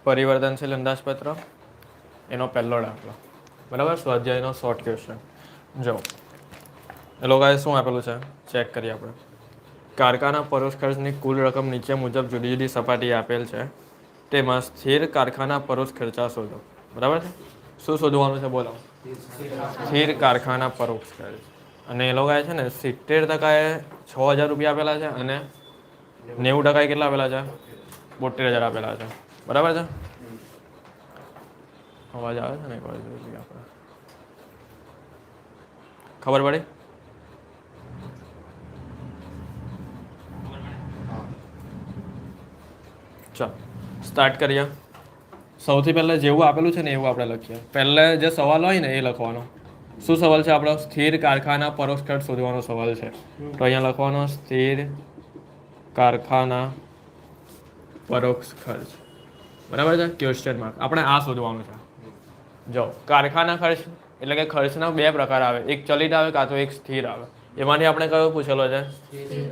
પરિવર્તનશીલ અંદાજપત્ર એનો પહેલો દાખલો બરાબર સ્વાધ્યાયનો શોર્ટ ક્વેશ્ચન જો એ લોકોએ શું આપેલું છે ચેક કરીએ આપણે કારખાના પરોક્ષ ખર્ચની કુલ રકમ નીચે મુજબ જુદી જુદી સપાટી આપેલ છે તેમાં સ્થિર કારખાના પરોક્ષ ખર્ચા શોધો બરાબર છે શું શોધવાનું છે બોલો સ્થિર કારખાના પરોક્ષ ખર્ચ અને એ લોકોએ છે ને 70% 6,000 રૂપિયા આપેલા છે અને 90% કેટલા આપેલા છે 72,000 આપેલા છે બરાબર છે અવાજ આવે છે ને એક વાર જોઈએ આપણે ખબર પડી ચાલો સ્ટાર્ટ કરીએ સૌથી પહેલા જેવું આપેલું છે ને એવું આપણે લખીએ પહેલા જે સવાલ હોય ને એ લખવાનો શું સવાલ છે આપણો સ્થિર કારખાના પરોક્ષ ખર્ચ શોધવાનો સવાલ છે તો અહીંયા લખવાનો સ્થિર કારખાના પરોક્ષ ખર્ચ બરાબર છે ક્વેશ્ચન માર્ક આપણે આ શોધવાનું છે જો કારખાના ખર્ચ એટલે કે ખર્ચના બે પ્રકાર આવે એક ચલિત આવે કાં તો એક સ્થિર આવે એમાંથી આપણે કયો પૂછેલો છે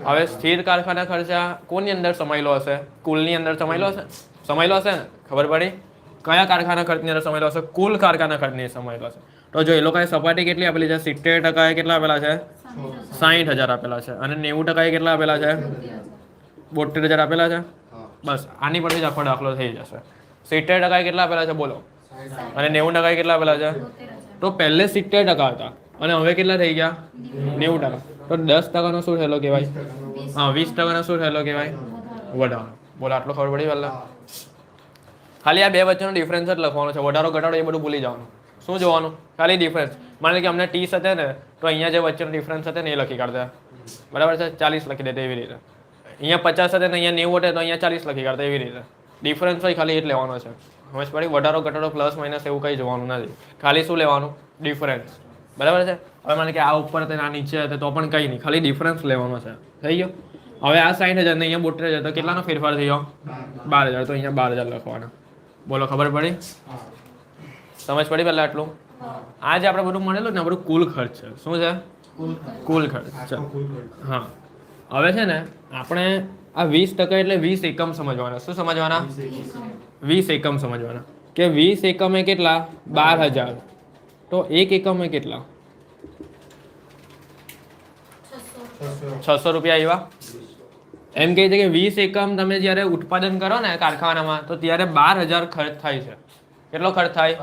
હવે સ્થિર કારખાના ખર્ચા કોની અંદર સમાયેલો હશે કુલની અંદર સમાયેલો હશે ને ખબર પડી કયા કારખાના ખર્ચની અંદર સમાયેલો હશે કુલ કારખાના ખર્ચની સમાયેલો હશે તો જો એ લોકોએ સપાટી કેટલી આપેલી છે 70% કેટલા આપેલા છે 60,000 આપેલા છે અને 90% કેટલા આપેલા છે 72,000 આપેલા છે બસ આની પરથી જ આખો દાખલો થઈ જશે 70% કેટલા આપેલા છે બોલો અને 90% કેટલા આપેલા છે તો પહેલે 70% હતા અને હવે કેટલા થઈ ગયા 90%. તો 10%નો શું થયેલો કહેવાય હા 20%નો શું થયેલો કહેવાય વધારો બોલો આટલો ખબર પડી પહેલા ખાલી આ બે વચ્ચેનો ડિફરન્સ જ લખવાનો છે વધારો ઘટાડો એ બધું ભૂલી જવાનું શું જોવાનું ખાલી ડિફરન્સ માની કે અમને 30 હતા ને તો અહીંયા જે વચ્ચેનો ડિફરન્સ હતો ને એ લખી કાઢતા બરાબર છે 40 લખી દેતા એવી રીતે અહીંયા 50 હતા ને અહીંયા 90 હતા તો અહીંયા 40 લખી કાઢતા એવી રીતે ડિફરન્સ હોય ખાલી એ જ લેવાનો છે સમજ પડી વધારો ઘટાડો પ્લસ માઇનસ એવું કંઈ જોવાનું નથી ખાલી શું લેવાનું ડિફરન્સ બરાબર છે હવે માને કે આ ઉપર હતા આ નીચે હતા તો પણ કંઈ નહીં ખાલી ડિફરન્સ લેવાનો છે થઈ ગયો હવે આ 60,000 ને અહીંયા 72,000 તો કેટલાનો ફેરફાર થયો 12,000 તો અહીંયા 12,000 લખવાના બોલો ખબર પડી સમજ પડી પહેલા આટલું આ જે આપણે બધું મળેલું ને બધું કુલ ખર્ચ છે શું છે કુલ ખર્ચ હા હવે છે ને આપણે આ 20% એટલે 20 એકમ સમજવાના શું સમજવાના 20 એકમ સમજવાના કે 20 એકમે કેટલા 12,000 તો એક એકમે કેટલા 600 રૂપિયા આવ્યા એમ કહે છે કે 20 એકમ તમે જ્યારે ઉત્પાદન કરો ને કારખાનામાં તો ત્યારે 12,000 ખર્ચ થાય છે કેટલો ખર્ચ થાય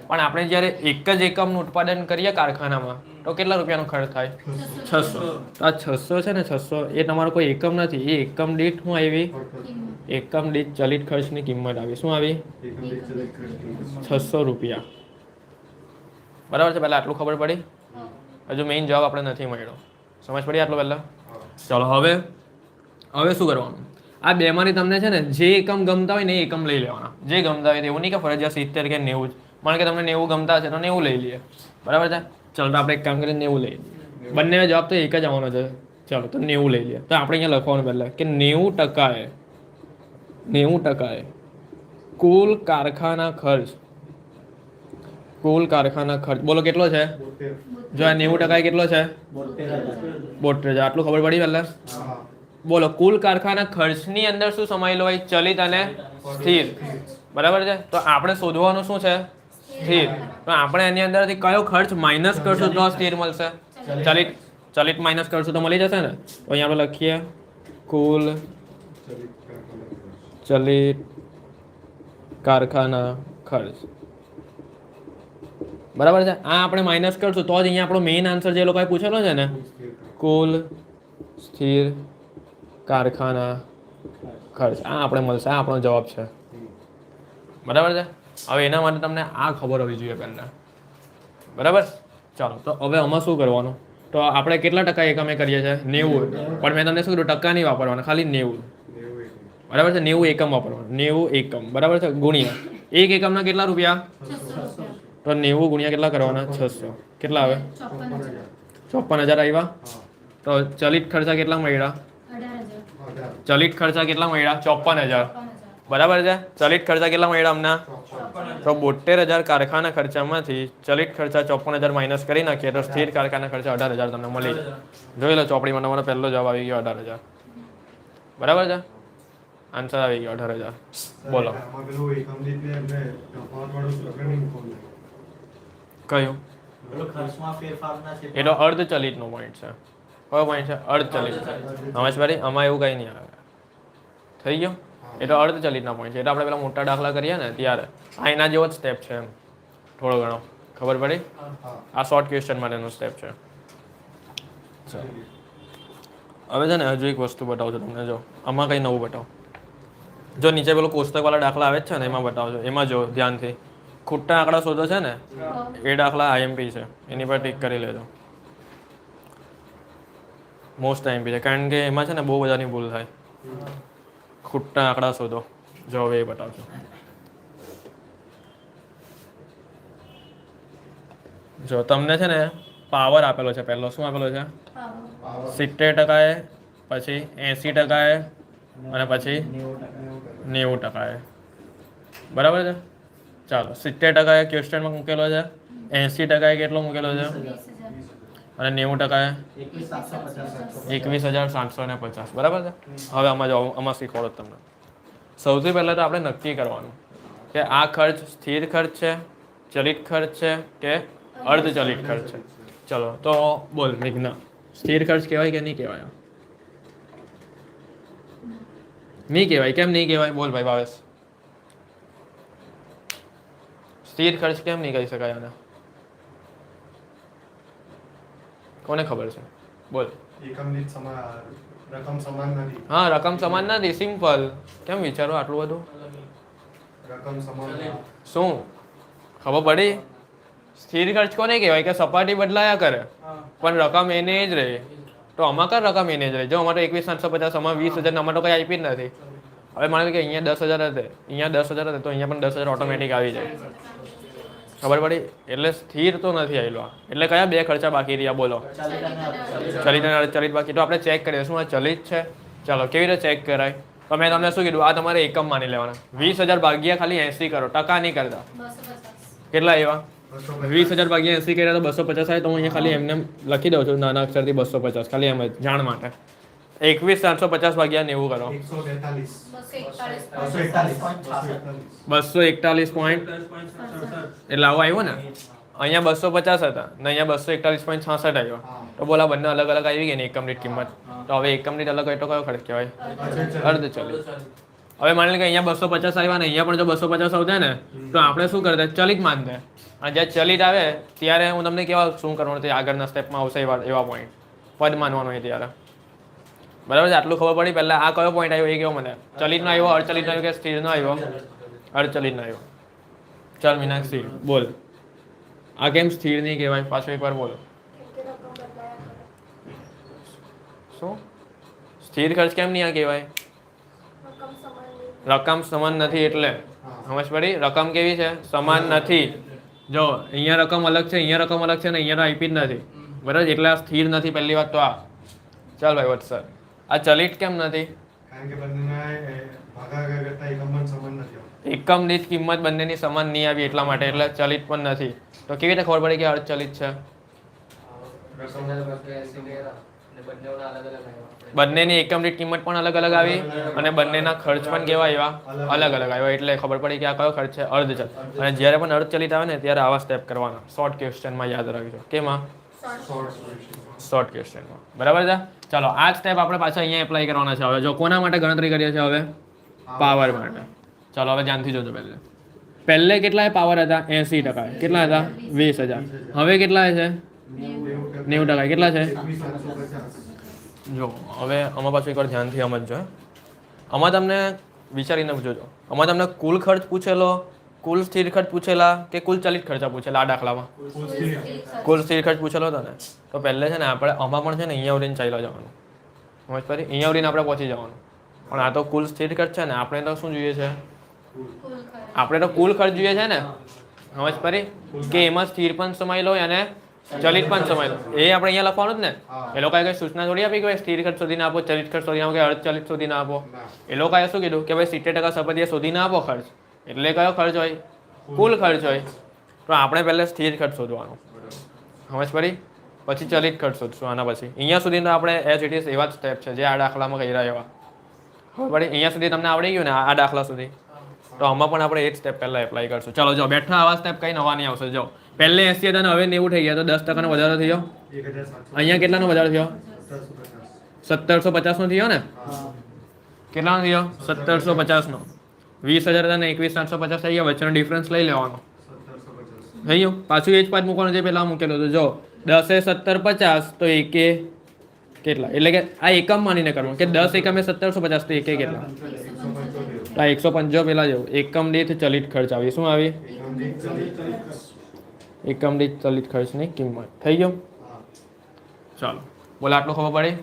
પણ આપણે જ્યારે એક જ એકમનું ઉત્પાદન કરીએ કારખાનામાં તો કેટલા રૂપિયાનો ખર્ચ થાય 600 તો આ 600 છે ને 600 એ તમારો કોઈ એકમ નથી એ એકમ દીઠ શું આવી એકમ દીઠ ચલિત ખર્ચની કિંમત આવી શું આવી 600 રૂપિયા બરાબર છે પહેલા આટલું ખબર પડી હજુ મેઇન જવાબ આપણે નથી મળ્યો સમજ પડી આટલો પહેલા ચાલો હવે શું કરવાનું આ બેમાંથી તમને છે ને જે એકમ ગમતા હોય ને એ એકમ લઈ લેવાના જે ગમતા હોય એવું નહીં કે ફરજિયાત 70 કે 90 જ માનો કે તમને 90 ગમતા હશે તો 90 લઈ લઈએ બરાબર છે ચાલો તો આપણે એક કામ કરીને 90 લઈએ બંને જવાબ તો એક જ આવવાનો છે ચાલો તો 90 લઈ લઈએ તો આપણે અહીંયા લખવાનું પહેલા કે 90% કુલ કારખાના ખર્ચ બોલો કેટલો છે જો આ 90% કેટલો છે 72,000 આટલું ખબર પડી પહેલા બોલો કુલ કારખાના ખર્ચની અંદર શું સમાયેલો હોય ચલિત અને સ્થિર બરાબર છે તો આપણે શોધવાનું શું છે સ્થિર તો આપણે એની અંદરથી કયો ખર્ચ માઇનસ કરશું તો સ્થિર મળશે ચલિત માઇનસ કરશું તો મળી જશે ને તો અહીંયા આપણે લખીએ કુલ ચલિત કારખાના ખર્ચ બરાબર છે આ આપણે માઇનસ કરશું તો જ અહીંયા આપણો મેઇન આન્સર જે લોકોએ પૂછેલો છે ને કુલ સ્થિર કારખાના ખર્ચ આ આપણે મળશે આ આપણો જવાબ છે બરાબર છે હવે એના માટે તમને આ ખબર હોવી જોઈએ પહેલા બરાબર ચાલો તો હવે આમાં શું કરવાનું તો આપણે કેટલા ટકા એકમે કરીએ છીએ 90 પણ મેં તમને શું કીધું ટકા નહીં વાપરવાના ખાલી 90 બરાબર છે 90 એકમ વાપરવાનું 90 એકમ બરાબર છે ગુણ્યા એક એકમના કેટલા રૂપિયા તો 90 ગુણ્યા કેટલા કરવાના 600 કેટલા આવે 54,000 આવ્યા તો ચલિત ખર્ચા કેટલા મળ્યા ચલિત ખર્ચા કેટલા મળ્યા 54,000 બરાબર છે ચલિત ખર્ચા કેટલા મળ્યા અમને તો 72,000 કારખાના ખર્ચામાંથી ચલિત ખર્ચા 54,000 માઇનસ કરી નાખીએ તો સ્થિર કારખાના ખર્ચા 18,000 તમને મળી જોઈ લો ચોપડીમાં તમારો પહેલો જવાબ આવી ગયો 18,000 બરાબર છે આન્સર આવી ગયો 18,000. બોલો આમાં પેલું એકમ દીઠ ને એમને તફાવતવાળું સૂત્ર નહીં મૂકવાનું. કયું? પેલો ખર્ચમાં ફેરફારના છે એ તો અર્ધચલિતનો પોઈન્ટ છે. કયો પોઈન્ટ છે? અર્ધચલિત. સમજવાડી? આમાં એવું કંઈ નહીં આવે. થઈ ગયો? એ તો અર્ધચલિતના પોઈન્ટ છે. એ તો આપણે પેલા મોટા દાખલા કરીએ ને ત્યારે આ એના જેવો જ સ્ટેપ છે એમ થોડો ઘણો. ખબર પડી? આ શોર્ટ ક્વેશ્ચન માટેનો સ્ટેપ છે. હવે છે ને હજુ એક વસ્તુ બતાવું છું તમને. જો આમાં કંઈ નવું બતાવો. જો નીચે પેલું કોષ્ટકવાળા દાખલા આવે છે ને એમાં બતાવજો. એમાં જો ધ્યાનથી ખોટા આંકડા શોધો છે ને એ દાખલા આઈએમપી છે. એની પર ટીક કરી લેજો. મોસ્ટ આઈએમપી છે કારણ કે એમાં છે ને બહુ બધાની ભૂલ થાય. ખોટા આંકડા શોધો. જો હવે એ બતાવજો. જો તમને છે ને પાવર આપેલો છે. પહેલો શું આપેલો છે? 70%, પછી 80%, અને પછી 90%. બરાબર છે? ચાલો 70% ક્વેશ્ચનમાં મૂકેલો છે, 80% કેટલો મૂકેલો છે, અને 90% 21,750. બરાબર છે? હવે આમાં જાઓ, આમાં શીખવાડો તમને. સૌથી પહેલાં તો આપણે નક્કી કરવાનું કે આ ખર્ચ સ્થિર ખર્ચ છે, ચલિત ખર્ચ છે કે અર્ધચલિત ખર્ચ છે. ચલો તો બોલ મેઘના, સ્થિર ખર્ચ કહેવાય કે નહીં કહેવાય? નહીં કહેવાય. કેમ નહીં કહેવાય? બોલ ભાઈ ભાવેશ. સ્થિર ખર્ચ કેમ નહીં કહી શકાય આને? કોને ખબર છે? બોલ. એકમ દીઠ રકમ સમાન નથી. હા, રકમ સમાન નથી. સિમ્પલ. કેમ વિચારો આટલું બધું? રકમ સમાન શું ખબર પડી? સ્થિર ખર્ચ કોને કહેવાય કે સપાટી બદલાયા કરે પણ રકમ એને જ રહે. તો આમાં કર રકમ એને જ રહે. જો અમારે 21,750, આમાં 20,000, આમાં તો કંઈ આપી જ નથી. હવે માની લો કે અહીંયા 10,000 હશે, અહીંયા 10,000 હશે, તો અહીંયા પણ 10,000 ઓટોમેટિક આવી જાય. ખબર પડી? એટલે સ્થિર તો નથી આવેલો. એટલે કયા બે ખર્ચા બાકી રહ્યા? બોલો. ચલિત અને અર્ધચલિત બાકી. તો આપણે ચેક કરીએ શું આ ચલિત છે. ચાલો કેવી રીતે ચેક કરાય? તો મેં તમને શું કીધું? આ તમારે એકમ માની લેવાના. 20,000 ભાગ્યા ખાલી 80 કરો, ટકા નહીં કરતા. કેટલા એવા? 20,000 ભાગ્યા 80 કર્યા તો 250 આવે. તો હું અહીંયા ખાલી એમને લખી દઉં છું નાના અક્ષરથી 250, ખાલી એમ જ જાણ માટે. 21,750 ભાગ્યા 90 કરો. 241. એટલે આવો આવ્યો ને? અહીંયા 250 હતા ને અહીંયા 241.66 આવ્યો. તો બોલા બંને અલગ અલગ આવી ગઈ ને એકમ દીઠ કિંમત. તો હવે એકમ દીઠ અલગ હોય તો કયો ખર્ચ કહેવાય? અર્ધચલિત. હવે માની લો કે અહીંયા 250 આવ્યા ને અહીંયા પણ જો 250 આવતા ને તો આપણે શું કરતા? ચલિત માનતા. અને જ્યારે ચલિત આવે ત્યારે હું તમને કેવા શું કરવાનું તે આગળના સ્ટેપમાં આવશે એવા પોઈન્ટ પદ માનવાનો હોય ત્યારે. બરાબર છે? આટલું ખબર પડી. પહેલા આ કયો પોઈન્ટ આવ્યો એ કેવો મને? ચલિતનો આવ્યો, અર્ધચલિતનો આવ્યો કે સ્થિરનો આવ્યો? અર્ધચલિતનો આવ્યો. ચાલ મીનાક્ષી બોલ, આ કેમ સ્થિર નહીં કહેવાય? પાછું એકવાર બોલો. શું સ્થિર ખર્ચ કેમ નહીં આ કહેવાય? રકમ સમાન નથી એટલે. સમજ પડી? રકમ કેવી છે? સમાન નથી. જો અહીંયા રકમ અલગ છે, અહીંયા રકમ અલગ છે ને અહીંયા તો આપી જ નથી. બરાબર? એટલે આ સ્થિર નથી. પહેલી વાત તો આ. ચાલ ભાઈ વત્સર, આ ચલિત કેમ નથી? કારણ કે બંનેના ભાગાકાર કરતા એકમ પણ સમાન નથી. એકમ દીઠ કિંમત બંનેની સમાન નહીં આવી એટલા માટે. એટલે ચલિત પણ નથી. તો કેવી રીતે ખબર પડી કે અર્ધચલિત છે? બંનેની એકમ દીઠ કિંમત પણ અલગ અલગ આવી અને બંનેના ખર્ચ પણ કેવા આવ્યા? અલગ અલગ આવ્યા. એટલે ખબર પડી કે આ કયો ખર્ચ છે? અર્ધચલિત. અને જ્યારે પણ અર્ધચલિત આવે ને ત્યારે આવા સ્ટેપ કરવાના. શોર્ટ ક્વેશ્ચનમાં યાદ રાખજો. કેમાં? શોર્ટ ક્વેશ્ચનમાં. બરાબર છે? ચાલો આ સ્ટેપ આપણે પાછા અહીંયા એપ્લાય કરવાના છે. હવે જો કોના માટે ગણતરી કરીએ છીએ? હવે પાવર માટે. ચાલો હવે ધ્યાનથી જોજો. પહેલે કેટલા પાવર હતા? 80%. કેટલા હતા? 20,000. હવે કેટલા છે? 90%. કેટલા છે? જો હવે આમાં પાછું એકવાર ધ્યાનથી સમજજો. આમાં તમને વિચારીને જોજો. આમાં તમને કુલ ખર્ચ પૂછેલો, કુલ સ્થિર ખર્ચ પૂછેલા કે કુલ ચલિત ખર્ચા પૂછેલા? આ દાખલામાં કુલ સ્થિર ખર્ચ પૂછેલો હતો ને. તો પહેલે છે ને આપણે આમાં પણ છે ને અહીંયા ઉડીને ચાલ્યા જવાનું. સમજ પડી? અહીંયા ઉડીને આપણે પહોંચી જવાનું. પણ આ તો કુલ સ્થિર ખર્ચ છે ને. આપણે તો શું જોઈએ છે? આપણે તો કુલ ખર્ચ જોઈએ છે ને. સમજ પડી? કે એમાં સ્થિર પણ સમાયેલો હોય અને ચલિત પણ સમાયેલો. એ આપણે અહીંયા લખવાનું જ ને. એ લોકોએ કઈ સૂચના થોડી આપી કે સ્થિર ખર્ચ શોધીને આપો, ચલિત ખર્ચ શોધીને આપો કે અર્ધચલિત શોધીને આપો. એ લોકોએ શું કીધું કે ભાઈ 70% સપાટીએ શોધીને આપો ખર્ચ. એટલે કયો ખર્ચ હોય? કુલ ખર્ચ હોય. તો આપણે પહેલા સ્થિર ખર્ચ શોધવાનો. સમજ પડી? પછી ચલિત ખર્ચ શોધશું આના પછી. અહીંયા સુધી તો આપણે એચ ઇટ ઇઝ એવા જ સ્ટેપ છે જે આ દાખલામાં કહી રહ્યા એવા. બરાબર અહીંયા સુધી તમને આવડી ગયું ને આ દાખલા સુધી તો આમાં પણ આપણે એક સ્ટેપ પહેલા એપ્લાય કરશું ચાલો જો બેઠા આવા સ્ટેપ કઈ નવા નહીં આવશે જો પહેલે 80 હતા ને હવે 90 થઈ ગયા તો 10% નો વધારો થયો 1750 અહીંયા કેટલાનો વધારો થયો 1750 1750 નો થયો ને કેટલાનો થયો 1750 નો 20,000 હતા ને 21,750 થઈ ગયા વચ્ચેનો ડિફરન્સ લઈ લેવાનો 1750 થઈ ગયું પાછું એ જ પાછ મૂકવાનું જે પહેલા મૂકેલું હતું જો 10 એ 1750 તો એકે કેટલા એટલે કે આ એકમ માનીને કરવાનું કે 10 એકમ એ 1750 તો એકે કેટલા 175 આ 150 પેલા જેવું એકમ દીઠ ચલિત ખર્ચ આવી શું આવી એકમ દીઠ ચલિત ખર્ચની કિંમત થઈ ગયો ચાલો બોલો આટલું ખબર પડી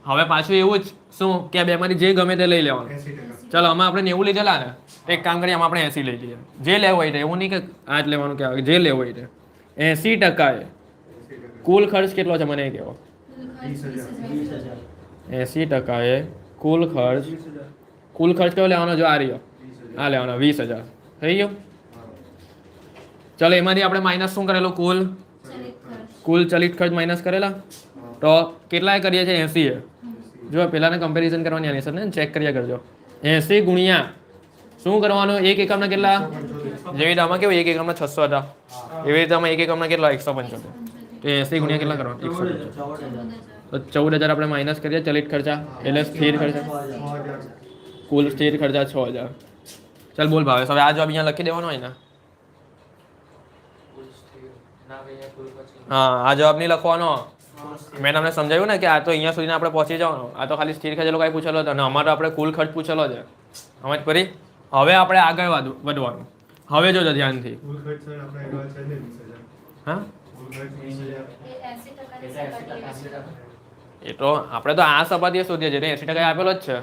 હવે પાછું એવું જ શું કે આ બેમાંથી જે ગમે તે લઈ લેવાનું 80%. ચાલો આમાં આપણે 90 લીધેલા ને તો એક કામ કરીએ આમાં આપણે 80 લઈ લઈએ જે લેવું હોય તે એવું નહીં કે આ જ લેવાનું કે જે લેવું હોય તે 80% એ કુલ ખર્ચ કેટલો છે મને એ કહેવો 80% એ કુલ ખર્ચ કયો લેવાનો જો આ રહ્યો આ લેવાનો 20,000 થઈ ગયો ચાલો એમાંથી આપણે માઇનસ શું કરેલું કુલ ચલિત ખર્ચ માઇનસ કરેલા તો કેટલાય કરીએ છીએ 80 એ જો પેલાને કમ્પેરિઝન કરવાની આની સર ને ચેક કર્યા કરજો 80 ગુણ્યા શું કરવાનું એક એકમના કેટલા જેવી રીતે આમાં કેવું એક એકમના 600 હતા એવી રીતે આમાં એક એકમના કેટલા 175 તો 80 ગુણ્યા કેટલા કરવાના 175 તો 14,000 આપણે માઇનસ કરીએ ચલિત ખર્ચા એટલે સ્થિર ખર્ચા 6000 કુલ સ્થિર ખર્ચા 6,000 ચાલ બોલ ભાવેશ હવે આ જવાબ અહીંયા લખી દેવાનો હોય ને હા આ જવાબ નહીં લખવાનો મેં તમને સમજાવ્યું ને કે આ તો અહીંયા સુધી આપણે પહોંચી જવાનું આ તો ખાલી સ્થિર ખર્ચ લોકો પૂછેલો હતો અને અમારો આપણે કુલ ખર્ચ પૂછેલો છે સમજ પડી હવે આપણે આગળ વધવાનું હવે જોજો ધ્યાનથી કુલ ખર્ચ સર આપણે એવા છે ને 20000 હા કુલ ખર્ચ 20000 એ તો આપણે તો આ સપાટીએ શોધીએ છીએ 80% આપેલો જ છે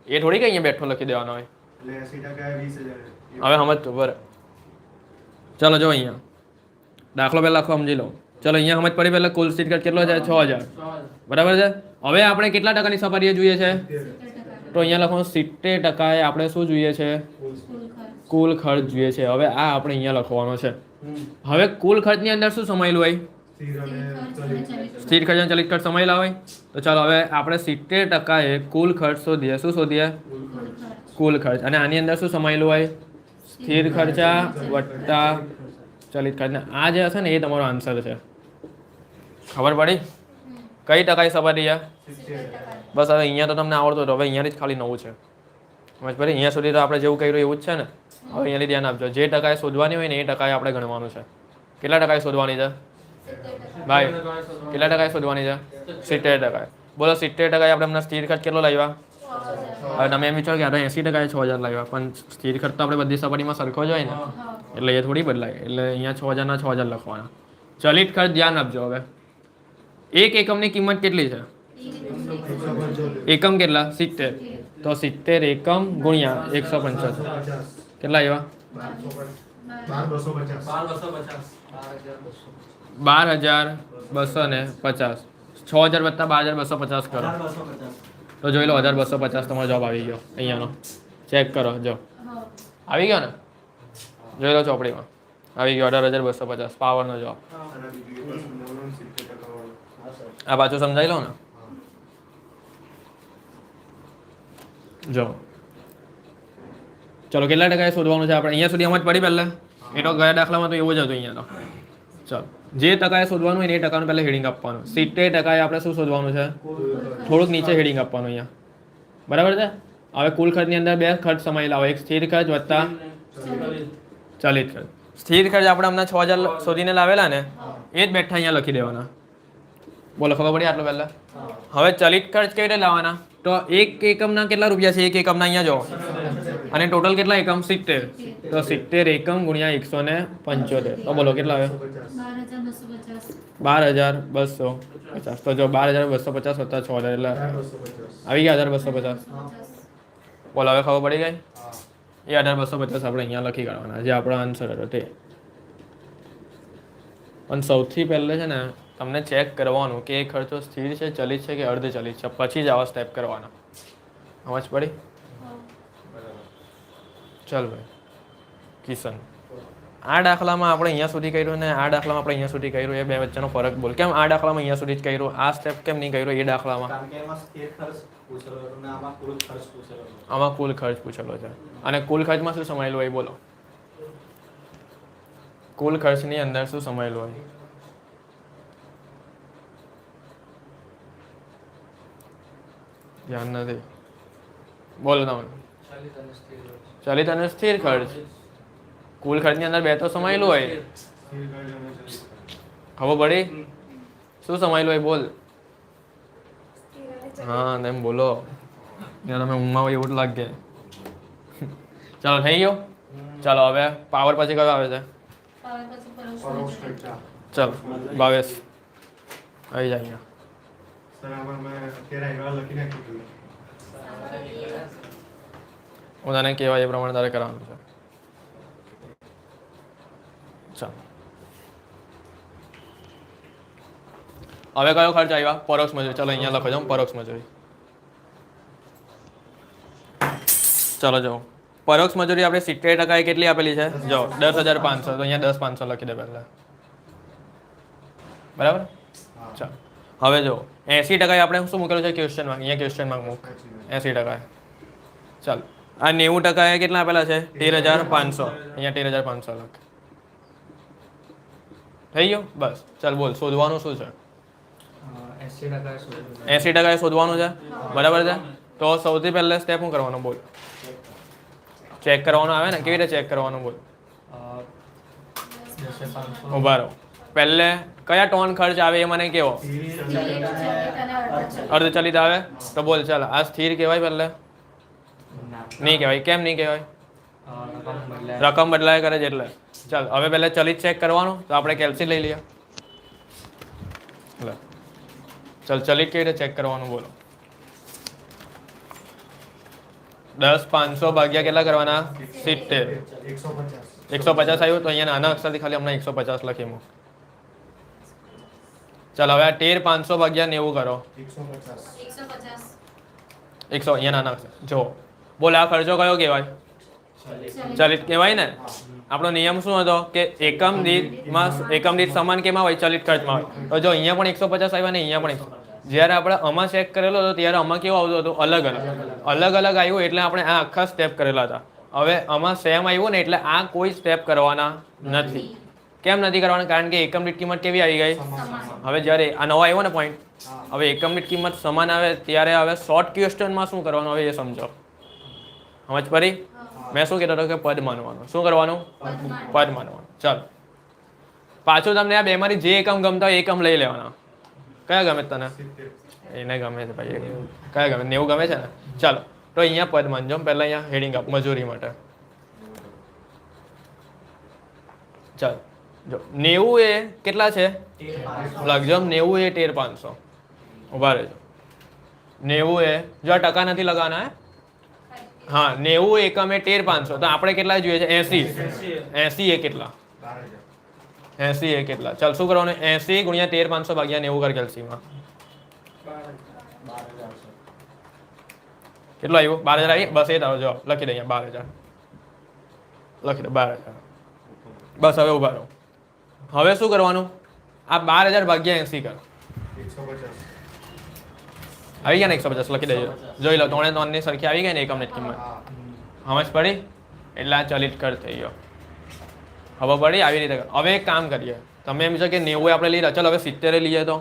એ થોડી કઈ અહીંયા બેઠો લખી દેવાનો હોય એટલે 80% 20000 હવે સમજ તો બરાબર ચાલો જો અહીંયા દાખલો પહેલા લખો સમજી લો ચલો અહીંયા સમજ પડી પહેલા કુલ સ્થિર ખર્ચ કેટલો છે 6,000 બરાબર છે હવે આપણે કેટલા ટકાની સપાટીએ જોઈએ છે તો અહીંયા લખો 70% એ આપણે શું જોઈએ છે કુલ ખર્ચ જોઈએ છે હવે આ આપણે અહીંયા લખવાનો છે હવે કુલ ખર્ચની અંદર શું સમાયેલું હોય સ્થિર ખર્ચ અને ચલિત ખર્ચ સમાયેલા હોય તો ચાલો હવે આપણે 70% એ કુલ ખર્ચ શોધીએ શું શોધીએ કુલ ખર્ચ અને આની અંદર શું સમાયેલું હોય સ્થિર ખર્ચા વત્તા ચલિત ખર્ચ ને આ જે હશે ને એ તમારો આન્સર છે ખબર પડી કઈ ટકાની સપાટી છે બસ હવે અહીંયા તો તમને આવડતું હતું હવે અહીંયાથી જ ખાલી નવું છે સમજ પડી અહીંયા સુધી તો આપણે જેવું કર્યું એવું જ છે ને હવે અહીંયાથી ધ્યાન આપજો જે ટકાએ શોધવાની હોય ને એ ટકાએ આપણે ગણવાનું છે કેટલા ટકાએ શોધવાની છે ભાઈ કેટલા ટકાએ શોધવાની છે 70%. બોલો 70% આપણે હમણાં સ્થિર ખર્ચ કેટલો લાવ્યા હવે તમે એમ વિચારો કે આપણે 80% 6,000 લાવ્યા પણ સ્થિર ખર્ચ તો આપણે બધી સપાટીમાં સરખો જ હોય ને એટલે એ થોડી બદલાય એટલે અહીંયા 6,000 ના 6,000 લખવાના ચલિત ખર્ચ ધ્યાન આપજો હવે એક એકમની કિંમત કેટલી છે એકમ કેટલા 70 તો 70 એકમ ગુણ્યા 175 કેટલા આવ્યા 12,250 6,000 વત્તા 12,250 કરો તો જોઈ લો 1,250 તમારો જવાબ આવી ગયો અહીંયાનો ચેક કરો જો આવી ગયો ને જોઈ લો ચોપડીમાં આવી ગયો 18,250 પાવરનો જવાબ આ પાછું સમજાવી લો ને જો ચલો કેટલા ટકાએ શોધવાનું છે આપણે અહીંયા સુધી સમજ પડી પહેલા એ તો ગયા દાખલામાં તો એવું જ હતું અહીંયા તો ચાલો જે ટકાએ શોધવાનું હોય ને એ ટકાનું પહેલા હેડિંગ આપવાનું 70% આપણે શું શોધવાનું છે થોડુંક નીચે હેડિંગ આપવાનું અહીંયા બરાબર છે હવે કુલ ખર્ચની અંદર બે ખર્ચ સમાયેલા હોય એક સ્થિર ખર્ચ વત્તા ચલિત ખર્ચ સ્થિર ખર્ચ આપણે હમણાં 6,000 શોધીને લાવેલા ને એ જ બેઠા અહીંયા લખી દેવાના બોલો ખબર પડી આટલું પહેલા હવે ચલિત ખર્ચ કેવી રીતે લાવવાના તો એક એકમના કેટલા રૂપિયા છે એક એકમના અહીંયા જો અને ટોટલ કેટલા એકમ 70 તો 70 એકમ ગુણ્યા 175 તો બોલો કેટલા આવે 12,250 તો જો 12,250 વત્તા 6,000 એટલે આવી ગયા 1,250 બોલો હવે ખબર પડી ગઈ એ 1,250 આપણે અહીંયા લખી કાઢવાના જે આપણો આન્સર હતો તે પણ સૌથી પહેલે છે ને તમને ચેક કરવાનું કે એ ખર્ચો સ્થિર છે ચલિત છે કે અર્ધ ચલિત છે પછી જ આવા સ્ટેપ કરવાના સમજ પડી ચાલ ભાઈ કિશન આ દાખલામાં આપણે અહીંયા સુધી કર્યું ને આ દાખલામાં આપણે અહીંયા સુધી કર્યું એ બે વચ્ચેનો ફરક બોલ. કેમ આ દાખલામાં અહીંયા સુધી જ કર્યું, આ સ્ટેપ કેમ નહીં કર્યું એ દાખલામાં? કારણ કે એમાં સ્થિર ખર્ચ પૂછેલો હતો અને આમાં કુલ ખર્ચ પૂછેલો હતો. આમાં કુલ ખર્ચ પૂછેલો છે અને કુલ ખર્ચમાં શું સમાયેલું હોય બોલો? કુલ ખર્ચની અંદર શું સમાયેલું હોય? ધ્યાન નથી, બોલો તમે. ચલિત અને સ્થિર ખર્ચ. કુલ ખર્ચની અંદર બે તો સમાયેલું હોય. સ્થિર ખર્ચ અને ચલિત ખર્ચ. ખબર પડી? શું સમાયેલું હોય બોલ? હા એમ બોલો, ત્યાં તમે ઊંઘમાં હોય એવું જ લાગે. ચાલો થઈ ગયો. ચાલો હવે પાવર પછી કયો આવે છે? પરોક્ષ ખર્ચ. ચાલો ભાવેશ આવી જાય અહીંયા. સર આમાં મેં અત્યારે એવા લખી નાખ્યું હતું. હું તને કહેવાય એ પ્રમાણે તારે કરવાનું છે. ચાલો હવે કયો ખર્ચ આવ્યા? પરોક્ષ મજૂરી. ચાલો અહીંયા લખો છો પરોક્ષ મજૂરી. ચાલો જો પરોક્ષ મજૂરી આપણે 70% કેટલી આપેલી છે? જો 10,500. તો અહીંયા 10,500 લખી દે પહેલા. બરાબર. ચાલો હવે જો 80% આપણે શું મૂકેલું છે ક્વેશ્ચન માર્ક? અહીંયા ક્વેશ્ચન માર્ક મૂક. 80%. ચાલો આ 90% એ કેટલા આપેલા છે? 13,500. અહીંયા 13,500 લખ. થઈ ગયો? બસ. ચાલ બોલ શોધવાનું શું છે? 80% શોધવાનું છે. બરાબર છે. તો સૌથી પહેલા સ્ટેપ શું કરવાનું બોલ? ચેક કરવાનું આવે ને, કેવી રીતે ચેક કરવાનું બોલ? ઉભા રહો. પહેલે કયા ટોન ખર્ચ આવે એ મને કેવો? અર્ધચલિત આવે. તો બોલ ચાલ આ સ્થિર કહેવાય પહેલે? નહીં કહેવાય. કેમ નહીં કહેવાય? રકમ બદલાય કરે છે એટલે. ચાલ હવે પહેલા ચલિત ચેક કરવાનું. તો આપણે કેલ્સી લઈ લઈએ. ચાલ ચલિત કેવી રીતે ચેક કરવાનું બોલો? 10,500 ભાગ્યા કેટલા કરવાના? 70. 150 આવ્યું. તો અહીંયા નાના અક્ષરથી ખાલી હમણાં 150 લખી મૂક. ચાલ હવે આ 13,500 ભાગ્યા 90 કરો. 100 અહીંયા નાના અક્ષર. જો બોલ આ ખર્ચો કયો કહેવાય? ચલિત કહેવાય ને. આપણો નિયમ શું હતો કે એકમ દીઠ સમાન કેમાં હોય? ચલિત ખર્ચમાં હોય. તો જો અહીંયા પણ 150 આવ્યા ને અહીંયા પણ 100. જ્યારે આપણે આમાં ચેક કરેલો હતો ત્યારે આમાં કેવું આવતું હતું? અલગ અલગ આવ્યું એટલે આપણે આ આખા સ્ટેપ કરેલા હતા. હવે આમાં સેમ આવ્યું ને એટલે આ કોઈ સ્ટેપ કરવાના નથી. કેમ નથી કરવાના? કારણ કે એકમ દીઠ કિંમત કેવી આવી ગઈ? હવે જ્યારે આ નવો આવ્યો ને પોઈન્ટ, હવે એકમ દીઠ કિંમત સમાન આવે ત્યારે હવે શોર્ટ ક્વેશ્ચનમાં શું કરવાનું હવે એ સમજો. સમજ પડી? મેં શું કહેતો હતો કે પદ માનવાનું. શું કરવાનું? પદ માનવાનું. ચાલો પાછું તમને આ બેમાંથી જે એકમ ગમતા હોય એકમ લઈ લેવાના. કયા ગમે તને? એને ગમે છે ભાઈ. કયા ગમે? 90 ગમે છે ને? ચાલો તો અહીંયા પદ માનજો. પહેલા અહીંયા હેડિંગ આપ મજૂરી માટે. ચાલો જો 90 એ કેટલા છે? લખજો 90 એ 13,500. ઉભા રહેજો. 90 એ જો આ ટકા નથી લગાવવાના. હા 90 એકમ એ 13,500. તો આપણે કેટલા જોઈએ છે? 80 એ કેટલા? 80 એ કેટલા? ચાલ શું કરવાનું? 80 ગુણ્યા 13,500 ભાગ્યા 90 કર કેલ્સીમાં. કેટલો આવ્યું? 12,000 આવી. બસ એ તારો જવાબ લખી દે અહીંયા 12,000 લખી દે 12,000. બસ હવે ઉભા રહો. હવે શું કરવાનું? આ 12,000 ભાગ્યા 80 કર. 150. આવી ગયા ને? 150 લખી દેજો. જોઈ લો 3 ની સરખી આવી ગઈ ને એકમ દીઠ કિંમત. સમજ પડી? એટલે આ ચલિત ખર્ચ થઈ ગયો. ખબર પડી? આવી રીતે હવે એક કામ કરીએ. તમે એમ છે કે 90 આપણે લઈ રહ્યા. ચાલો હવે 70 લઈએ તો.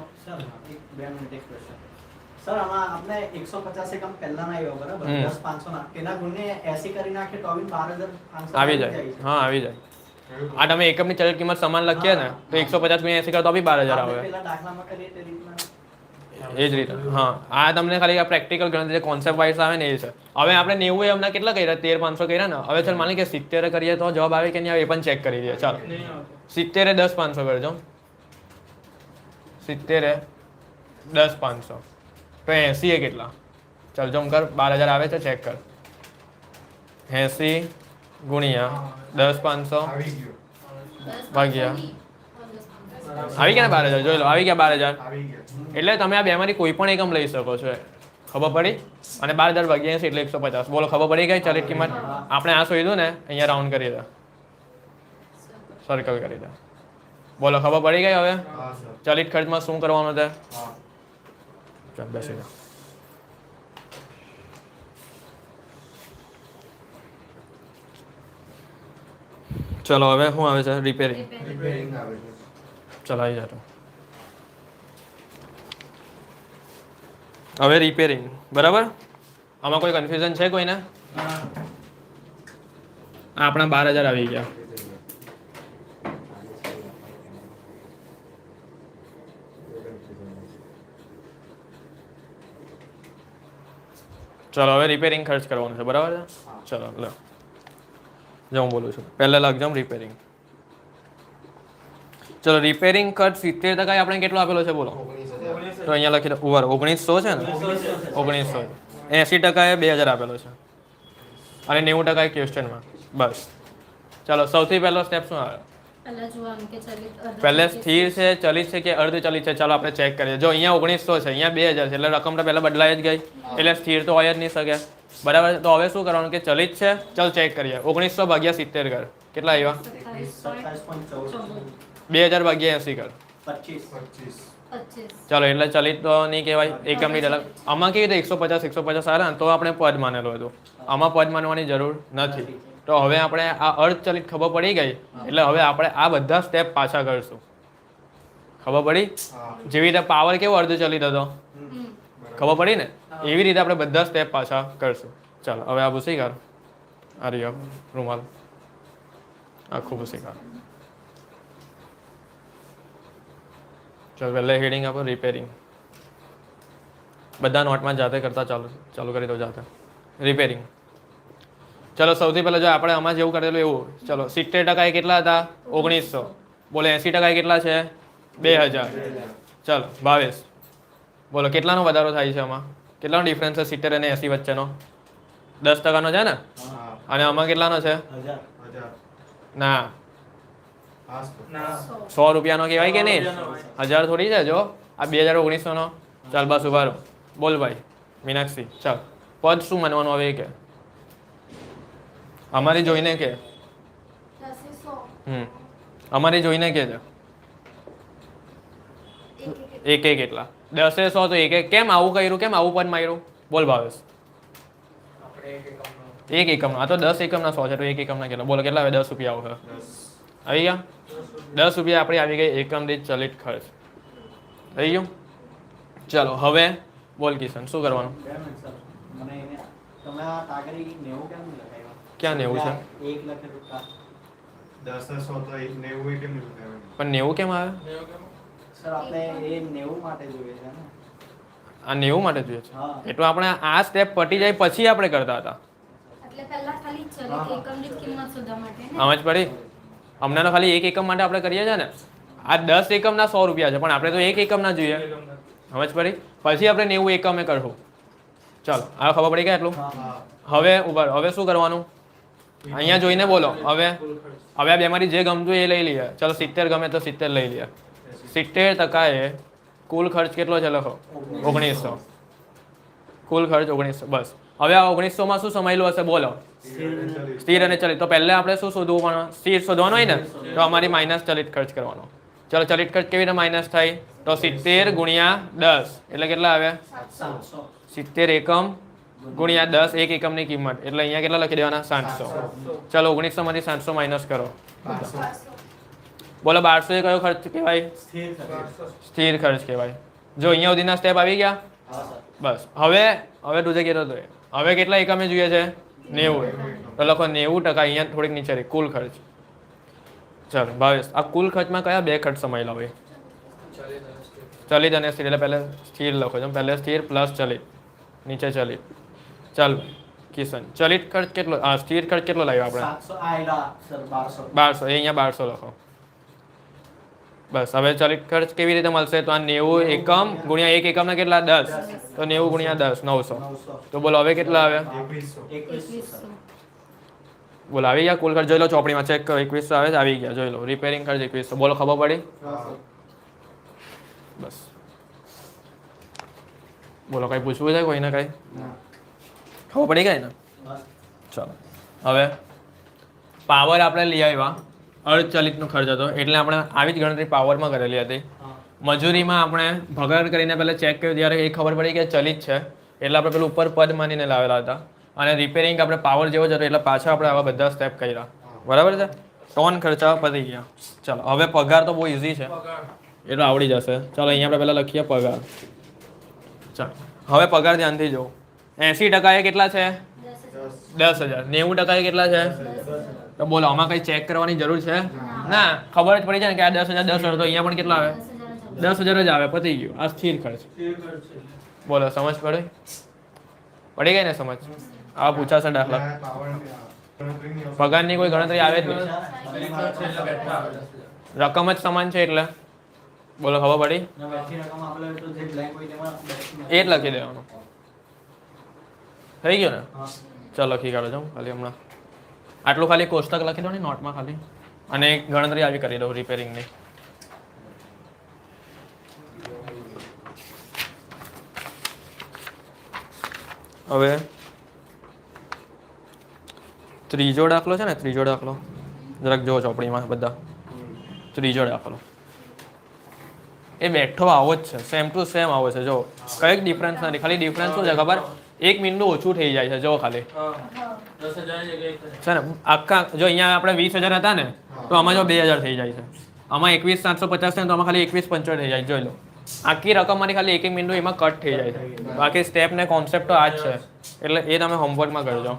સર આમાં આપણે 150 એકમ પહેલાના આવ્યો બરાબર? 10,500 ના તેના ગુણને 80 કરી નાખીએ તો 12,500 આવી જાય. હા આવી જાય. આ તમે એકમની ચલિત કિંમત સમાન લખીએ ને તો 150 ગુણ્યા 80 કરો તો બી 12,000 આવે. પેલા દાખલામાં કરીએ તે રીતના એ જ રીતે. હા આ તમને ખાલી આ પ્રેક્ટિકલ ગણતરી કોન્સેપ્ટ વાઇઝ આવે ને એ છે. હવે આપણે 90 એમના કેટલા કર્યા? 13,500 કર્યા ને. હવે ચાલ માની કે 70 કરીએ તો જવાબ આવે કે નહીં આવે એ પણ ચેક કરી દઈએ. ચાલો 70 એ 10,500 કરજો. 70 એ 10,500 તો 80 એ કેટલા? ચાલ જમ કર. 12,000 આવે છે ચેક કર. 80 ગુણ્યા 10,500 આવી ગયો. ભાગ્યા આવી ગયા ને 12,000. જોઈ લો આવી ગયા 12,000. આવી ગયો. એટલે તમે આ બેમાંથી કોઈ પણ એકમ લઈ શકો છો. ખબર પડી? અને 12,000 ભાગ્યા 80 એટલે 150. બોલો ખબર પડી ગઈ ચલિત કિંમત? આપણે આ શોધ્યું ને અહીંયા રાઉન્ડ કરી દે. સર્કલ કરી દે. બોલો ખબર પડી ગઈ હવે હા સર ચલિત ખર્ચમાં શું કરવાનું છે? હા ચાલ બેસી જાઓ. ચલો હવે શું આવે છે? રિપેરિંગ. રિપેરિંગ આવે છે ચલો આવી જાતો. હવે રિપેરિંગ બરાબર. આમાં કોઈ કન્ફ્યુઝન છે કોઈને? આ આપણા 12,000 આવી ગયા. ચલો હવે રિપેરિંગ ખર્ચ કરવાનો છે બરાબર છે. ચલો લો જો હું બોલું છું પહેલા લખજો રિપેરિંગ. ચલો રિપેરિંગ ખર્ચ 70% આપણે કેટલો આપેલો છે બોલો? તો અહીંયા લખી દો ઉપર 1900 છે ને 1900. 80% એ 2000 આપેલો છે અને 90% એ ક્વેશ્ચનમાં. બસ ચાલો સૌથી પહેલો સ્ટેપ શું આવે? પહેલા જોવાનું કે ચલિત અર્ધ પહેલે ચલિત સ્થિર છે ચલિત છે કે અર્ધ ચલિત છે? ચાલો આપણે ચેક કરીએ. જો અહીંયા 1900 છે અહીંયા 2000 છે એટલે રકમ તો પહેલા બદલાઈ જ ગઈ એટલે સ્થિર તો હોય જ નહીં શકે બરાબર છે. તો હવે શું કરવાનું કે ચલિત છે ચાલ ચેક કરીએ 1900 ભાગ્યા 70 કર કેટલા આવ્યા? 2000 ભાગ્યા 80 કર 25 25 ચાલો એટલે ચલિત તો નહીં કહેવાય એકમની અલગ. આમાં કેવી રીતે 150 સારા તો આપણે પદ માનેલું હતું આમાં પદ માનવાની જરૂર નથી. તો હવે આપણે આ અર્ધ ચલિત ખબર પડી ગઈ એટલે હવે આપણે આ બધા સ્ટેપ પાછા કરશું. ખબર પડી? હા જેવી રીતે પાવર કેવો અર્ધ ચલિત હતો ખબર પડી ને એવી રીતે આપણે બધા સ્ટેપ પાછા કરશું. ચાલો હવે આ ભૂસી કર આ રહ્યો રૂમાલ આખું ભૂસી કર. ચાલો પહેલા હેડિંગ આપો રિપેરિંગ. બધા નોટમાં જાતે કરતા ચાલુ કરી દો જાતે. રિપેરિંગ. ચલો સૌથી પહેલા જો આપણે આમાં જેવું કરેલું એવું ચલો 70% એ કેટલા હતા? 1900. બોલો 80% એ કેટલા છે? 2000. ચાલો 22. બોલો કેટલાનો વધારો થાય છે આમાં? કેટલાનો ડિફરન્સ છે 70 અને 80 વચ્ચેનો? 10% છે ને? હા અને આમાં કેટલાનો છે? 1000 ના હા સર 100 રૂપિયાનો કહેવાય કે નહીં? 1000 થોડી છે જો આ 2019 નો. ચાલ બસ ઉભા રહો. બોલ ભાઈ મીનાક્ષી ચાલ પદ શું માનવાનું આવે એ કે અમારી જોઈને કે અમારી જોઈને કે છે એક એક એટલા 10 એ 100 તો એક એક કેમ આવું કર્યું કેમ આવું પદ માર્યું? બોલ ભાવેશ. એક એકમનો આ તો 10 એકમના 100 છે તો એક એકમના કેટલા? બોલો કેટલા આવે? 10 રૂપિયા આવશે. 10 આવી ગયા 10 રૂપિયા આપણી આવી ગઈ એકમ દીઠ ચલિત ખર્ચ થઈ ગયું. ચાલો હવે બોલ કિશન શું કરવાનું? મને એને તમે આ કાગળી 90 કેમ લખાવ્યા? ક્યાં 90 છે? એક લખેલું કા 10 100 તો 90 કેમ લખાવ્યું? પણ 90 કેમ આવે? સર આપણે એ 90 માટે જોઈએ છે ને આ 90 માટે જોઈએ છે હા એટલે આપણે આ સ્ટેપ પટી જાય પછી આપણે કરતા હતા. એટલે પહેલા ખાલી ચલિત એકમ દીઠ કિંમત શોધવા માટે ને સમજ પડી? હમણાં તો ખાલી એક એકમ માટે આપણે કરીએ છીએ ને. આ 10 એકમના 100 રૂપિયા છે પણ આપણે તો એક એકમના જોઈએ. સમજ પડી? પછી આપણે 90 એકમે કરશું. ચાલો આ ખબર પડી ગયા એટલું? હા હવે ઉપર હવે શું કરવાનું? અહીંયા જોઈને બોલો. હવે હવે આ બેમાંથી જે ગમતું એ લઈ લઈએ. ચાલો 70 ગમે તો 70 લઈ લઈએ. 70% એ કુલ ખર્ચ કેટલો છે લખો? 1900. કુલ ખર્ચ 1900. બસ હવે આ 1900 માં શું સમાયેલું હશે બોલો? સ્થિર અને ચલિત. તો પહેલા આપણે શું શોધવું પણ સ્થિર શોધવાનું હોય ને તો અમારી માઇનસ ચલિત ખર્ચ કરવાનો. ચલો ચલિત ખર્ચ કેવી રીતે માઇનસ થાય? તો 70 ગુણ્યા 10 એટલે કેટલા આવે? 700 70 એકમ ગુણ્યા 10 એક એકમની કિંમત એટલે અહીંયા કેટલા લખી દેવાના? 700. ચલો 1900 માંથી 700 માઇનસ કરો. બોલો 1200 એ કયો ખર્ચ કહેવાય? સ્થિર ખર્ચ સ્થિર ખર્ચ કહેવાય. જો અહીંયા સુધીના સ્ટેપ આવી ગયા. હા સર બસ હવે તું જે કહેતો હતો એ. હવે કેટલા એકમે જોઈએ છે? 90. તો લખો 90% અહીંયા થોડીક નીચે રહી કુલ ખર્ચ. ચાલો ભાવેશ આ કુલ ખર્ચમાં કયા બે ખર્ચ સમાયેલા હોય? ચલિત અને સ્થિર. એટલે પહેલા સ્થિર લખો છો પહેલા સ્થિર પ્લસ ચલિત નીચે ચલિત. ચાલ કિશન ચલિત ખર્ચ કેટલો સ્થિર ખર્ચ કેટલો લાવ્યો આપણે? 700 આયલા સર 1200 1200 એ અહીંયા 1200 લખો. બસ હવે ચલિત ખર્ચ કેવી રીતે મળશે? તો આ 90 એકમ ગુણ્યા એક એકમના કેટલા? 10. તો 90 ગુણ્યા 10 900. 900 તો બોલો હવે કેટલા આવે? 2100 2100 બોલો આવી ગયા કુલ ખર્ચ જોઈ લો ચોપડીમાં ચેક કરો 2100 આવે છે આવી ગયા જોઈ લો રિપેરિંગ ખર્ચ 2100. બોલો ખબર પડી? બસ બોલો કઈ પૂછવું છે કોઈને કઈ? ખબર પડી ગઈ ને? બસ ચાલો હવે પાવર આપણે લઈ આવ્યા અર્ધચલિતનો ખર્ચ હતો એટલે આપણે આવી જ ગણતરી પાવરમાં કરેલી હતી. હા. મજૂરીમાં આપણે ભગાડ કરીને પહેલા ચેક કર્યું ત્યારે એ ખબર પડી કે ચલિત છે એટલે આપણે પેલું ઉપર પદ માનીને લાવેલા હતા અને રિપેરિંગ આપણે પાવર જેવો જ હતો એટલે પાછા આપણે આવા બધા સ્ટેપ કર્યા. બરાબર છે. ટોન ખર્ચા પતી ગયા. ચાલો હવે પગાર તો બહુ ઇઝી છે એટલે આવડી જશે. ચાલો અહીંયા આપણે પહેલા લખીએ પગાર. ચાલો હવે પગાર ધ્યાનથી જુઓ. 80% એ કેટલા છે? 10,000. 90% એ કેટલા છે? તો બોલો આમાં કઈ ચેક કરવાની જરૂર છે? ના, ખબર જ પડી જાય ને કે આ 10,000 10,000 તો અહીંયા પણ કેટલા આવે? 10,000 જ આવે. પતી ગયું. આ સ્થિર ખર્ચ. બોલો સમજ પડી? પડી ગઈ ને સમજ? આ પૂછાશે દાખલા. પગારની કોઈ ગણતરી આવે જ નહીં. રકમ જ સમાન છે એટલે બોલો ખબર પડી? બેઠી રકમ આપેલ હોય તો જે blank હોય તેમાં બેઠી એ જ લખી દેવાનું. થઈ ગયું ને? હા. ચાલો લખી કાઢો છો ખાલી હમણાં આટલું ખાલી કોષ્ટક લખી દો ને નોટમાં ખાલી અને એક ગણતરી આવી કરી દો રિપેરિંગની. હવે ત્રીજો દાખલો છે ને ત્રીજો દાખલો જરાક જો ચોપડીમાં બધા. ત્રીજો દાખલો એ બેઠો આવો જ છે સેમ ટુ સેમ આવો છે. જો કંઈક ડિફરન્સ નથી. ખાલી ડિફરન્સ શું છે ખબર? એક મીંડું ઓછું થઈ જાય છે. જો ખાલી છે ને આખા જો અહીંયા આપણે 20,000 હતા ને તો આમાં જો 2,000 થઈ જાય છે. આમાં 21,750 છે ને તો આમાં ખાલી 21,75 થઈ જાય. જોઈ લો આખી રકમમાંથી ખાલી એક મીંડું એમાં કટ થઈ જાય છે. બાકી સ્ટેપ ને કોન્સેપ્ટ તો આ જ છે એટલે એ તમે હોમવર્કમાં કરજો.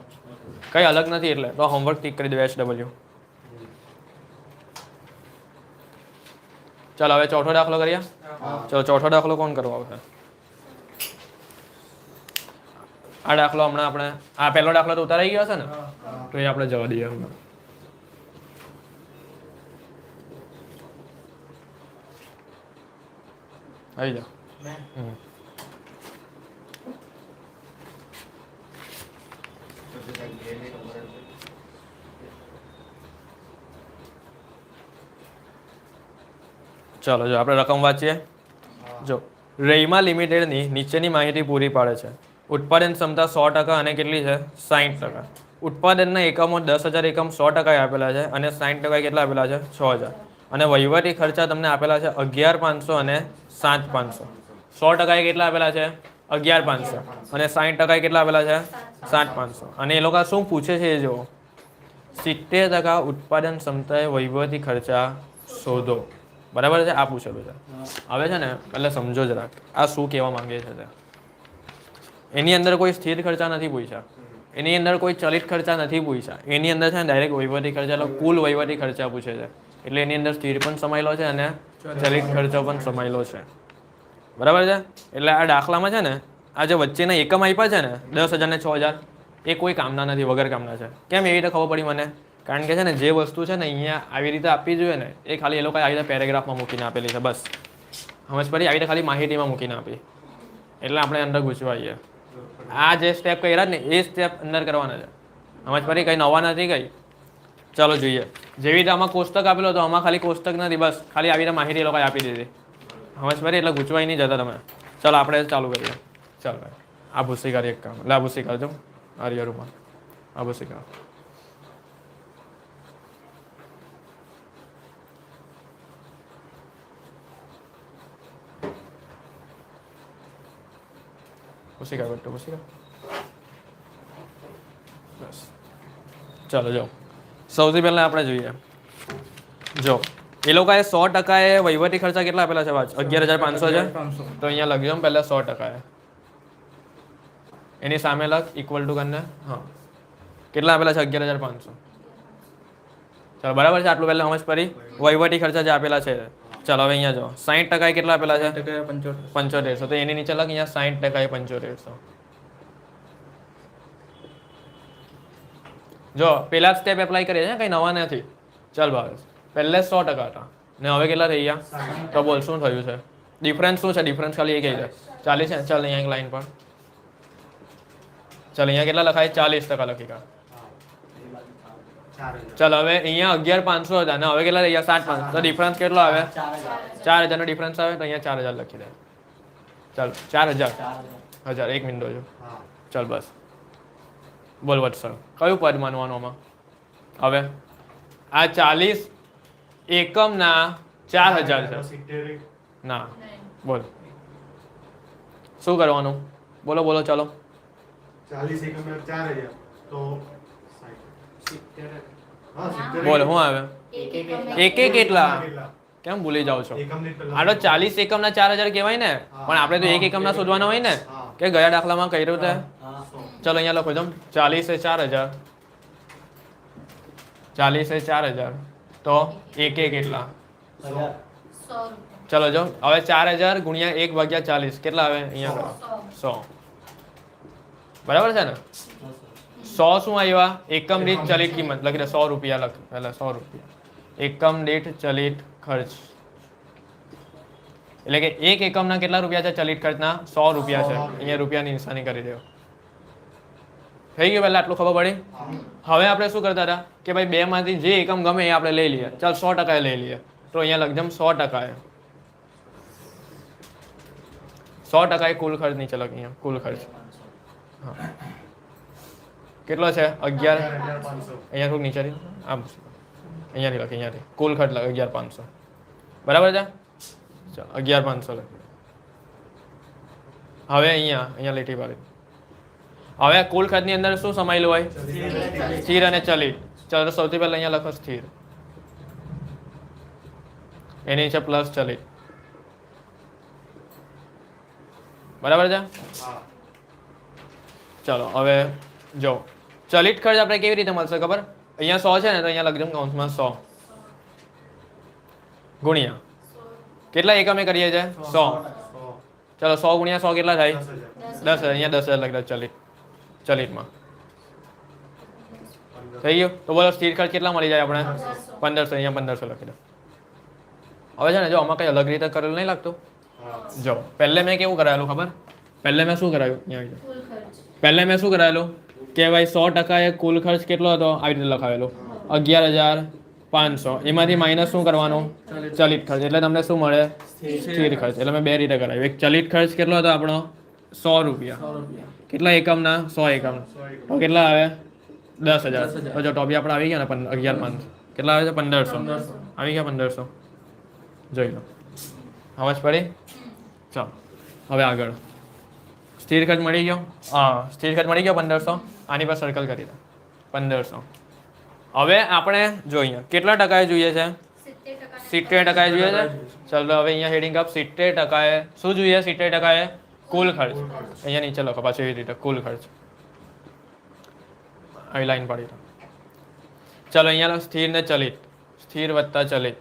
કંઈ અલગ નથી એટલે તો હોમવર્ક ટીક કરી દો SW. ચાલો હવે ચોથો દાખલો કરીએ. ચલો ચોથો દાખલો કોણ કરવા આવશે? આ દાખલો હમણાં આપણે આ પહેલો દાખલો તો ઉતારાઈ ગયો હશે ને તો એ આપણે જવા દઈએ હમણાં. આવી જાઓ. ચાલો જો આપણે રકમ વાંચીએ. જો રૈમા લિમિટેડની નીચેની માહિતી પૂરી પાડે છે. ઉત્પાદન ક્ષમતા 100% અને કેટલી છે? 60%. ઉત્પાદનના એકમો 10,000 એકમ 100% આપેલા છે અને 60% કેટલા આપેલા છે? 6,000. અને વહીવટી ખર્ચા તમને આપેલા છે 11,500 અને 7,500. 100% કેટલા આપેલા છે? 11,500 અને 60% કેટલા આપેલા છે? 7,500. અને એ લોકો શું પૂછે છે એ જુઓ. 70% ઉત્પાદન ક્ષમતાએ વહીવટી ખર્ચા શોધો. બરાબર છે? આ પૂછેલું છે. હવે છે ને એટલે સમજો જરાક આ શું કહેવા માંગે છે તે. એની અંદર કોઈ સ્થિર ખર્ચા નથી પૂછ્યા. એની અંદર કોઈ ચલિત ખર્ચા નથી પૂછ્યા. એની અંદર છે ને ડાયરેક્ટ વહીવટી ખર્ચા એટલે કુલ વહીવટી ખર્ચા પૂછે છે. એટલે એની અંદર સ્થિર પણ સમાયેલો છે અને ચલિત ખર્ચો પણ સમાયેલો છે. બરાબર છે? એટલે આ દાખલામાં છે ને આ જે વચ્ચેના એકમ આપ્યા છે ને 10,000 ને 6,000 એ કોઈ કામના નથી, વગર કામના છે. કેમ એવી રીતે ખબર પડી મને? કારણ કે છે ને જે વસ્તુ છે ને અહીંયા આવી રીતે આપવી જોઈએ ને એ ખાલી એ લોકો આવી રીતે પેરેગ્રાફમાં મૂકીને આપેલી છે. બસ સમજ પડી? આવી રીતે ખાલી માહિતીમાં મૂકીને આપી એટલે આપણે અંદર ગુચવાઈએ. આ જે સ્ટેપ કર્યા ને એ સ્ટેપ અંદર કરવાના છે. સમજ પડી? કંઈ નવા નથી કઈ. ચાલો જોઈએ. જેવી રીતે આમાં કોષ્ટક આપેલો હતો આમાં ખાલી કોષ્ટક નથી. બસ ખાલી આવી રીતે માહિતી એ લોકોએ આપી દીધી. સમજ પડી? એટલે ગુચવાઈ નહીં જતા તમે. ચાલો આપણે ચાલુ કરીએ. ચાલો ભાઈ આ ભૂસી કરી એક કામ એટલે આ ભૂસી કરજો. આર્યરૂપમાં આ ભૂસી કર. ભૂસી કર બેટો ભૂસી કર. બસ ચાલો જો સૌથી પહેલા આપણે જોઈએ. જો એ લોકોએ 100% એ વહીવટી ખર્ચા કેટલા આપેલા છે? વાંચ 11,500 છે તો અહીંયા લખજો પહેલા 100%. એની સામે લખ ઇક્વલ ટુ કરીને હા કેટલા આપેલા છે? 11,500. ચાલો બરાબર છે? આટલું પહેલા સમજ પડી? વહીવટી ખર્ચા જે આપેલા છે. ચાલો હવે અહીંયા જો 60% કેટલા આપેલા છે? 7500. તો એની નીચે લખ અહીંયા 60% એ 7500. જો પેલા સ્ટેપ એપ્લાય કરીએ છે કંઈ નવા નથી. ચાલ ભાવેશ પહેલે 100% હતા ને હવે કેટલા થઈ ગયા? તો બોલ શું થયું છે? ડિફરન્સ શું છે? ડિફરન્સ ખાલી એ કહી દે 40 છે. ચાલ અહીંયા એક લાઈન પર ચાલ અહીંયા કેટલા લખાય? 40% લખી કાઢ. ચાલ હવે અહીંયા 11,500 હતા ને હવે કેટલા થઈ ગયા? 7,500. તો ડિફરન્સ કેટલો આવે? 4,000 નો ડિફરન્સ આવે તો અહીંયા 4,000 લખી દે. ચાલ 4,000 એક મિનિટ જો. ચાલ બસ બોલ વત્સલ કયું પદ માનવાનું આમાં? હવે આ 40 એકમના 4000 છે 70 ના બોલ શું કરવાનું બોલો બોલો ચાલો 40 એકમના 4000 તો 70 હા 70 બોલ શું આવે એક કેટલા કેટલા? કેમ ભૂલી જાઓ છો એકમ દીઠ પહેલા આ તો 40 એકમના 4000 કહેવાય ને પણ આપણે તો એક એકમના શોધવાના હોય ને હા. કે ગયા દાખલામાં કર્યું તે હા ચલો અહીંયા લખો છો 40 એ 4000 40 એ 4000 તો એક કેટલા 1000 100 ચલો જો હવે 4000 ગુણ્યા 1 ભાગ્યા 40 કેટલા આવે અહીંયા કરો 100 બરાબર છે ને 100 શું આવ્યા એકમ દીઠ ચલિત કિંમત લખી દે 100 રૂપિયા લખ પહેલા 100 રૂપિયા એકમ દીઠ ચલિત ખર્ચ એટલે કે એક એકમના કેટલા રૂપિયા છે ચલિત ખર્ચના 100 રૂપિયા છે અહીંયા રૂપિયાની નિશાની કરી દેવો થઈ ગયું પહેલા આટલું ખબર પડી હવે આપણે શું કરતા હતા કે ભાઈ બે માંથી જે એકમ ગમે એ આપણે લઈ લઈએ ચાલ 100% લઈ લઈએ તો અહીંયા લખજમ 100% 100% કુલ ખર્ચ નીચે લખ અહીંયા કુલ ખર્ચ હા કેટલો છે 11 11500 અહીંયા થોડુંક નીચે આમ અહીંયાથી લખ અહીંયાથી કુલ ખર્ચ લખ 11500 બરાબર છે ચાલો 11500 લખ હવે અહીંયા લીટી પાડી હવે કુલ ખર્ચની અંદર શું સમાયેલું હોય સ્થિર અને ચલિત ચાલો સૌથી પહેલા અહીંયા લખો સ્થિર એની નીચે પ્લસ ચલિત બરાબર છે હા ચાલો હવે જો ચલિત ખર્ચ આપણે કેવી રીતે મળશે ખબર અહીંયા 100 છે ને તો અહીંયા લખજો કૌંસમાં 100 ગુણ્યા કેટલા એકમે કરીએ છે 100 ચાલો 100 ગુણ્યા 100 કેટલા થાય 10,000 અહીંયા 10,000 લખી દો ચલિતમાં થઈ ગયું તો બોલો સ્થિર ખર્ચ કેટલા મળી જાય આપણે 1500 અહીંયા 1500 લખી દો હવે છે ને જો આમાં કઈ અલગ રીતે કરેલું નહીં લાગતું જો પહેલે મેં કેવું કરાયેલું ખબર પહેલે મેં શું કરાયું અહીંયા કુલ ખર્ચ પહેલે મેં શું કરાયેલું કે ભાઈ 100% એ કુલ ખર્ચ કેટલો હતો આવી રીતે લખાવેલું 11,500 એમાંથી માઇનસ શું કરવાનું ચલિત ખર્ચ એટલે તમને શું મળે સ્થિર ખર્ચ એટલે મેં બે રીતે કરાવ્યું એક ચલિત ખર્ચ કેટલો હતો આપણો 100 રૂપિયા કેટલા એકમના 100 એકમ તો કેટલા આવે 10,000 તો જો ટોપી આપણે આવી ગયા ને 11,500 કેટલા આવે છે 1,500 આવી ગયા 1,500 જોઈ લો સમજ પડી ચાલો હવે આગળ સ્થિર ખર્ચ મળી ગયો હા સ્થિર ખર્ચ મળી ગયો 1,500 આની પર સર્કલ કરી દો 1,500 હવે આપણે જોઈએ કેટલા ટકાએ જોઈએ છે 70% જોઈએ છે ચાલો હવે અહીંયા હેડિંગ અપ 70% એ શું જોઈએ 70% એ કુલ ખર્ચ અહીંયા નીચે લખો પાછું એવી રીતે કુલ ખર્ચ આવી લાઈન પાડી દો ચાલો અહીંયા લખો સ્થિર ને ચલિત સ્થિર વત્તા ચલિત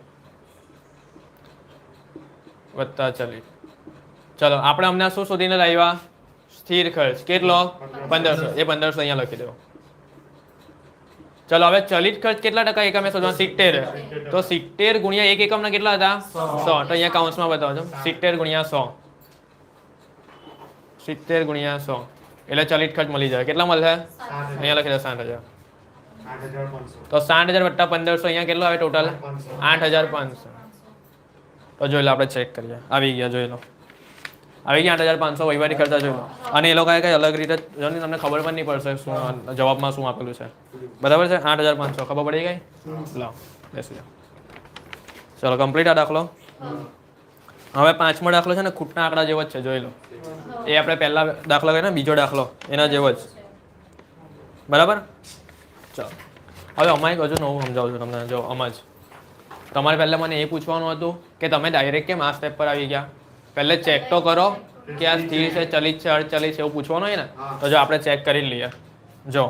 ચાલો આપણે હમણાં શું શોધીને લાવ્યા સ્થિર ખર્ચ કેટલો 1,500 એ 1,500 અહીંયા લખી દો ચાલો હવે ચલિત ખર્ચ કેટલા ટકા એકમે શોધવા 70 તો 70 ગુણ્યા એક એકમના કેટલા હતા 100 તો અહીંયા કાઉન્સમાં બતાવજો 70 ગુણ્યા 100 70 ગુણ્યા 100 એટલે ચલિત ખર્ચ મળી જાય કેટલા મળશે અહીંયા લખી દો 60,000 8,500 તો 60,000 વત્તા 1,500 અહીંયા કેટલો આવે ટોટલ 8,500 તો જોઈ લો આપણે ચેક કરીએ આવી ગયા જોઈ લો આવી ગયા 8,500 વહીવટી ખર્ચા જોઈ લો અને એ લોકોએ કઈ અલગ રીતે જો ને તમને ખબર પણ નહીં પડશે શું જવાબમાં શું આપેલું છે બરાબર છે 8,500 ખબર પડી ગઈ લાવ બેસી જાઓ ચલો કમ્પ્લીટ આ દાખલો હવે પાંચમો દાખલો છે ને ખૂટના આંકડા જેવો જ છે જોઈ લો એ આપણે પહેલા દાખલો કર્યો ને બીજો દાખલો એના જેવો જ બરાબર ચાલો હવે અમારે હજુ નવું સમજાવું છું તમને જો આમાં જ તમારે પહેલાં મને એ પૂછવાનું હતું કે તમે ડાયરેક્ટ કેમ આ સ્ટેપ પર આવી ગયા પહેલે ચેક તો કરો કે આ સ્થિર છે ચલિત છે અર્ધચલિત છે એવું પૂછવાનું હોય ને તો જો આપણે ચેક કરી લઈએ જો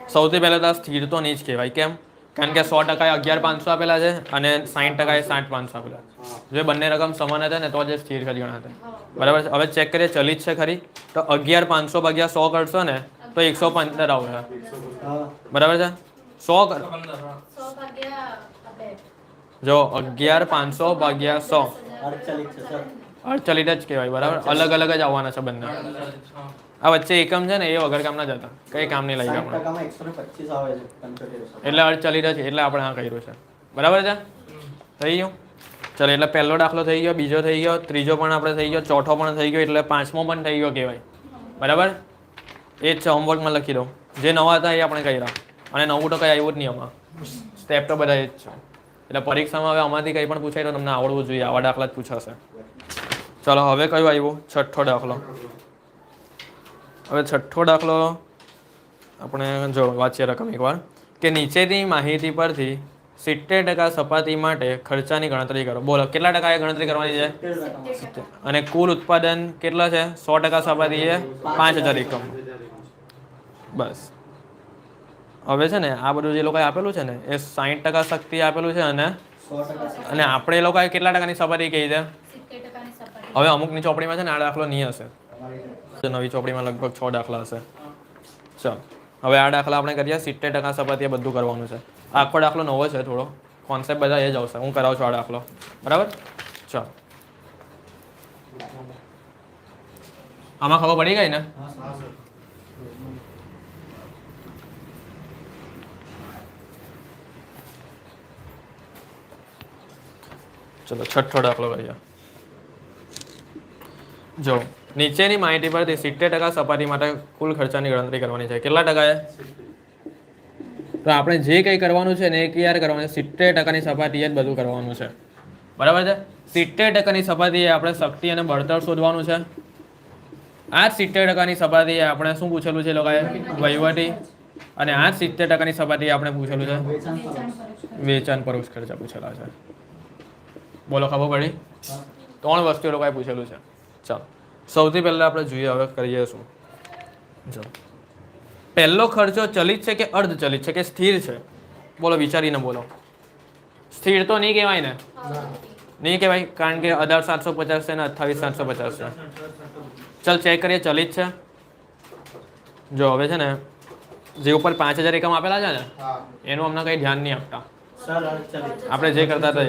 સૌથી પહેલાં તો આ સ્થિર તો નહીં જ કહેવાય કેમ કારણ કે 100% એ 11,500 આપેલા છે અને 60% એ 60,500 આપેલા છે જો બંને રકમ સમાન હતા ને તો જ સ્થિર ખર્ચ ગણાતા બરાબર છે હવે ચેક કરીએ ચલિત છે ખરી તો 11,500 ભાગ્યા 100 કરશો ને તો 115 આવશે બરાબર છે 100 કર 100 ભાગ્યા આપણે જો 11,500 ભાગ્યા 100 અર્ધચલિત છે સર અર્ધચલિત જ કહેવાય બરાબર અલગ અલગ જ આવવાના છે બંને આ વચ્ચે એકમ છે ને એ વગર કામના જ હતા કઈ કામ નહીં લાગ્યું આપણે 60% માં 125 આવે છે 75 એટલે અર્ધચલિત જ એટલે આપણે આ કર્યું છે બરાબર છે થઈ ગયું ચાલો એટલે પહેલો દાખલો થઈ ગયો બીજો થઈ ગયો ત્રીજો પણ આપણે થઈ ગયો ચોથો પણ થઈ ગયો એટલે પાંચમો પણ થઈ ગયો કહેવાય બરાબર એ જ છે હોમવર્કમાં લખી દો જે નવા હતા એ આપણે કર્યા અને નવું તો કંઈ આવ્યું જ નહીં આમાં સ્ટેપ તો બધા એ જ છે. એટલે પરીક્ષામાં હવે આમાંથી કંઈ પણ પૂછાય તો તમને આવડવું જોઈએ, આવા દાખલા જ પૂછાશે. ચલો હવે કયું આવ્યું? છઠ્ઠો દાખલો. હવે છઠ્ઠો દાખલો આપણે જો વાંચીએ રકમ એકવાર કે નીચેની માહિતી પરથી 70% સપાટી માટે ખર્ચાની ગણતરી કરો. બોલો કેટલા ટકાએ ગણતરી કરવાની છે? 70. અને કુલ ઉત્પાદન કેટલા છે? 100% સપાટીએ 5000 એકમ. બસ હવે છે ને આ બધું જે લોકોએ આપેલું છે ને એ 60% શક્તિ આપેલું છે અને આપણે એ લોકોએ કેટલા ટકાની સપાટી કહી છે? 70%ની સપાટી. હવે અમુકની ચોપડીમાં છે ને આ દાખલો નહીં હશે, નવી ચોપડીમાં લગભગ 6 દાખલા હશે. ચાલો હવે આ દાખલા આપણે કરીએ. 70% સપાટીએ બધું કરવાનું છે. આખો દાખલો નવો છે, થોડો કોન્સેપ્ટ બધા એ જ આવશે. હું કરાવું છું આ દાખલો, બરાબર? ચાલો આમાં ખબર પડી ગઈ ને? હા સર. ચલો છઠ્ઠો દાખલો કરીએ. જો નીચેની માહિતી પરથી 70% સપાટી માટે કુલ ખર્ચાની ગણતરી કરવાની છે. કેટલા ટકા? તો આપણે જે કંઈ કરવાનું છે ને એ ક્યારે કરવાનું છે? 70%ની સપાટીએ જ બધું કરવાનું છે, બરાબર છે? 70%ની સપાટીએ આપણે શક્તિ અને બળતણ શોધવાનું છે. આ 70%ની સપાટીએ આપણે શું પૂછેલું છે લોકોએ? વહીવટી. અને આ 70%ની સપાટીએ આપણે પૂછેલું છે વેચાણ પરોક્ષ ખર્ચા પૂછેલા છે. બોલો ખબર પડી? 3 વસ્તુ એ લોકોએ પૂછેલું છે. ચાલો સૌથી પહેલા આપણે જોઈએ હવે કરીએ શું. જો પહેલો ખર્ચો ચલિત છે કે અર્ધચલિત છે કે સ્થિર છે? બોલો વિચારીને બોલો. સ્થિર તો નહીં કહેવાય ને? નહીં કહેવાય, કારણ કે 18750 છે ને 28750 છે. ચાલ ચેક કરીએ ચલિત છે. જો હવે છે ને જે ઉપર 5000 એકમ આપેલા છે ને એનું અમને કંઈ ધ્યાન નહીં આપતા. આપણે જે કરતા હતા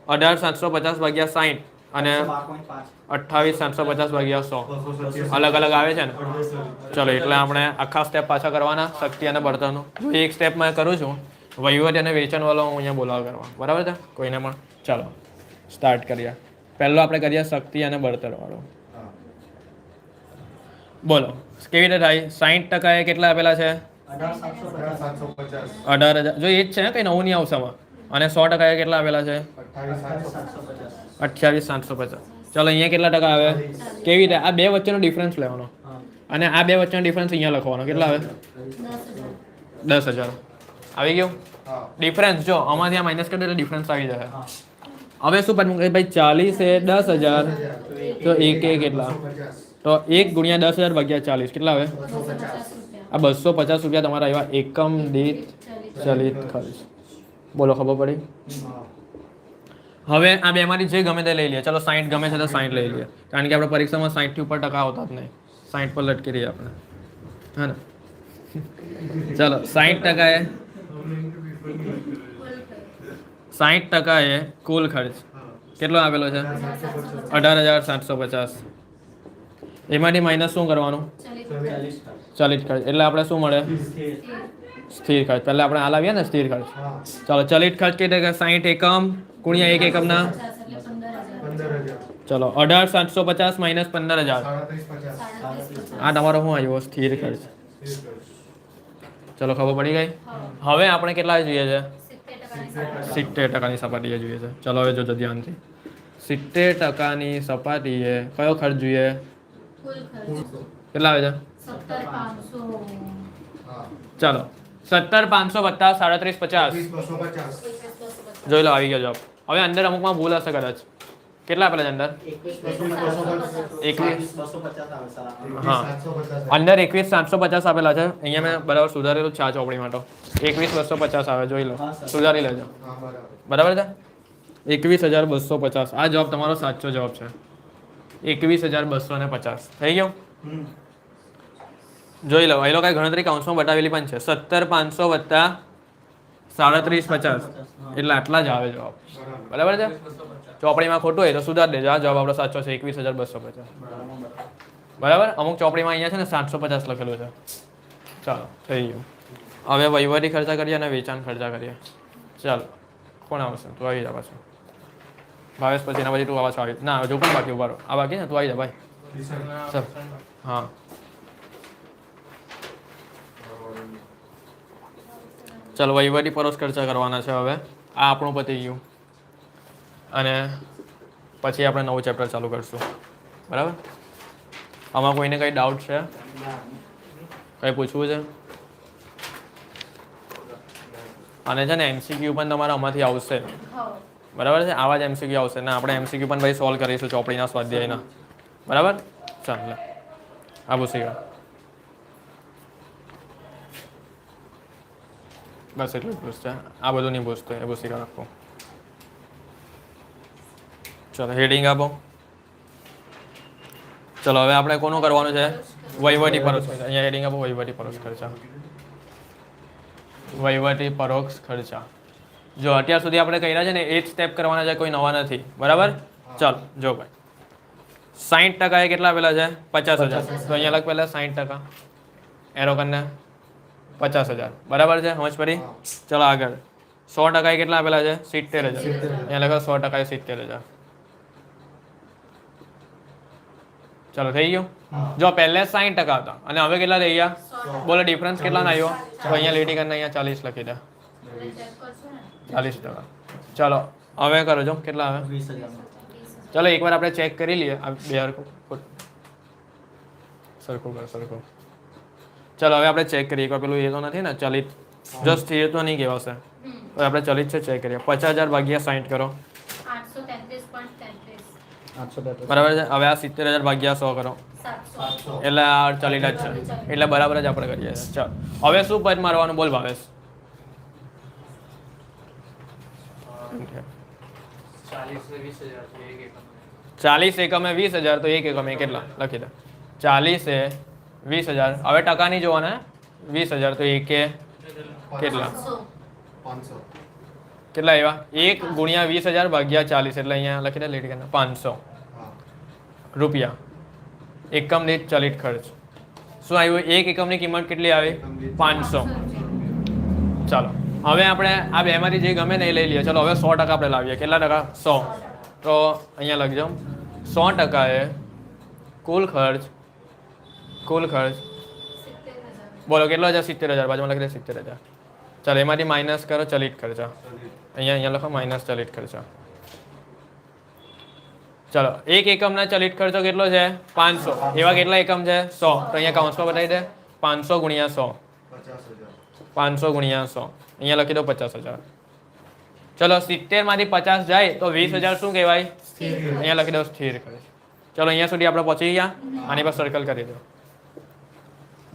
18750 ભાગ્યા 60 અને 28750 ભાગ્યા 100 અલગ અલગ આવે છે ને. ચલો એટલે આપણે આખા સ્ટેપ પાછા કરવાના શક્તિ અને બળતણનો. એક સ્ટેપ મેં કરું છું વહીવટ અને વેચાણ વાળો હું અહીંયા બોલાવ કરવા, બરાબર છે કોઈને પણ. ચાલો સ્ટાર્ટ કરીએ. પહેલો આપણે કરીએ શક્તિ અને બળતણ વાળો. બોલો કેવી રીતે થાય? 60% એ કેટલા આપેલા છે? 18000. જો એ જ છે કંઈ નવું નહીં આવશે આમાં. અને 100% એ કેટલા આપેલા છે? 28750. ચાલો અહીંયા કેટલા ટકા આવે? કેવી રીતે? આ બે વચ્ચેનો ડિફરન્સ લેવાનો અને આ બે વચ્ચેનો ડિફરન્સ અહીંયા લખવાનો. કેટલા આવે? 10000. આવી ગયું ડિફરન્સ. જો આમાંથી આ માઇનસ કરીએ એટલે ડિફરન્સ આવી જાય. હવે શું પાછું કે ભાઈ 40 એ 10000 તો એક કેટલા? તો 1 ગુણ્યા 10000 ભાગ્યા 40 કેટલા આવે? 250 આ 250 રૂપિયા તમારા આવ્યા એકમ દીઠ ચલિત ખર્ચ. બોલો ખબર પડી? હવે આ બેમાંથી જે ગમે તે લઈ લઈએ. ચલો 60 ગમે છે તો 60 લઈ લઈએ, કારણ કે આપણે પરીક્ષામાં 60 થી ઉપર ટકા આવતા જ નહીં. 60 પર લટકી રહીએ આપણે, હા ને? ચલો 60% એ 60% એ કુલ ખર્ચ કેટલો આપેલો છે? 18750. એમાંથી માઇનસ શું કરવાનું? ચલિત ખર્ચ. એટલે આપણે શું મળે? સ્થિર ખર્ચ. પહેલા આપણે આ લાવીએ ને સ્થિર ખર્ચ. ચાલો ચલિત ખર્ચ કેટલે કે 60 એકમ ગુણ્યા 1 એકમના. 15000. ચલો 18750 માઇનસ 15000. આ તમારો શું આવ્યો? સ્થિર ખર્ચ. ચલો ખબર પડી ગઈ. હવે આપણે કેટલા જોઈએ છે? 70%ની સપાટીએ જોઈએ છે. ચલો હવે જોજો ધ્યાનથી. 70%ની સપાટીએ કયો ખર્ચ જોઈએ? કુલ ખર્ચ કેટલા આવે છે? 17500. ચાલો 17500 વત્તા 3750. 250. જોઈ લો આવી ગયો જવાબ. હવે અંદર અમુકમાં ભૂલ હશે કદાચ. કેટલા આપેલા છે અંદર? 21250 હા અંદર 21750 આપેલા છે. અહીંયા મેં બરાબર સુધારેલું છે આ ચોપડીમાં. તો 21250 આવે, જોઈ લો, સુધારી લેજો. બરાબર છે? 21250. આ જવાબ તમારો સાચો જવાબ છે. 21250 થઈ ગયો. જોઈ લો એ લોકો ગણતરી કાઉન્સમાં બતાવેલી પણ છે. 17500 વત્તા 3750 એટલે આટલા જ આવે જવાબ. બરાબર છે? ચોપડીમાં ખોટું હોય તો સુધારી દેજો. આ જવાબ આપણો સાચો છે 21250. બરાબર? અમુક ચોપડીમાં અહીંયા છે ને 750 લખેલું છે. ચાલો થઈ ગયું. હવે વહીવટી ખર્ચા કરીએ અને વેચાણ ખર્ચા કરીએ. ચાલો કોણ આવશે? તું આવી જા પાછું. ભાવેશ પછી એના પછી તું આવા આવી. ના હજુ પણ બાકી ઉભારો. આ બાકી ને તું આવી જા ભાઈ. ચાલ હા ચાલો વહીવટી પરોક્ષ ખર્ચા કરવાના છે હવે. આ આપણું પતી ગયું અને પછી આપણે નવું ચેપ્ટર ચાલુ કરશું. બરાબર? આમાં કોઈને કંઈ ડાઉટ છે? કંઈ પૂછવું છે? અને છે ને MCQ પણ તમારા આમાંથી આવશે. હા. બરાબર છે? આવા જ MCQ આવશે ને આપણે MCQ પણ ભાઈ સોલ્વ કરીશું ચોપડીના સ્વાધ્યાયના. બરાબર? ચાલો આ પૂછી ગયો. બસ એટલું જ પૂછશે. આ બધું નહીં પૂછતું એ પૂછી રાખો. ચલો હેડિંગ આપો. ચલો હવે આપણે કોનું કરવાનું છે? વહીવટી પરોક્ષ ખર્ચા. અહીંયા હેડિંગ આપો વહીવટી પરોક્ષ ખર્ચા. વહીવટી પરોક્ષ ખર્ચા. જો અત્યાર સુધી આપણે કર્યા છે ને એ જ સ્ટેપ કરવાના છે, કોઈ નવા નથી. બરાબર? ચાલો જો ભાઈ 60% એ કેટલા આપેલા છે? 50,000. તો અહીંયા લખ પહેલા 60%. એરો કરીને 50,000. બરાબર છે? સમજ પડી? ચલો આગળ 100% એ કેટલા આપેલા છે? 70,000. અહીંયા લખો 100% એ 70,000. ચલો થઈ ગયું. જો પહેલે 60% હતા અને હવે કેટલા થઈ ગયા? બોલો ડિફરન્સ કેટલા આવ્યો? તો અહીંયા લીટી કરીને અહીંયા 40 લખી દે. 40%. ચલો હવે કરો જો કેટલા આવે. 20,000. ચલો એકવાર આપણે ચેક કરી લઈએ આ બે સરખું કર સરખું. ચલો હવે આપણે ચેક કરીએ એકવાર પેલું એ તો નથી ને ચલિત. જો સ્થિર તો નહીં કહેવાશે. હવે આપણે ચલિત છે ચેક કરીએ. 50,000 ભાગ્યા 60 કરો. 833.33. બરાબર છે? હવે આ 70,000 ભાગ્યા 100 કરો. 700. એટલે આ ચલિત જ છે. એટલે બરાબર જ આપણે કરીએ છીએ. ચાલો હવે શું પદ મારવાનું બોલ ભાવેશ? 40 એકમે 20,000 તો 1 એકમે કેટલા લખી દે. 40 એ 20,000. હવે ટકા નહીં જોવાના. 20,000 તો 1 એ કેટલા 500. કેટલા આવ્યા? 1 ગુણ્યા 20,000 ભાગ્યા 40 એટલે અહીંયા લખી દે લીટી કરીને 500 હા. રૂપિયા એકમ દીઠ ચલિત ખર્ચ. શું આવ્યું? 1 એકમની કિંમત કેટલી આવી? 500. ચાલો હવે આપણે આ બેમાંથી જે ગમે ને એ લઈ લઈએ. ચલો હવે 100% આપણે લાવીએ. કેટલા ટકા? 100. તો અહીંયા લખજો 100% એ કુલ ખર્ચ બોલો કેટલો છે? 70,000. બાજુમાં લખી દે 70,000. ચાલો એમાંથી માઇનસ કરો ચલિત ખર્ચા. અહીંયા લખો માઇનસ ચલિત ખર્ચા. ચલો 1 એકમના ચલિત ખર્ચો કેટલો છે? 500. એવા કેટલા એકમ છે? 100. તો અહીંયા કૌંસમાં બતાવી દે 500 ગુણ્યા 100. 50,000. 500 ગુણ્યા 100. અહીંયા લખી દો 50,000. ચલો 70 માંથી 50 જાય તો 20,000 શું કહેવાય? અહીંયા લખી દો સ્થિર ખર્ચ. ચલો અહીંયા સુધી આપણે પહોંચી ગયા. આની પર સર્કલ કરી દો.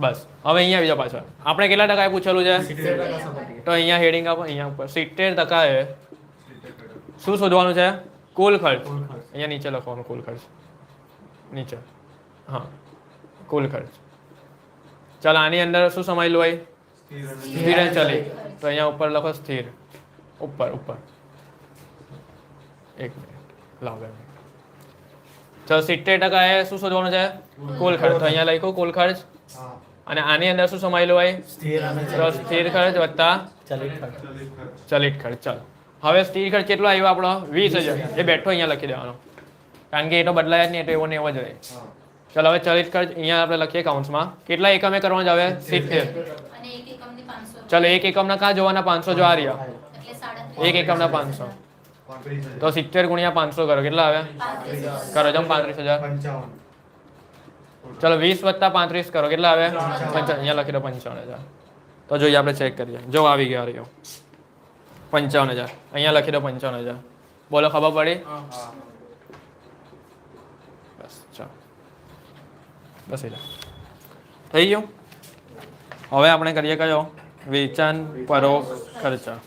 બસ હવે અહીંયા બીજા પાછળ આપણે કેટલા ટકા પૂછેલું છે? 70% સપાટી. તો અહીંયા હેડિંગ આપો. અહીંયા ઉપર 70% એ શું શોધવાનું છે? કુલ ખર્ચ. અહીંયા નીચે લખવાનું કુલ ખર્ચ. નીચે હા કુલ ખર્ચ. ચાલો આની અંદર શું સમાયેલું હોય? સ્થિર અને ચલિત. તો અહીંયા ઉપર લખો સ્થિર. ઉપર એક મિનિટ લાવ. ચાલો 70% એ શું શોધવાનું છે? કુલ ખર્ચ. તો અહીંયા લખ્યું કુલ ખર્ચ. હા. અને આની અંદર શું સમાયેલું હોય? સ્થિર અને તો સ્થિર ખર્ચ વત્તા ચલિત ખર્ચ. ચલિત ખર્ચ. ચાલો હવે સ્થિર ખર્ચ કેટલો આવ્યો આપણો? 20,000. એ બેઠો અહીંયા લખી દેવાનો કારણ કે એ તો બદલાય જ નહીં. તો એવો ને એવો જ રહે. હા. ચાલો હવે ચલિત ખર્ચ અહીંયા આપણે લખીએ કાઉન્સમાં. કેટલા એકમે કરવાનું આવે? 70. અને 1 એકમની 500. ચાલો 1 એકમના કાં જોવાના? 500 જો આ રહ્યા. એટલે 37. 1 એકમના 500. 35,000. તો 70 ગુણ્યા 500 કરો. કેટલા આવે? 35,000. કરો જમ 35,000. 55. ચલો 20 વત્તા 35 કરો. કેટલા આવે? 55. અહીંયા લખી દો 55,000. તો જોઈએ આપણે ચેક કરીએ. જો આવી ગયો રહ્યો 55,000. અહીંયા લખી દો 55,000. બોલો ખબર પડી? બસ ચાલો બસ એટલે થઈ ગયું. હવે આપણે કરીએ કયો? વેચાણ પરોક્ષ ખર્ચા.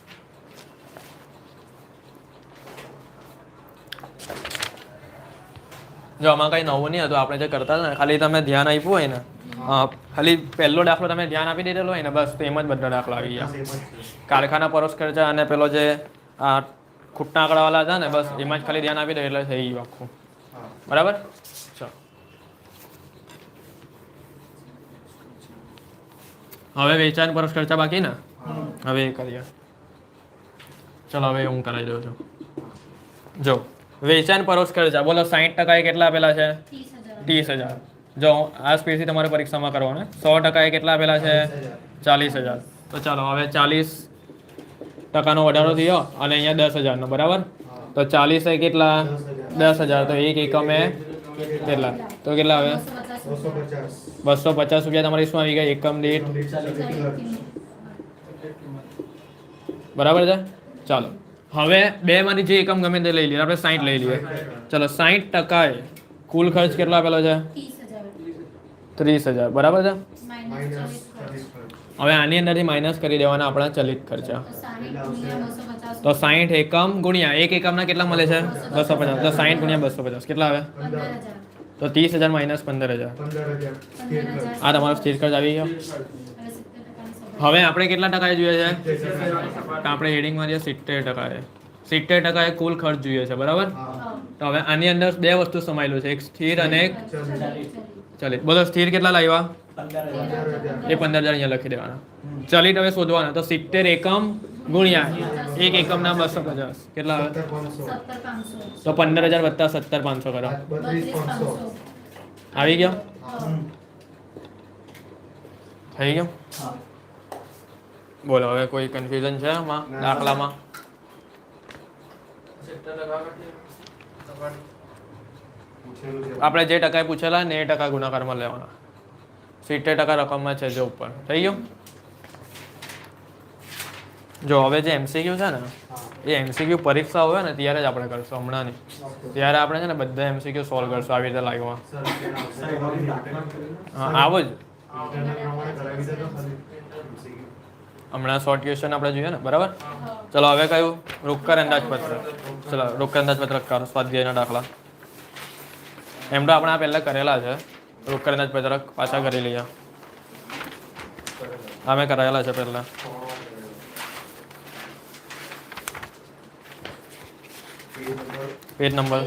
જો આમાં કઈ નવું નહીં હતું. આપણે જે કરતા હતા ને ખાલી તમે ધ્યાન આપ્યું હોય ને ખાલી પહેલો દાખલો તમે ધ્યાન આપી દીધેલો હોય ને બસ તો એમ જ બધા દાખલા આવી ગયા. Same જ છે. કારખાના પરોક્ષ ખર્ચા અને પેલો જે આ ખૂટના આંકડાવાળા હતા ને બસ એમાં જ ખાલી ધ્યાન આપી દે એટલે થઈ ગયું આખું. હા. બરાબર? ચાલો હવે વેચાણ પરોક્ષ ખર્ચા બાકી ને? હવે એ કરીએ. ચલો હવે હું કરાવી દઉં છું. જો વેચાણ પરોક્ષ ખર્ચા બોલો 60% એ કેટલા આપેલા છે? 30,000. જો આ સ્પીડથી તમારે પરીક્ષામાં કરવાનું. 100% એ કેટલા આપેલા છે? 40,000. તો ચાલો હવે 40 ટકાનો વધારો થયો અને અહીંયા 10,000નો બરાબર. તો 40 એ કેટલા 10,000 તો એક એકમે કેટલા તો કેટલા આવે 250 250 250 રૂપિયા તમારી શું આવી ગયા એકમ દીઠ બરાબર છે. ચાલો હવે બે માંથી જે એકમ ગમે તે લઈ લઈએ આપણે 60 લઈ લઈએ. ચલો 60% કુલ ખર્ચ કેટલો આપેલો છે 30,000 30,000 બરાબર છે. માઇનસ હવે આની અંદરથી માઇનસ કરી દેવાના આપણા ચલિત ખર્ચા. તો 60 ગુણ્યા 250 તો 60 એકમ ગુણ્યા એક એકમના કેટલા મળે છે 250 તો 60 ગુણ્યા 250 કેટલા આવે 15,000 તો 30,000 માઇનસ 15,000 15,000 સ્થિર ખર્ચ. આ તમારો સ્થિર ખર્ચ આવી ગયો. હવે 70% હવે આપણે કેટલા ટકા જોઈએ છે તો આપણે હેડિંગમાં જે 70% છે 70% એ કુલ ખર્ચ જોઈએ છે બરાબર. હા. તો હવે આની અંદર બે વસ્તુ સમાયેલું છે એક સ્થિર અને એક ચલિત. બોલો સ્થિર કેટલા લાવ્યા 15,000 એ 15,000 અહીંયા લખી દેવાના. ચલિત હવે શોધવાના તો 70 એકમ ગુણ્યા એક એકમના 250 કેટલા આવે 17,500 તો 15,000 વત્તા 17,500 કરો 32,500 આવી ગયો હા. થઈ ગયો. હા. બોલો હવે કોઈ કન્ફ્યુઝન છે આમાં ના. દાખલામાં પૂછેલું છે. આપણે જે ટકા પૂછેલા ને એ ટકા ગુણાકારમાં લેવાના 70% રકમમાં છે જો ઉપર થઈ ગયું. જો હવે જે એમસીક્યુ છે ને હા. એ એમસીક્યુ પરીક્ષા હોય ને ત્યારે જ આપણે કરશું હમણાં નહીં. ઓકે. ત્યારે આપણે છે ને બધા એમસીક્યુ સોલ્વ કરશું આવી રીતે લાઈવમાં. સર, તેના આવશે. હા આવો જ ઇન્ટરનેટ પ્રમાણે કરાવી દેજો ખાલી. હમણાં શોર્ટ ક્વેશ્ચન આપણે જોઈએ ને બરાબર. ચલો હવે કયું રોકડ અંદાજપત્ર. ચલો રોકડ અંદાજપત્ર કરો સ્વાધ્યાયના દાખલા. એમ તો આપણે આ પહેલા કરેલા છે રોકડ અંદાજપત્રક પાછા કરી લઈએ. અમે કરાયેલા છે પહેલા. પેજ નંબર 39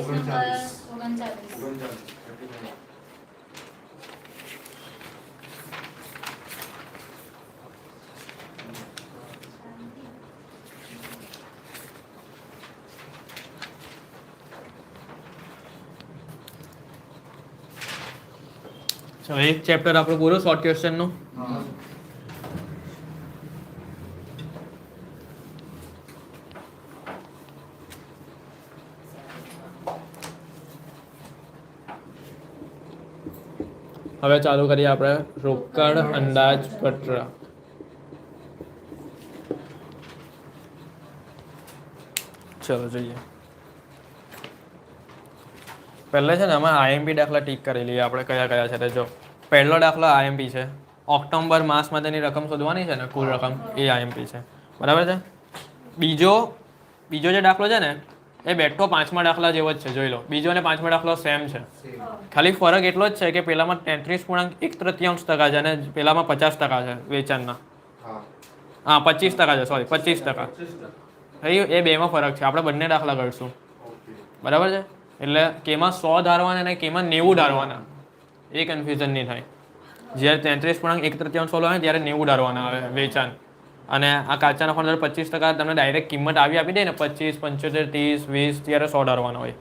ચલો એક ચેપ્ટર આપણું પૂરું શોર્ટ ક્વેશ્ચનનું. હા. હવે ચાલુ કરીએ આપણે રોકડ અંદાજપત્ર. ચલો જોઈએ. પહેલા છે ને આમાં આઈએમપી દાખલા ટીક કરી લઈએ આપણે કયા કયા છે તે જો. પહેલો દાખલો આઈએમપી છે ઓક્ટોબર માસ માટેની રકમ શોધવાની છે ને કુલ રકમ એ આઈએમપી છે બરાબર છે. બીજો જે દાખલો છે ને એ બેઠો પાંચમા દાખલા જેવો જ છે જોઈ લો. બીજો અને પાંચમા દાખલો સેમ છે ખાલી ફરક એટલો જ છે કે પેલામાં 33.1% છે અને પેલામાં 50% છે વેચાણના. હા. હા 25% છે સોરી 25%. થઈ ગયું એ બેમાં ફરક છે. આપણે બંને દાખલા કરશું ઓકે. બરાબર છે. એટલે કેમાં 100 ધારવાના અને કેમાં 90 ધારવાના એ કન્ફ્યુઝન નહીં થાય. જ્યારે 33.1% હોય ત્યારે 90 ધારવાના આવે વેચાણ અને આ કાચા નફાનો દર 25% તમને ડાયરેક્ટ કિંમત આપી દે ને 25, 75, 30, 20 ત્યારે 100 ધારવાના હોય.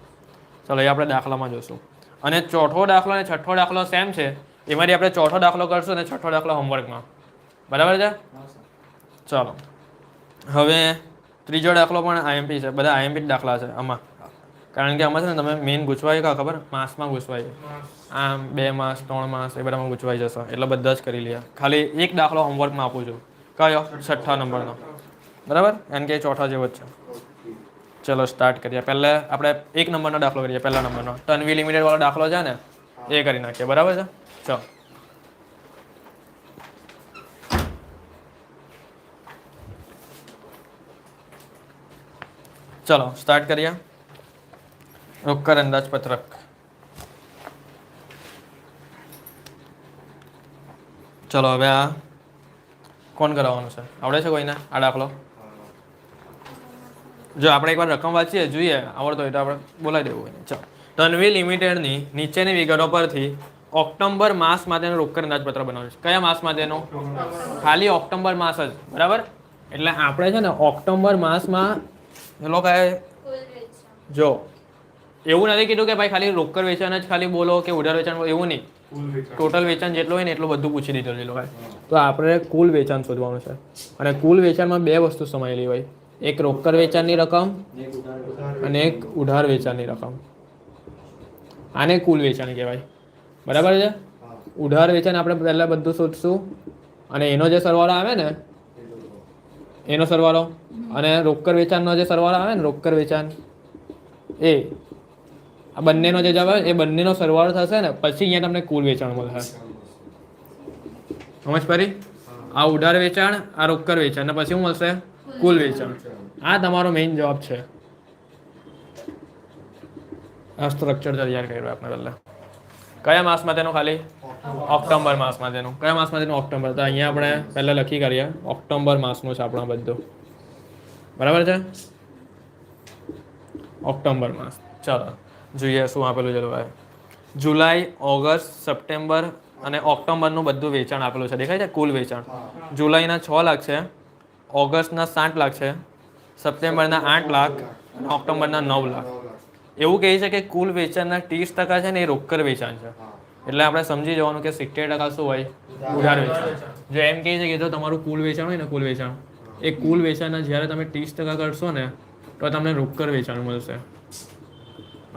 ચલો એ આપણે દાખલામાં જોશું. અને ચોથો દાખલો અને છઠ્ઠો દાખલો સેમ છે. એમાંથી આપણે ચોથો દાખલો કરશું અને છઠ્ઠો દાખલો હોમવર્કમાં બરાબર છે. ચાલો હવે ત્રીજો દાખલો પણ આઈએમપી છે. બધા આઈએમપી દાખલા છે આમાં કારણ કે આમાં છે ને તમે મેઇન ગૂંચવાય કા ખબર માસમાં ગૂંચવાય આમ 2 માસ 3 માસ એ બધામાં ગૂંચવાઈ જશે એટલે બધા જ કરી લે. ખાલી એક દાખલો હોમવર્કમાં આપું છું કયો છઠ્ઠા નંબરનો બરાબર કારણ કે ચોથા જેવો જ છે. ચલો સ્ટાર્ટ કરીએ. પહેલા આપણે 1 નંબરનો દાખલો કરીએ. પહેલા નંબરનો તન્વી લિમિટેડ વાળો દાખલો છે ને એ કરી નાખીએ બરાબર છે. ચલો ચલો સ્ટાર્ટ કરીએ. રોકડ અંદાજપત્રક. ચલો હવે આ કોણ કરાવવાનું છે આવડે છે કોઈને આ દાખલો? જો આપણે એકવાર રકમ વાંચીએ જોઈએ આવડતો હોય તો આપણે બોલાવી દેવું હોય. ચાલો તન્વી લિમિટેડની નીચેની વિગતો પરથી ઓક્ટોબર માસ માટેનું રોકડ અંદાજપત્ર બનાવ્યું છે. કયા માસ માટેનું? ખાલી ઓક્ટોબર માસ જ બરાબર. એટલે આપણે છે ને ઓક્ટોબર માસમાં લોકો જો એવું નથી કીધું કે ભાઈ ખાલી રોકડ વેચાણ જ ખાલી બોલો કે ઉધાર વેચાણ એવું નહીં. ટોટલ વેચાણ જેટલું હોય ને એટલું બધું પૂછી દીધું છે લોકોએ. તો આપણે કુલ વેચાણ શોધવાનું છે અને કુલ વેચાણમાં બે વસ્તુ સમાયેલી હોય. એક રોકડ વેચાણની રકમ અને એક ઉધાર વેચાણની રકમ. આને કુલ વેચાણ કહેવાય. બરાબર છે. હા. ઉધાર વેચાણ આપણે પહેલા બધું શોધશું અને એનો જે સરવાળો આવે ને એનો સરવાળો અને રોકડ વેચાણનો જે સરવાળો આવે ને રોકડ વેચાણ એ આ બંનેનો જે જવાબ આવે એ બંનેનો સરવાળો થશે ને પછી અહીંયા તમને કુલ વેચાણ મળશે. સમજ પડી? આ ઉધાર વેચાણ આ રોકડ વેચાણ અને પછી શું મળશે? કુલ વેચાણ. આ તમારો મેઇન જવાબ છે. આ સ્ટ્રક્ચર તૈયાર કર્યું આપણે પહેલા. કયા માસ માટેનું? ખાલી ઓક્ટોબર માસ માટેનું. કયા માસ માટેનું? ઓક્ટોબર. તો અહીંયા આપણે પહેલા લખી કરીએ ઓક્ટોબર માસનું છે આપણા બધું. બરાબર છે. ઓક્ટોબર માસ. ચાલો જોઈએ શું આપેલું છે. જુલાઈ, ઓગસ્ટ, સપ્ટેમ્બર અને ઓક્ટોબરનું બધું વેચાણ આપેલું છે. દેખાય છે કુલ વેચાણ. જુલાઈના 6 લાખ છે, ઓગસ્ટના 7 લાખ છે, સપ્ટેમ્બરના 8 લાખ અને ઓક્ટોબરના 9 લાખ. એવું કહે છે કે કુલ વેચાણના 30% છે ને એ રોકડ વેચાણ છે. એટલે આપણે સમજી જવાનું કે 70% શું હોય? ઉધાર વેચાણ. જો એમ કહે છે કે જો તમારું કુલ વેચાણ હોય ને કુલ વેચાણ એ કુલ વેચાણના જ્યારે તમે 30% કરશો ને તો તમને રોકડ વેચાણ મળશે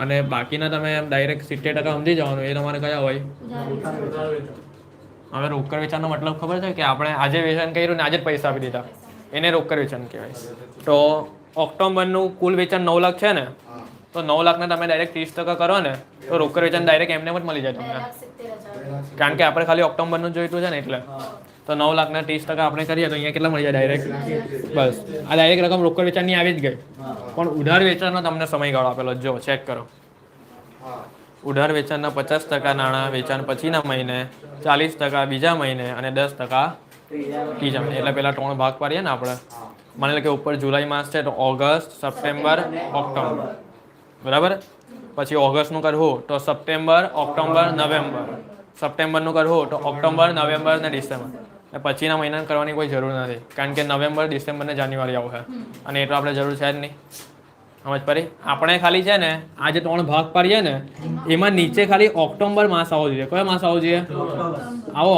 અને બાકીના તમે એમ ડાયરેક્ટ 70% સમજી જવાનું એ તમારે કયા હોય? હવે રોકડ વેચાણનો મતલબ ખબર છે કે આપણે આજે વેચાણ કર્યું ને આજે જ પૈસા આપી દીધા એને રોકડ વેચાણ કહેવાય. તો ઓક્ટોબરનું કુલ વેચાણ 9 લાખ છે ને તો 9 લાખને તમે ડાયરેક્ટ 30% કરો ને તો રોકડ વેચાણ ડાયરેક્ટ એમને જ મળી જાય તમને. 2,70,000. કારણ કે આપણે ખાલી ઓક્ટોબરનું જોઈતું છે ને એટલે તો 9 લાખના 30% આપણે કરીએ તો અહીંયા કેટલા મળી જાય ડાયરેક્ટ? બસ આ ડાયરેક્ટ રકમ રોકડ વેચાણની આવી જ ગઈ. પણ ઉધાર વેચાણનો તમને સમયગાળો આપેલો જો ચેક કરો. ઉધાર વેચાણના 50% નાણાં વેચાણ પછીના મહિને, 40% બીજા મહિને અને 10% ત્રીજા મહિને. એટલે પેલા 3 ભાગ પાડીએ ને આપણે. માની લો કે ઉપર જુલાઈ માસ છે તો ઓગસ્ટ, સપ્ટેમ્બર, ઓક્ટોબર. બરાબર. પછી ઓગસ્ટનું કરવું તો સપ્ટેમ્બર, ઓક્ટોબર, નવેમ્બર. સપ્ટેમ્બરનું કરવું તો ઓક્ટોબર, નવેમ્બર અને ડિસેમ્બર. પછીના મહિનાને કરવાની કોઈ જરૂર નથી કારણ કે નવેમ્બર, ડિસેમ્બર ને જાન્યુઆરી આવશે અને એ તો આપણે જરૂર છે જ નહીં. સમજ પડી? આપણે ખાલી છે ને આ જે 3 ભાગ પાડીએ ને એમાં નીચે ખાલી ઓક્ટોબર માસ આવવો જોઈએ. કયો માસ આવવો જોઈએ? આવો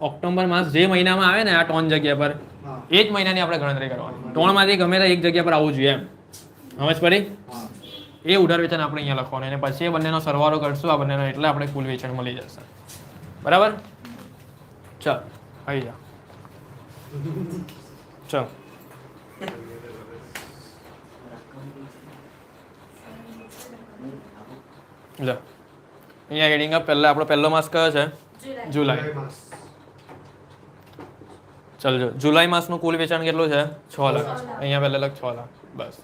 ઓક્ટોબર માસ જે મહિનામાં આવે ને આ 3 જગ્યા પર એ જ મહિનાની આપણે ગણતરી કરવાની. 3 માંથી ગમે તે એક જગ્યા પર આવવું જોઈએ એમ. સમજ પડી? એ ઉધાર વેચાણ આપણે અહીંયા લખવાનું અને પછી એ બંનેનો સરવાળો કરશું આ બંનેનો એટલે આપણે કુલ વેચાણ મળી જશે. બરાબર. ચાલ આવી જાઓ. ચાલ લો અહીંયા હેડિંગ અપ. પહેલા આપણો પહેલો માસ કયો છે? જુલાઈ. ચાલજો જુલાઈ માસનું કુલ વેચાણ કેટલું છે? 6 લાખ. અહીંયા પહેલા લખ 6 લાખ. બસ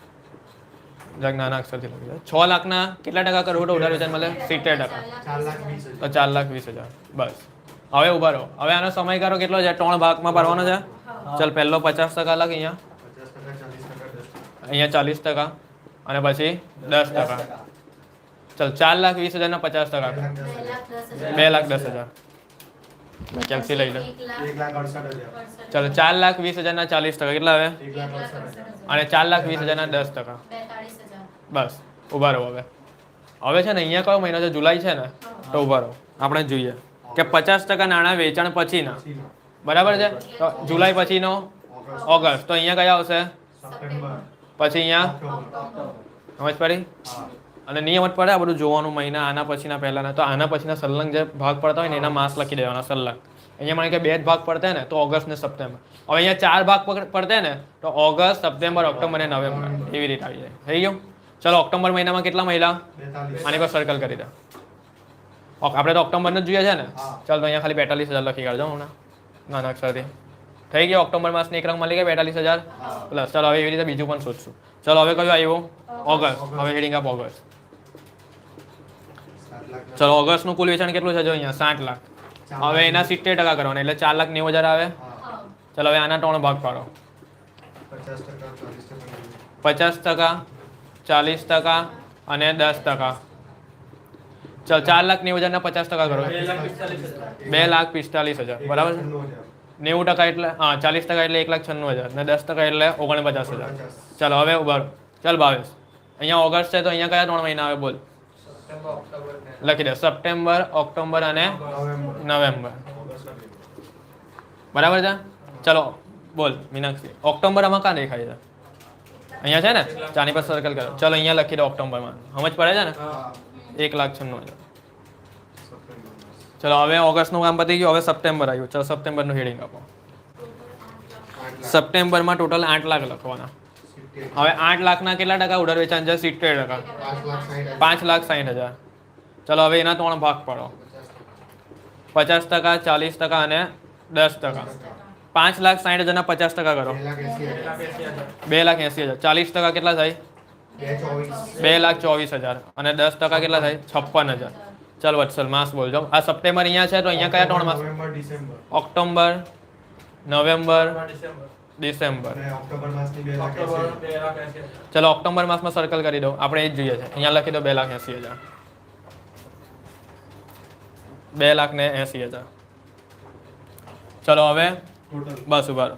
જગ નાના અક્ષરથી લખી દો. 6 લાખના કેટલા ટકા કરવું તો ઉધાર વેચાણ મળે? 70%. 4,20,000. તો 4,20,000. બસ હવે ઉભા રહો. હવે આનો સમયગાળો કેટલો છે? 3 ભાગમાં પાડવાનો છે. ચાલ પહેલો 50% લખ અહીંયા, 50%, 40%, 10%. અહીંયા 40% અને પછી 10%. ચાલ 4,20,000 ના 50%. 2,10,000. મેં ક્યાંકથી લઈ લો. 1,68,000. ચાલો 4,20,000 ના 40% કેટલા આવે? 1,68,000. અને 4,20,000 ના 10%. 42,000. બસ ઉભા રહો. હવે છે ને અહીંયા કયો મહિનો છે? જુલાઈ છે ને તો ઉભા રહો. આપણે જોઈએ કે 50% નાણાં વેચાણ પછીના. બરાબર છે. તો જુલાઈ પછીનો ઓગસ્ટ. તો અહીંયા કયા આવશે? સપ્ટેમ્બર. પછી અહીંયા ઓક્ટોબર. સમજ પડી? અને નિયમ જ પડે આ બધું જોવાનું મહિના આના પછીના પહેલાના. તો આના પછીના સલંગ જે ભાગ પડતા હોય ને એના માસ લખી દેવાના સલંગ. અહીંયા મને કે 2 જ ભાગ પડતા ને તો ઓગસ્ટ ને સપ્ટેમ્બર. હવે અહીંયા 4 ભાગ પડતા ને તો ઓગસ્ટ, સપ્ટેમ્બર, ઓક્ટોબર અને નવેમ્બર એવી રીતે આવી જાય. થઈ ગયું? ચલો ઓક્ટોબર મહિનામાં કેટલા મહિના? 42. આની પર સર્કલ કરી દો. આપણે તો ઓક્ટોબરને જ જોઈએ છે ને. ચાલ તો અહીંયા ખાલી 42,000 લખી કાઢજો હમણાં નાના અક્ષરથી. થઈ ગયો ઓક્ટોબર માસની એક રંગ મળી ગયા 42,000 પ્લસ. ચાલો હવે એવી રીતે બીજું પણ શોધશું. ચલો હવે કયું આવ્યું? ઓગસ્ટ. હવે હેડિંગ અપ ઓગસ્ટ. 7 લાખ. ચલો ઓગસ્ટનું કુલ વેચાણ કેટલું છે? જો અહીંયા 60 લાખ. હવે એના 70% કરવાના એટલે 4,90,000 આવે. હા. ચલો હવે આના 3 ભાગ પાડો. 50%, 40%. 50%, 40% અને 10%. ચાલ 4,90,000 ના 50% કરો. 2,45,000. બરાબર છે. 90% એટલે 40% એટલે 1,96,000 ને 10% એટલે 49,000. ચાલો હવે ઉભા રહો. ચાલ 22. અહીંયા ઓગસ્ટ છે તો અહીંયા કયા 3 મહિના આવે બોલ? લખી દે. સપ્ટેમ્બર, ઓક્ટોબર અને નવેમ્બર. બરાબર છે. ચલો બોલ મીનાક્ષી. ઓક્ટોબર આમાં ક્યાં દેખાય છે? અહીંયા છે ને ચાની પર સર્કલ કરો. ચલો અહીંયા લખી દો ઓક્ટોબરમાં. સમજ પડે છે ને? હા 1,96,000. સપ્ટેમ્બર ચલો હવે ઓગસ્ટનું કામ પતી ગયું. હવે સપ્ટેમ્બર આવ્યું. ચલો સપ્ટેમ્બરનું હેડિંગ આપો. 8 લાખ સપ્ટેમ્બરમાં ટોટલ 8 લાખ લખવાના. 70 હવે 8 લાખના કેટલા ટકા ઉડાર વેચાણ છે? 70%. 5,60,000 5,60,000. ચલો હવે એના 3 ભાગ પાડો. 50%, 40% અને 10%. 5,60,000 ના 50% કરો. 2,80,000. 40% કેટલા થાય? 2,24,000. અને 10% કેટલા થાય? 56,000. ચાલ વત્સલ માસ બોલજો. આ સપ્ટેમ્બર અહીંયા છે તો અહીંયા કયા 3 માસ? November December October, November, December. અને ઓક્ટોબર માસની 2,80,000 ચલો ઓક્ટોબર માસમાં સર્કલ કરી દો. આપણે એ જ જોઈએ છે. અહીંયા લખી દો 2,80,000. 2,80,000. ચલો હવે ટોટલ બસ ઉભા રહો.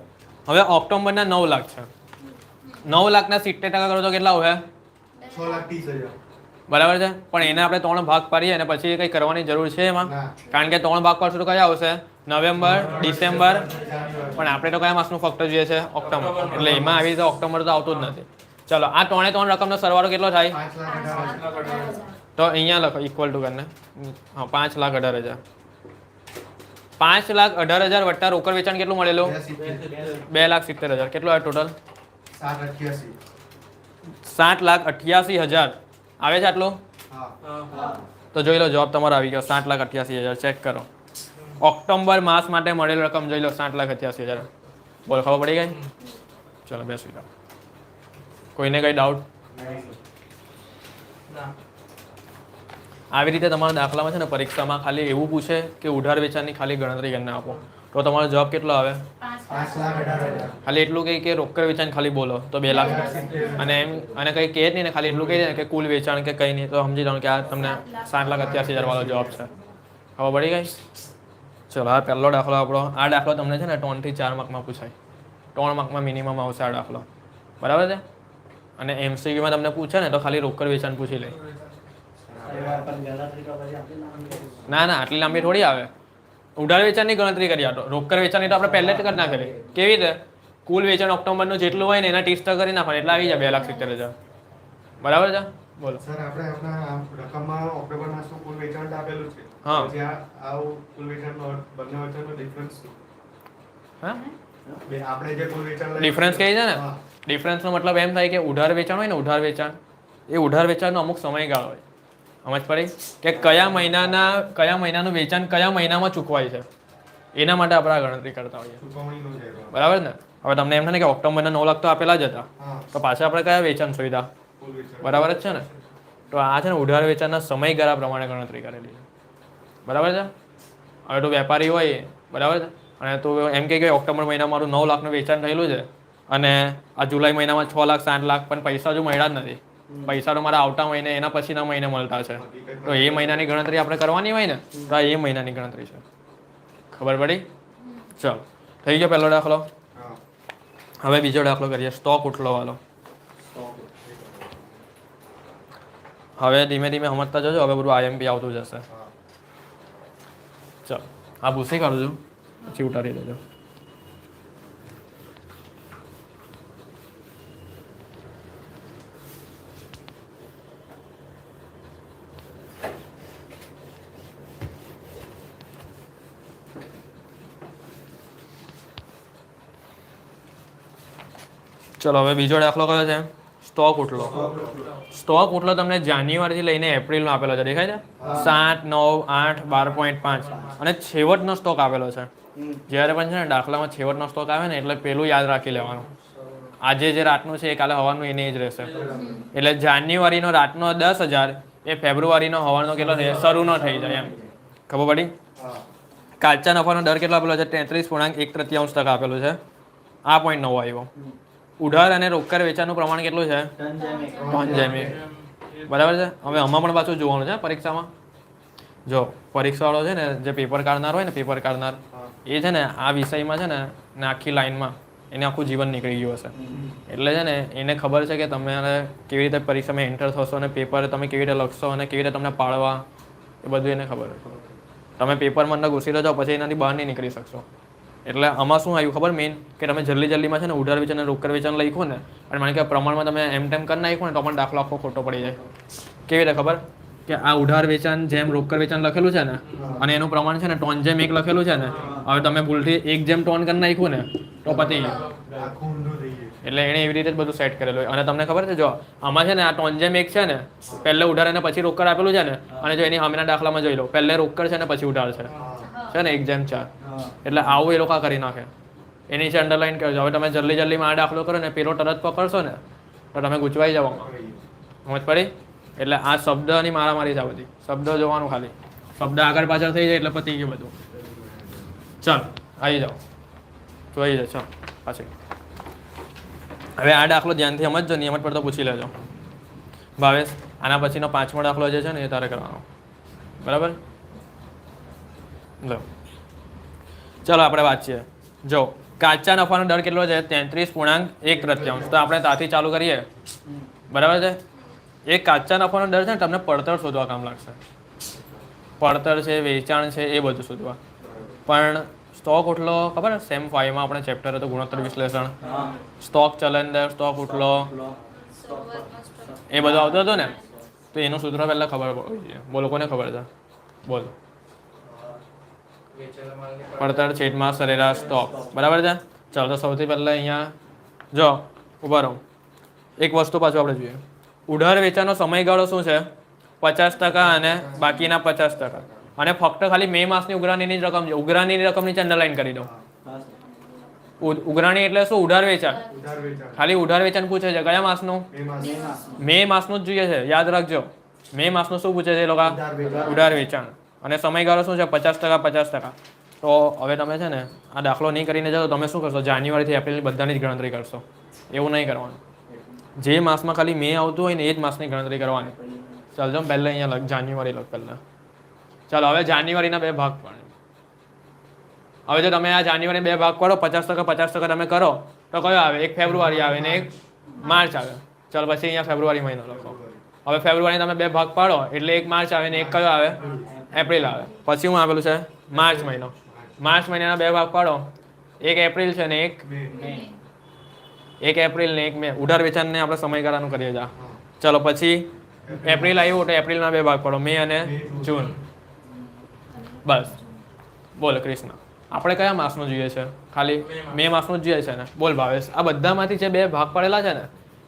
હવે ઓક્ટોબરના 9 લાખ છે. 9 લાખના 70% કરો તો કેટલા હોય? 6,30,000 બરાબર છે. પણ એને આપણે 3 ભાગ પાડીએ અને પછી કંઈ કરવાની જરૂર છે એમાં? ના કારણ કે 3 ભાગ પાડશું તો કયા આવશે? November, December. પણ આપણે તો કયા માસનું ફક્ત જોઈએ છે? ઓક્ટોબર. એટલે એમાં આવી રીતે ઓક્ટોબર તો આવતું જ નથી. ચલો આ 3 રકમનો સરવાળો કેટલો થાય? 5,18,000 તો અહીંયા લખો ઇક્વલ ટુ કરીને. હા 5,18,000. 5,18,000 વત્તા રોકડ વેચાણ કેટલું મળેલું? 2,70,000. કેટલું આવે ટોટલ? 7,88,000 આવે છે આટલું? હા તો જોઈ લો જવાબ તમારો આવી ગયો 7,88,000. ચેક કરો. ઓક્ટોબર માસ માટે મળેલી રકમ જોઈ લો 7,88,000. બોલ ખબર પડી ગઈ? ચલો બેસી જાઓ. કોઈને કઈ ડાઉટ? આવી રીતે તમારા દાખલામાં છે ને પરીક્ષામાં ખાલી એવું પૂછે કે ઉધાર વેચાણની ખાલી ગણતરી કરીને આપો તો તમારો જવાબ કેટલો આવે? 5,18,000 ખાલી એટલું કહે કે રોકડ વેચાણ ખાલી બોલો તો 2 લાખ. અને એમ અને કંઈ કહે જ નહીં ને ખાલી એટલું કહી દે કે કુલ વેચાણ કે કંઈ નહીં તો સમજી જાઓ કે આ તમને 7,88,000 વાળો જવાબ છે. ખબર પડી ગઈ? ચલો આ પહેલો દાખલો આપણો. આ દાખલો તમને છે ને 3 થી 4 માર્કમાં પૂછાય. 3 માર્કમાં મિનિમમ આવશે આ દાખલો. બરાબર છે? અને એમસીક્યુમાં તમને પૂછે ને તો ખાલી રોકડ વેચાણ પૂછી લે. ના ના આટલી લાંબી થોડી આવે. ઉધાર વેચાણની ગણતરી કરી આતો. રોકડ વેચાણની તો આપણે પહેલે જ કરી નાખેલી. કેવી રીતે? કુલ વેચાણ ઓક્ટોબરનું જેટલું હોય ને એના 30% કરી નાખવાનું એટલે આવી જાય 2,70,000. બરાબર છે? બોલો. સર આપણે આપણા રકમમાં ઓક્ટોબર માસનું કુલ વેચાણ આપેલું છે. હા. પછી આવું કુલ વેચાણનો બંને વચ્ચેનો ડિફરન્સ શું? હા આપણે જે કુલ વેચાણ લઈએ ડિફરન્સ કહે છે ને? હા. ડિફરન્સનો મતલબ એમ થાય કે ઉધાર વેચાણ હોય ને ઉધાર વેચાણ એ ઉધાર વેચાણનો અમુક સમયગાળો હોય. સમજ પડી કે કયા મહિનાનું વેચાણ કયા મહિનામાં ચૂકવાય છે એના માટે આપણે આ ગણતરી કરતા હોઈએ. ચૂકવણીનું છે. બરાબર ને? હવે તમને એમ થાય ને કે ઓક્ટોબરના 9 લાખ તો આપેલા જ હતા હા તો પાછા આપણે કયા વેચાણ સુવિધા? કુલ વેચાણ બરાબર જ છે ને? તો આ છે ને ઉધાર વેચાણના સમયગાળા પ્રમાણે ગણતરી કરેલી છે. બરાબર છે? હવે તું વેપારી હોય બરાબર છે અને તું એમ કે ઓક્ટોબર મહિનામાં મારું 9 લાખનું વેચાણ થયેલું છે અને આ જુલાઈ મહિનામાં 6 લાખ 7 લાખ પણ પૈસા હજુ મળ્યા જ નથી. પૈસા તો મારા આવતા મહિને એના પછીના મહિને મળતા છે. તો એ મહિનાની ગણતરી આપણે કરવાની હોય ને તો આ એ મહિનાની ગણતરી છે. ખબર પડી? ચલો થઈ ગયો પહેલો દાખલો. હા હવે બીજો દાખલો કરીએ. સ્ટોક ઉઠલો વાળો. હવે ધીમે ધીમે સમજતા જજો. હવે બધું આઈએમપી આવતું જશે. હા ચલો આ ભૂસી કાઢજો પછી ઉતારી દેજો. ચલો હવે બીજો દાખલો કયો છે? સ્ટોક ઉઠલો. સ્ટોક ઉઠલો તમને જાન્યુઆરીથી લઈને એપ્રિલનો આપેલો છે. દેખાય છે? 7, 9, 8, 12.5 અને છેવટનો સ્ટોક આપેલો છે. જ્યારે પણ છે ને દાખલામાં છેવટનો સ્ટોક આવે ને એટલે પેલું યાદ રાખી લેવાનું. આજે જે રાતનું છે એ કાલે હવાનું એને જ રહેશે. એટલે જાન્યુઆરીનો રાતનો 10,000 એ ફેબ્રુઆરીનો હવાનો કેટલો થઈ જાય? શરૂનો થઈ જાય એમ. ખબર પડી? હા કાચા નફાનો દર કેટલો આપેલો છે? 33.1% આપેલું છે. આ પોઈન્ટ નવો આવ્યો. ઉધાર અને રોકડ વેચાણનું પ્રમાણ કેટલું છે? 3:1. બરાબર છે? હવે આમાં પણ પાછું જોવાનું છે પરીક્ષામાં. જો પરીક્ષાવાળો છે ને જે પેપર કાઢનાર હોય ને પેપર કાઢનાર એ છે ને આ વિષયમાં છે ને આખી લાઈનમાં એને આખું જીવન નીકળી ગયું હશે. એટલે છે ને એને ખબર છે કે તમે કેવી રીતે પરીક્ષામાં એન્ટર થશો અને પેપર તમે કેવી રીતે લખશો અને કેવી રીતે તમને પાડવા એ બધું એને ખબર છે. તમે પેપરમાં અંદર ઘૂસી જાઓ પછી એનાથી બહાર નહીં નીકળી શકશો. એટલે આમાં શું આવ્યું ખબર મેઇન કે તમે જલ્દીમાં છે ને ઉધાર વેચાણ અને રોકડ વેચાણ લખ્યું ને અને માની કે પ્રમાણમાં તમે એમ તેમ કરી નાખ્યું ને તો પણ દાખલો આખો ખોટો પડી જાય. કેવી રીતે ખબર કે આ ઉધાર વેચાણ જેમ રોકડ વેચાણ લખેલું છે ને અને એનું પ્રમાણ છે ને ટોન જેમ 1 લખેલું છે ને હવે તમે ભૂલથી 1 જેમ ટોન કરી નાખ્યું ને તો પતી ગયું. આખું ઊંધું થઈ ગયું. એટલે એણે એવી રીતે જ બધું સેટ કરેલું હોય. અને તમને ખબર છે જો આમાં છે ને આ ટોન જેમ 1 છે ને પહેલે ઉધાર અને પછી રોકડ આપેલું છે ને અને જો એની સામેના દાખલામાં જોઈ લો પહેલે રોકડ છે ને પછી ઉધાર છે ને 1:4. એટલે આવું એ લોકો કરી નાખે. એની નીચે અંડરલાઈન કરજો. હવે તમે જલ્દીમાં આ દાખલો કરો ને પેલો તરત પકડશો ને તો તમે ગૂંચવાઈ જાવ. સમજ પડી? એટલે આ શબ્દની મારામારી છે બધી. શબ્દ જોવાનું ખાલી. શબ્દ આગળ પાછળ થઈ જાય એટલે પતી ગયું બધું. ચાલો આવી જાઓ. જોઈ જાય ચાલો પાછી. હવે આ દાખલો ધ્યાનથી સમજજો, નિયમત પર તો પૂછી લેજો. ભાવેશ આના પછીનો 5મો દાખલો જે છે ને એ તારે કરવાનો. બરાબર? લો ચાલો આપણે વાંચીએ. જો કાચા નફાનો દર કેટલો છે? 33.1%. તો આપણે ત્યાંથી ચાલુ કરીએ. બરાબર છે? એ કાચા નફાનો દર છે ને તમને પડતર શોધવા કામ લાગશે. પડતર છે, વેચાણ છે, એ બધું શોધવા. પણ સ્ટોક ઉઠલો ખબર સેમ 5 માં આપણે ચેપ્ટર હતો ગુણોત્તર વિશ્લેષણ. સ્ટોક ચલન દર, સ્ટોક ઉઠલો એ બધું આવતું હતું ને તો એનું સૂત્ર પહેલા ખબર હોવી જોઈએ. બોલો કોને ખબર છે? બોલો. પડતર છેદમાં સરેરાશ સ્ટોક. બરાબર છે? ચાલો તો સૌથી પહેલા અહીંયા જો ઉભા રહો. એક વસ્તુ પાછું આપણે જોઈએ. ઉધાર વેચાણનો સમયગાળો શું છે? 50% અને બાકીના 50%. અને ફક્ત ખાલી મે માસની ઉઘરાણીની જ રકમ છે. ઉઘરાણીની રકમ નીચે અંડરલાઈન કરી દો. ઉઘરાણી એટલે શું? ઉધાર વેચાણ. ખાલી ઉધાર વેચાણ પૂછે છે. કયા માસનું? મે માસનું જ જોઈએ છે. યાદ રાખજો. મે માસનું શું પૂછે છે એ લોકો? ઉધાર વેચાણ. અને સમયગાળો શું છે? 50%. તો હવે તમે છે ને આ દાખલો નહીં કરીને જાઓ તો તમે શું કરશો? જાન્યુઆરીથી એપ્રિલની બધાની જ ગણતરી કરશો. એવું નહીં કરવાનું. જે માસમાં ખાલી મે આવતું હોય ને એ જ માસની ગણતરી કરવાની. ચાલજો પહેલાં અહીંયા લખ જાન્યુઆરી લખ પહેલાં. ચાલો હવે જાન્યુઆરીના 2 ભાગ પાડે. હવે જો તમે આ જાન્યુઆરી 2 ભાગ પાડો 50% તમે કરો તો કયો આવે? 1 ફેબ્રુઆરી આવે ને 1 માર્ચ આવે. ચાલો પછી અહીંયા ફેબ્રુઆરી મહિનો લખો. હવે ફેબ્રુઆરી તમે 2 ભાગ પાડો એટલે 1 માર્ચ આવે ને 1 કયો આવે? એપ્રિલ આવે. પછી શું આવેલું છે? માર્ચ મહિનો. માર્ચ મહિનાના 2 ભાગ પાડો. 1 એપ્રિલ છે ને 1 એપ્રિલ ને 1 મે. ઉધાર વેચાણને આપણે સમયગાળાનું કરીએ જા. ચાલો પછી એપ્રિલ આવ્યું તો એપ્રિલના 2 ભાગ પાડો. મે અને જૂન. બસ બોલ કૃષ્ણ આપણે કયા માસનું જોઈએ છે? ખાલી મે માસનું જ જોઈએ છે ને? બોલ ભાવેશ આ બધામાંથી જે 2 ભાગ પાડેલા છે ને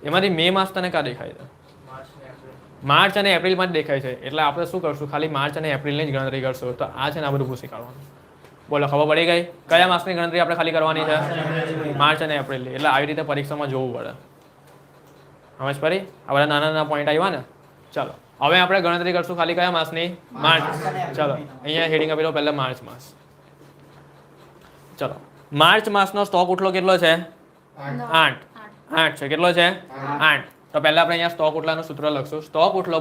એમાંથી મે માસ તને ક્યાં દેખાય છે? માર્ચ અને એપ્રિલમાં જ દેખાય છે. એટલે આપણે શું કરશું? ખાલી માર્ચ અને એપ્રિલની જ ગણતરી કરશું. તો આ છે ને આ બધું પૂછી કાઢવાનું. બોલો ખબર પડી ગઈ? કયા માસની ગણતરી આપણે ખાલી કરવાની છે? માર્ચ અને એપ્રિલની. એટલે આવી રીતે પરીક્ષામાં જોવું પડે. સમજ પડી? આ બધા નાના પોઈન્ટ આવ્યા ને? ચાલો હવે આપણે ગણતરી કરશું ખાલી કયા માસની? માર્ચ. ચાલો અહીંયા હેડિંગ આપી દો પહેલા માર્ચ માસ. ચાલો માર્ચ માસનો સ્ટોક ઉઠલો કેટલો છે? 8 છે. કેટલો છે? 8. તો પહેલા આપણે અહીંયા સ્ટોક ઉઠલાનું સૂત્ર લખશું. સ્ટોક ઉઠલો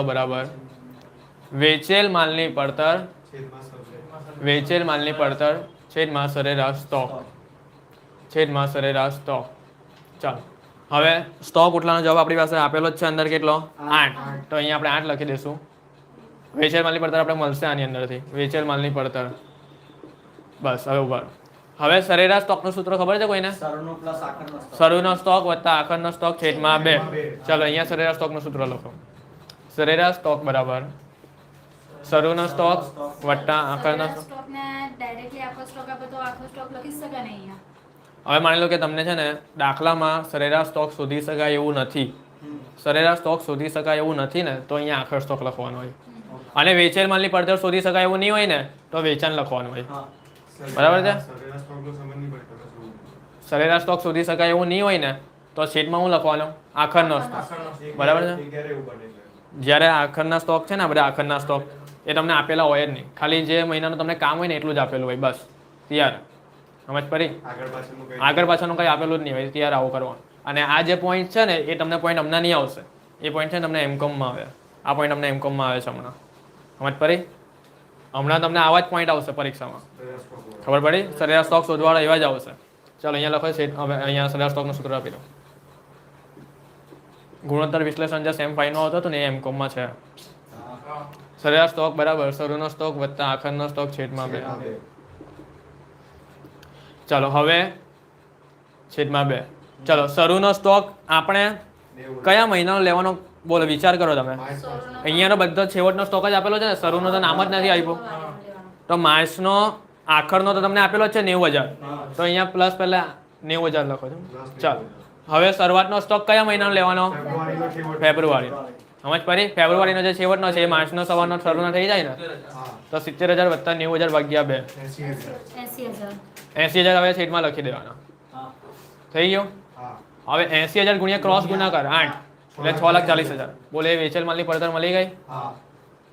બરાબર વેચેલ માલની પડતર છેદમાં સરેરાશ સ્ટોક. ચાલો હવે સ્ટોક ઉઠલાનો જવાબ આપણી પાસે આપેલો જ છે અંદર કેટલો? 8. તો અહીંયા આપણે 8 લખી દઈશું. વેચેલ માલની પડતર આપણે મળશે આની અંદરથી. વેચેલ માલની પડતર. બસ હવે ઉભા. હવે સરેરાશ સ્ટોકનું સૂત્ર ખબર છે કોઈને? શરૂનો સ્ટોક વત્તા આખરનો સ્ટોક છેદમાં 2. ચાલો અહીંયા સરેરાશ સ્ટોકનું સૂત્ર લખો. સરેરાશ સ્ટોક બરાબર શરૂનો સ્ટોક વત્તા આખરનો સ્ટોક ને ડાયરેક્ટલી આખો સ્ટોક આપે તો આખો સ્ટોક લખી શકાય ને અહીંયા. હવે માની લો કે તમને છે ને દાખલામાં સરેરાશ સ્ટોક શોધી શકાય એવું નથી. સરેરાશ સ્ટોક શોધી શકાય એવું નથી ને તો અહીંયા આખર સ્ટોક લખવાનો હોય. અને વેચેલ માલની પડતર શોધી શકાય એવું નહીં હોય ને તો વેચાણ લખવાનું હોય. બરાબર છે? સરેરાશ સ્ટોક શોધી શકાય એવું નહીં હોય ને તો છેદમાં હું લખવાનો? આખરનો સ્ટોક. બરાબર છે? જ્યારે આખરના સ્ટોક છે ને બધા આખરના સ્ટોક એ તમને આપેલા હોય જ નહીં. ખાલી જે મહિનાનું તમને કામ હોય ને એટલું જ આપેલું હોય. બસ તૈયાર. સમજ પડી? આગળ પાછળનું કંઈ આપેલું જ નહીં હોય. તૈયાર આવું કરવાનું. અને આ જે પોઈન્ટ છે ને એ તમને પોઈન્ટ હમણાં નહીં આવશે. એ પોઈન્ટ છે ને તમને એમકોમમાં આવે. આ પોઈન્ટ તમને એમકોમમાં આવે છે હમણાં. સમજ પડી? હમણાં તમને આવા જ પોઈન્ટ આવશે પરીક્ષામાં. ખબર પડી? સરેરાશ સ્ટોક શોધવાળા એવા જ આવશે. ચાલો અહીંયા લખો છે. હવે અહીંયા સરેરાશ સ્ટોકનું સૂત્ર આપી દો. ગુણોત્તર વિશ્લેષણ જે સેમ 5 નો હતો ને એ એમકોમમાં છે. સરેરાશ સ્ટોક બરાબર શરૂનો સ્ટોક વત્તા આખરનો સ્ટોક છેદમાં 2. છેદમાં 2. ચાલો હવે છેદમાં 2. ચાલો શરૂનો સ્ટોક આપણે 90. કયા મહિનાનો લેવાનો બોલો વિચાર કરો તમે. માર્ચ. અહીંયાનો બધો છેવટનો સ્ટોક જ આપેલો છે ને, શરૂનો તો નામ જ નથી આપ્યો. તો માર્ચનો આખરનો તો તમને આપેલો જ છે 90,000. તો અહીંયા પ્લસ પહેલા 90,000 લખો છો. ચાલો હવે શરૂઆતનો સ્ટોક કયા મહિનાનો લેવાનો? ફેબ્રુઆરીનો છેવટ. ફેબ્રુઆરી. સમજ પડી? ફેબ્રુઆરીનો જે છેવટનો છે એ માર્ચનો સવારનો શરૂનો થઈ જાય ને, હા. તો 70,000 વત્તા 90,000 ભાગ્યા 2. 80,000. 80,000 હવે છેદમાં લખી દેવાના. થઈ ગયું? હા. હવે 80,000 ગુણ્યા ક્રોસ ગુણાકાર 8 એટલે 6,40,000. બોલે એ વેચેલ માલની પડતર મળી ગઈ. હા.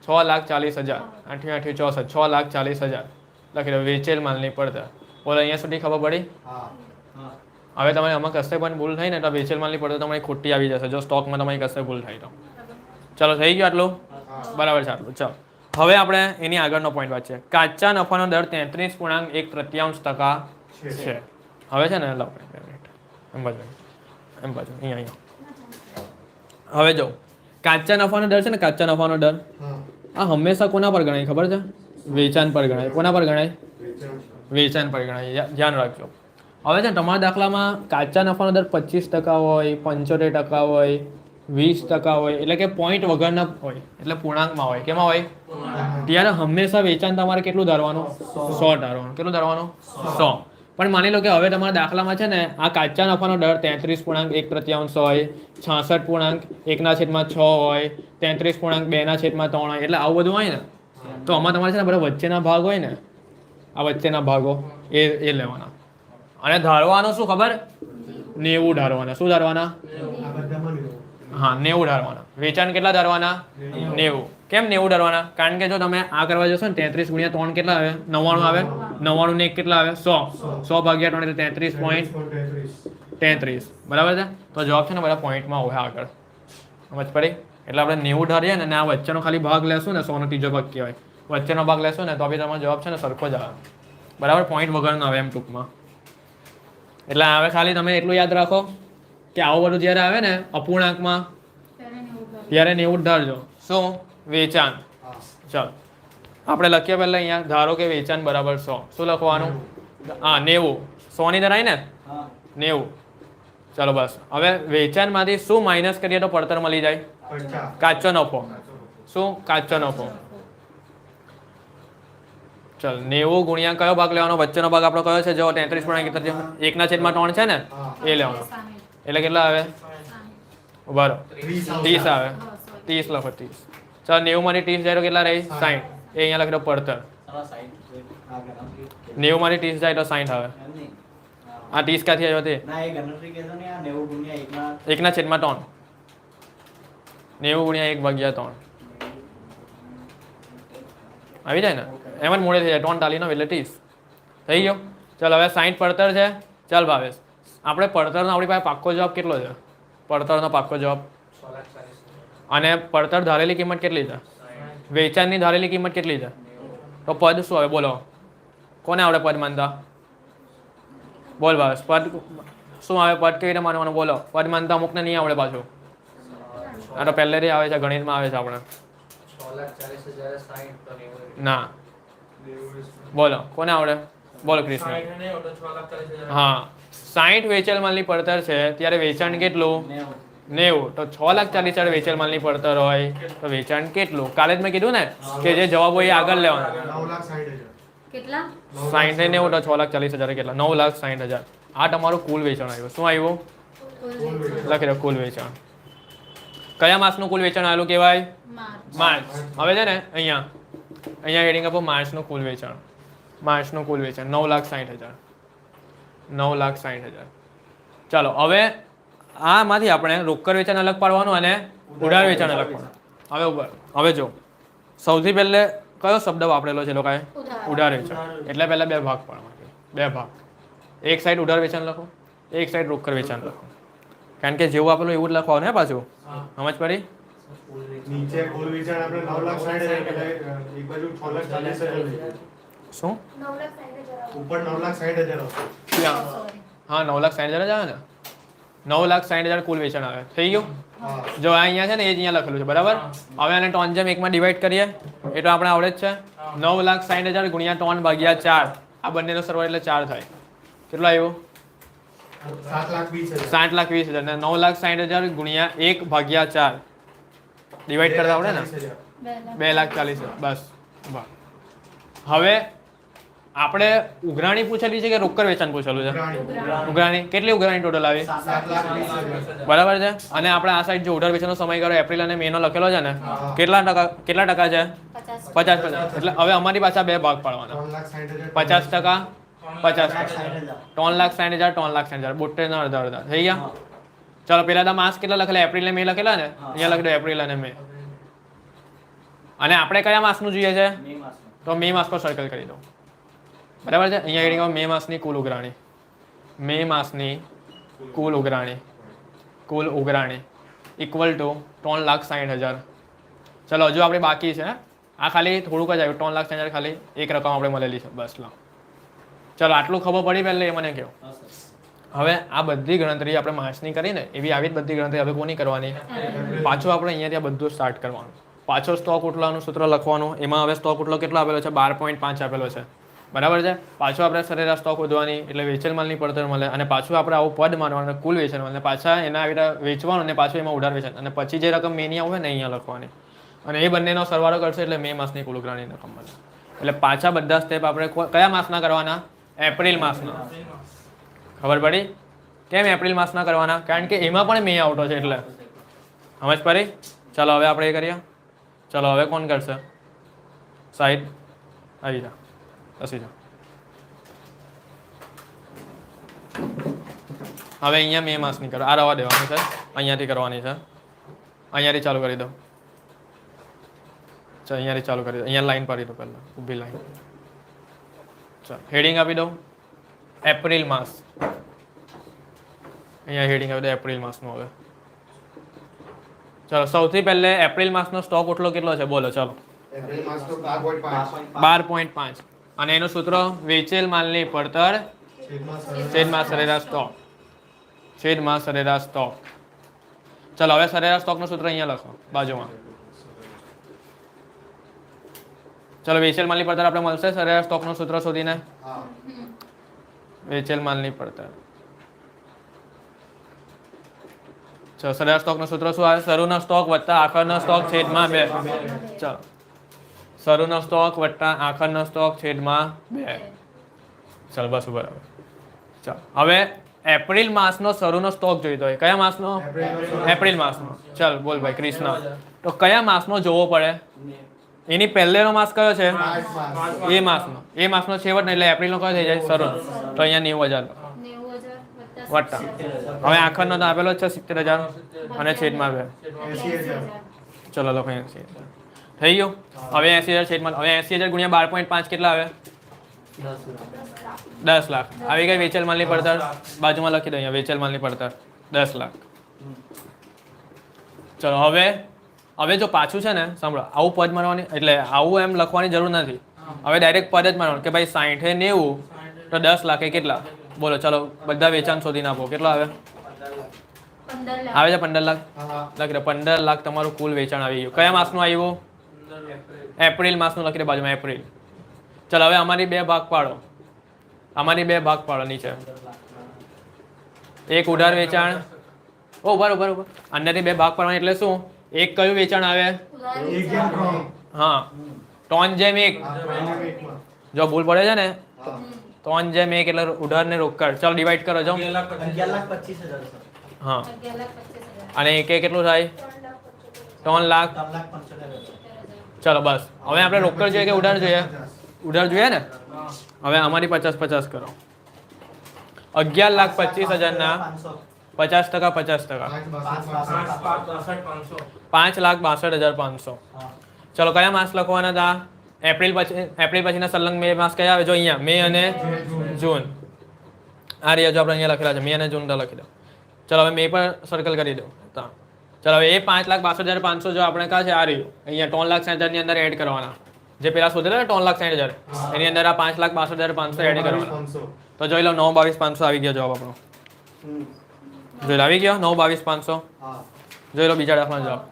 6,40,000. 8 8 64 6,40,000 લખી દો વેચેલ માલની પડતર. બોલો અહીંયા સુધી ખબર પડી? હા. હવે તમારે આમાં કશે પણ ભૂલ થઈ ને તો વેચેલ માલની પડતર તમારી ખોટી આવી જશે જો સ્ટોકમાં તમારી કશે ભૂલ થઈ તો. ચાલો થઈ ગયું આટલું? બરાબર છે આટલું. ચાલો હવે આપણે એની આગળનો પોઈન્ટ વાંચીએ. કાચા નફાનો દર 33.1% છે. હવે છે ને લાવ એમ બાજુ અહીંયા હવે જો કાચા નફાનો દર છે ને, કાચા નફાનો દર હા. આ હંમેશા કોના પર ગણાય ખબર છે? વેચાણ પર ગણાય. કોના પર ગણાય? વેચાણ. વેચાણ પર ગણાય. ધ્યાન રાખજો. હવે છે ને તમારા દાખલામાં કાચા નફાનો દર 25% હોય, 75% હોય, 20% હોય, એટલે કે પોઈન્ટ વગરના હોય, એટલે પૂર્ણાંકમાં હોય. કેમાં હોય? ત્યારે હંમેશા વેચાણ તમારે કેટલું ધારવાનું? 100 ધારવાનું. કેટલું ધારવાનું? 100. પણ માની લો કે હવે તમારા દાખલામાં છે ને આ કાચા નફાનો દર 33.1% હોય, 66.1/6 હોય, 33.2/3 હોય, એટલે આવું બધું હોય ને, તો આમાં તમારે છે ને બધા વચ્ચેના ભાગ હોય ને, આ વચ્ચેના ભાગો એ લેવાના. અને ધારવાનું શું ખબર? 90 ધારવાના. શું ધારવાના? આ બધામાં નહીં. હા 90 ધારવાના. વેચાણ કેટલા ધારવાના? 90. કેમ 90 ધારવાના? કારણ કે જો તમે આ કરવા જશો ને 33 ગુણ્યા 3 કેટલા આવે? 99 આવે. 99 ને 1 કેટલા આવે? 100. 100 ભાગ્યા 3 એટલે 33.33. બરાબર છે? તો જવાબ છે ને બધા પોઈન્ટમાં હોય આગળ. સમજ પડી? એટલે આપણે 90 ધારીએ ને આ વચ્ચેનો ખાલી ભાગ લેશું ને 100 નો ત્રીજો ભાગ કહેવાય. વચ્ચેનો ભાગ લેશું ને તો બી તમારો જવાબ છે ને સરખો જ આવે. બરાબર? પોઈન્ટ વગરનો આવે એમ ટૂંકમાં. એટલે હવે ખાલી તમે એટલું યાદ રાખો કે આવું બધું જ્યારે આવે ને અપૂર્ણાંકમાં ત્યારે 90 ધારજો. શું? વેચાણ. ચાલો આપણે લખીએ પહેલા અહીંયા ધારો કે વેચાણ બરાબર 100. શું લખવાનું? હા 90. 100 ની ધરાય ને? 90. ચાલો બસ. હવે વેચાણમાંથી શું માઇનસ કરીએ તો પડતર મળી જાય? 50. કાચો નફો. શું? કાચો નફો. ચાલ 90 ગુણ્યા કયો ભાગ લેવાનો? વચ્ચેનો ભાગ આપણો કયો છે? જો 33.1 1/3 છે ને એ લેવાનો. એટલે કેટલા આવે? બરાબર 30 આવે. 30 લખો 30. ચાલ 90 માંથી 30 જાય તો કેટલા રહી? 60. એ અહીંયા લખી દો પડતર. 90 માંથી 30 જાય તો 60 આવે. આ 30 ક્યાંથી આવ્યો તે? ના એ ગણતરી કહેતો ને આ 90 ગુણ્યા 1/3. 90 ગુણ્યા 1/3 આવી જાય ને? એમ જ મોડે થઈ જાય. 3 ટાલીનો એટલે 30 થઈ ગયો. ચાલ હવે 60 પડતર છે. ચાલ ભાવેશ આપણે પડતરનો આપણી પાસે પાક્કો જવાબ કેટલો છે? પડતરનો પાક્કો જવાબ અને પડતર ધારેલી કિંમત કેટલી છે? વેચાણની ધારેલી કિંમત કેટલી છે? તો પદ શું આવે બોલો? કોને આવડે પદ માનતા? બોલ ભાવેશ પદ શું આવે? પદ કેવી રીતે માનવાનું બોલો? પદ માનતા અમુકને નહીં આવડે પાછું. આ તો પહેલેથી આવે છે, ગણિતમાં આવે છે આપણે. ના બોલો કોને આવડે? બોલો કૃષ્ણ. હા 60 વેચેલ માલની પડતર છે ત્યારે વેચાણ કેટલું? 90. તો 6,40,000 વેચેલ માલની પડતર હોય તો વેચાણ કેટલું? કાલે જ મેં કીધું ને કે જે જવાબ હોય એ આગળ લેવાનો. 9,60,000. કેટલા? 60 ને 90 તો 6,40,000 કેટલા? 9,60,000. આ તમારું કુલ વેચાણ આવ્યું. શું આવ્યું? લખી દો કુલ વેચાણ. કયા માસનું કુલ વેચાણ આવેલું કહેવાય? માર્ચ. હવે છે ને અહીંયા હેડિંગ આપો માર્ચનું કુલ વેચાણ. માર્ચનું કુલ વેચાણ 9,60,000. 9,60,000. ચાલો હવે આમાંથી આપણે રોકડ વેચાણ અલગ પાડવાનું અને ઉધાર વેચાણ અલગ પાડવાનું. હવે જો સૌથી પહેલે કયો શબ્દ વાપરેલો છે લોકોએ? ઉધાર વેચાણ. એટલે પહેલા બે ભાગ પાડવાના. બે ભાગ. એક સાઈડ ઉધાર વેચાણ લખો, એક સાઈડ રોકડ વેચાણ લખો. કારણ કે જેવું આપેલું એવું જ લખવાનું હે પાછું. સમજ પડી? નીચે કુલ વેચાણ આપણે 9,60,000 એટલે એક બાજુ 6,40,000. શું? ઉપર 9,60,000 આવશે. હા 9,60,000 જ આવે ને. 9,60,000 કુલ વેચાણ આવે. થઈ ગયું? હા. જો અહીંયા છે ને એ જ અહીંયા લખેલું છે બરાબર. હવે આને 3/1 માં ડિવાઈડ કરીએ. એ તો આપણે આવડે જ છે 9,60,000 ગુણ્યા 3 ભાગ્યા 4 આ બંનેનો સરવાળો એટલે 4 થાય કેટલો આવ્યો 7,20,000 ને 9,60,000 ગુણ્યા 1 ભાગ્યા 4 ડિવાઈડ કરતા આવડે ને 2,40,000 બસ વાહ. હવે આપણે ઉઘરાણી પૂછેલી છે કે રોકડ વેચાણ પૂછેલું છે ઉઘરાણી કેટલી ઉઘરાણી ટોટલ આવી 7,20,000 બરાબર છે અને આપણે આ સાઈડ જો ઉધાર વેચાણનો સમયગાળો એપ્રિલ અને મે નો લખેલો છે ને કેટલા ટકા છે 50% એટલે હવે અમારી પાસે બે ભાગ પાડવાના 3,60,000 50% 3,60,000 3,60,000 72 અડધા થઈ ગયા ચાલો પેલા દા માસ કેટલા લખેલા એપ્રિલ ને મે લખેલા ને અહીંયા લખી દો એપ્રિલ અને મે અને આપણે કયા માસનું જોઈએ છે તો મે માસ પર સર્કલ કરી દો બરાબર છે અહીંયા હેડિંગ મે માસની કુલ ઉઘરાણી મે માસની કુલ ઉઘરાણી ઇક્વલ ટુ 3,60,000 ચલો હજુ આપણે બાકી છે આ ખાલી થોડુંક જ આવ્યું 3,60,000 ખાલી એક રકમ આપણે મળેલી છે બસ લો ચલો આટલું ખબર પડી પહેલા એ મને કહો હવે આ બધી ગણતરી આપણે માસની કરીને એવી આવી જ બધી ગણતરી હવે કોની કરવાની પાછું આપણે અહીંયાથી આ બધું સ્ટાર્ટ કરવાનું પાછો સ્ટોક ઉટલાનું સૂત્ર લખવાનું એમાં હવે સ્ટોક ઉટલો કેટલો આપેલો છે 12.5 આપેલો છે બરાબર છે પાછું આપણે સરેરાશ સ્ટોક વધવાની એટલે વેચેલ માલની પડતર મળે અને પાછું આપણે આવું પદ મારવાનું કુલ વેચાણ મળે પાછા એના આવી વેચવાનું અને પાછું એમાં ઉધાર વેચાણ અને પછી જે રકમ મેની આવે ને અહીંયા લખવાની અને એ બંનેનો સરવાળો કરશે એટલે મે માસની કુલ ઉઘરાણી રકમ મળે એટલે પાછા બધા સ્ટેપ આપણે કયા માસના કરવાના એપ્રિલ માસના ખબર પડી કેમ એપ્રિલ માસના કરવાના કારણ કે એમાં પણ મે આવતો છે એટલે સમજ પડી ચાલો હવે આપણે એ કરીએ ચાલો હવે કોણ કરશે સાહેબ આવી જા બસી જા હવે અહીંયા મે માસની કરો આ રવા દેવાની છે અહીંયાથી કરવાની છે અહીંયાથી ચાલુ કરી દો ચાલ અહીંયાથી ચાલુ કરી દો અહીંયા લાઈન પાડી દો પહેલાં ઊભી લાઈન ચાલ હેડિંગ આપી દો એપ્રિલ માસ અહીંયા હેડિંગ આપી દો એપ્રિલ માસનું હવે ચાલો સૌથી પહેલે એપ્રિલ માસનો સ્ટોક ઉટલો કેટલો છે બોલો ચાલો એપ્રિલ માસનો 12.5 12.5 અને એનું સૂત્ર વેચેલ માલની પડતર છેદમાં સરેરાશ સ્ટોક ચાલો હવે સરેરાશ સ્ટોકનું સૂત્ર અહીંયા લખો બાજુમાં ચાલો વેચેલ માલની પડતર આપણે મળશે સરેરાશ સ્ટોકનું સૂત્ર શોધીને હા વેચેલ માલની પડતર ચાલો સરેરાશ સ્ટોકનું સૂત્ર શું આવે શરૂનો સ્ટોક વત્તા આખરનો સ્ટોક છેદમાં 2 ચાલો શરૂનો સ્ટોક વત્તા આખરનો સ્ટોક છેદમાં 2 ચાલો બસ બરાબર ચાલો હવે એપ્રિલ માસનો શરૂનો સ્ટોક જોઈતો હોય કયા માસનો એપ્રિલ માસનો ચાલ બોલ ભાઈ કૃષ્ણ તો કયા માસનો જોવો પડે એની પહેલેનો માસ કયો છે એ માસનો છેવટ ને એટલે એપ્રિલનો કયો થઈ જાય શરૂ તો અહીંયા 90,000 વત્તા હવે આખરનો તો આપેલો છે 70,000 અને છેદમાં 2 80,000 ચલો લખો 80,000 થઈ ગયું હવે 80,000 છેદમાં હવે 80,000 ગુણ્યા 12.5 કેટલા આવે 10 લાખ આવી ગઈ વેચેલ માલની પડતર બાજુમાં લખી દો અહીંયા વેચેલ માલની પડતર 10 લાખ ચલો હવે જો પાછું છે ને સાંભળો આવું પદ મારવાની એટલે આવું એમ લખવાની જરૂર નથી હવે ડાયરેક્ટ પદ જ મારવાનું કે ભાઈ 60 90 તો 10 લાખ એ કેટલા બોલો ચલો બધા વેચાણ શોધીને આપો કેટલા આવે 15 આવે છે 15 લાખ હા લખી દો 15 લાખ તમારું કુલ વેચાણ આવી ગયું કયા માસનું આવ્યું એપ્રિલ માસનું લખી દો બાજુમાં એપ્રિલ ચલો હવે અમારી બે ભાગ પાડો નીચે એક ઉધાર વેચાણ ઓ બરોબર અંદરથી બે ભાગ પાડવાના એટલે શું એક કયું વેચાણ આવે એક જેમ ત્રણ હા 3 જેમ 1 હા 3 માં જો ભૂલ પડે છે ને હા 3 જેમ 1 એટલે ઉધાર ને રોકડ ચાલો ડિવાઈડ કરો જો 11,25,000 હા 11,25,000 અને એક કેટલું થાય 3 લાખ 3,75,000 ચલો બસ હવે આપણે રોકડ જોઈએ કે ઉધાર જોઈએ ઉધાર જોઈએ ને હવે અમારી 50 કરો 11,25,000 ના 50% 50% 5,62,500 ચલો કયા માસ લખવાના હતા એપ્રિલ પછીના સલંગ મે માસ કયા આવે જો અહીંયા મે અને જૂન આ રહ્યા જો આપણે અહીંયા લખેલા છે મે અને જૂન લખી દો ચલો હવે મે પર સર્કલ કરી દો ચલો હવે એ 5,62,500 જો આપણે કા છે આ રહ્યું અહીંયા 3,60,000 ની અંદર એડ કરવાના જે પેલા શોધેલા ને 3,60,000 એની અંદર આ 5,62,500 એડ કરવાના તો જોઈ લો 9,22,500 આવી ગયો જવાબ આપણો જોઈ લો આવી ગયો 9,22,500 હા જોઈ લો બીજા દાખલાનો જવાબ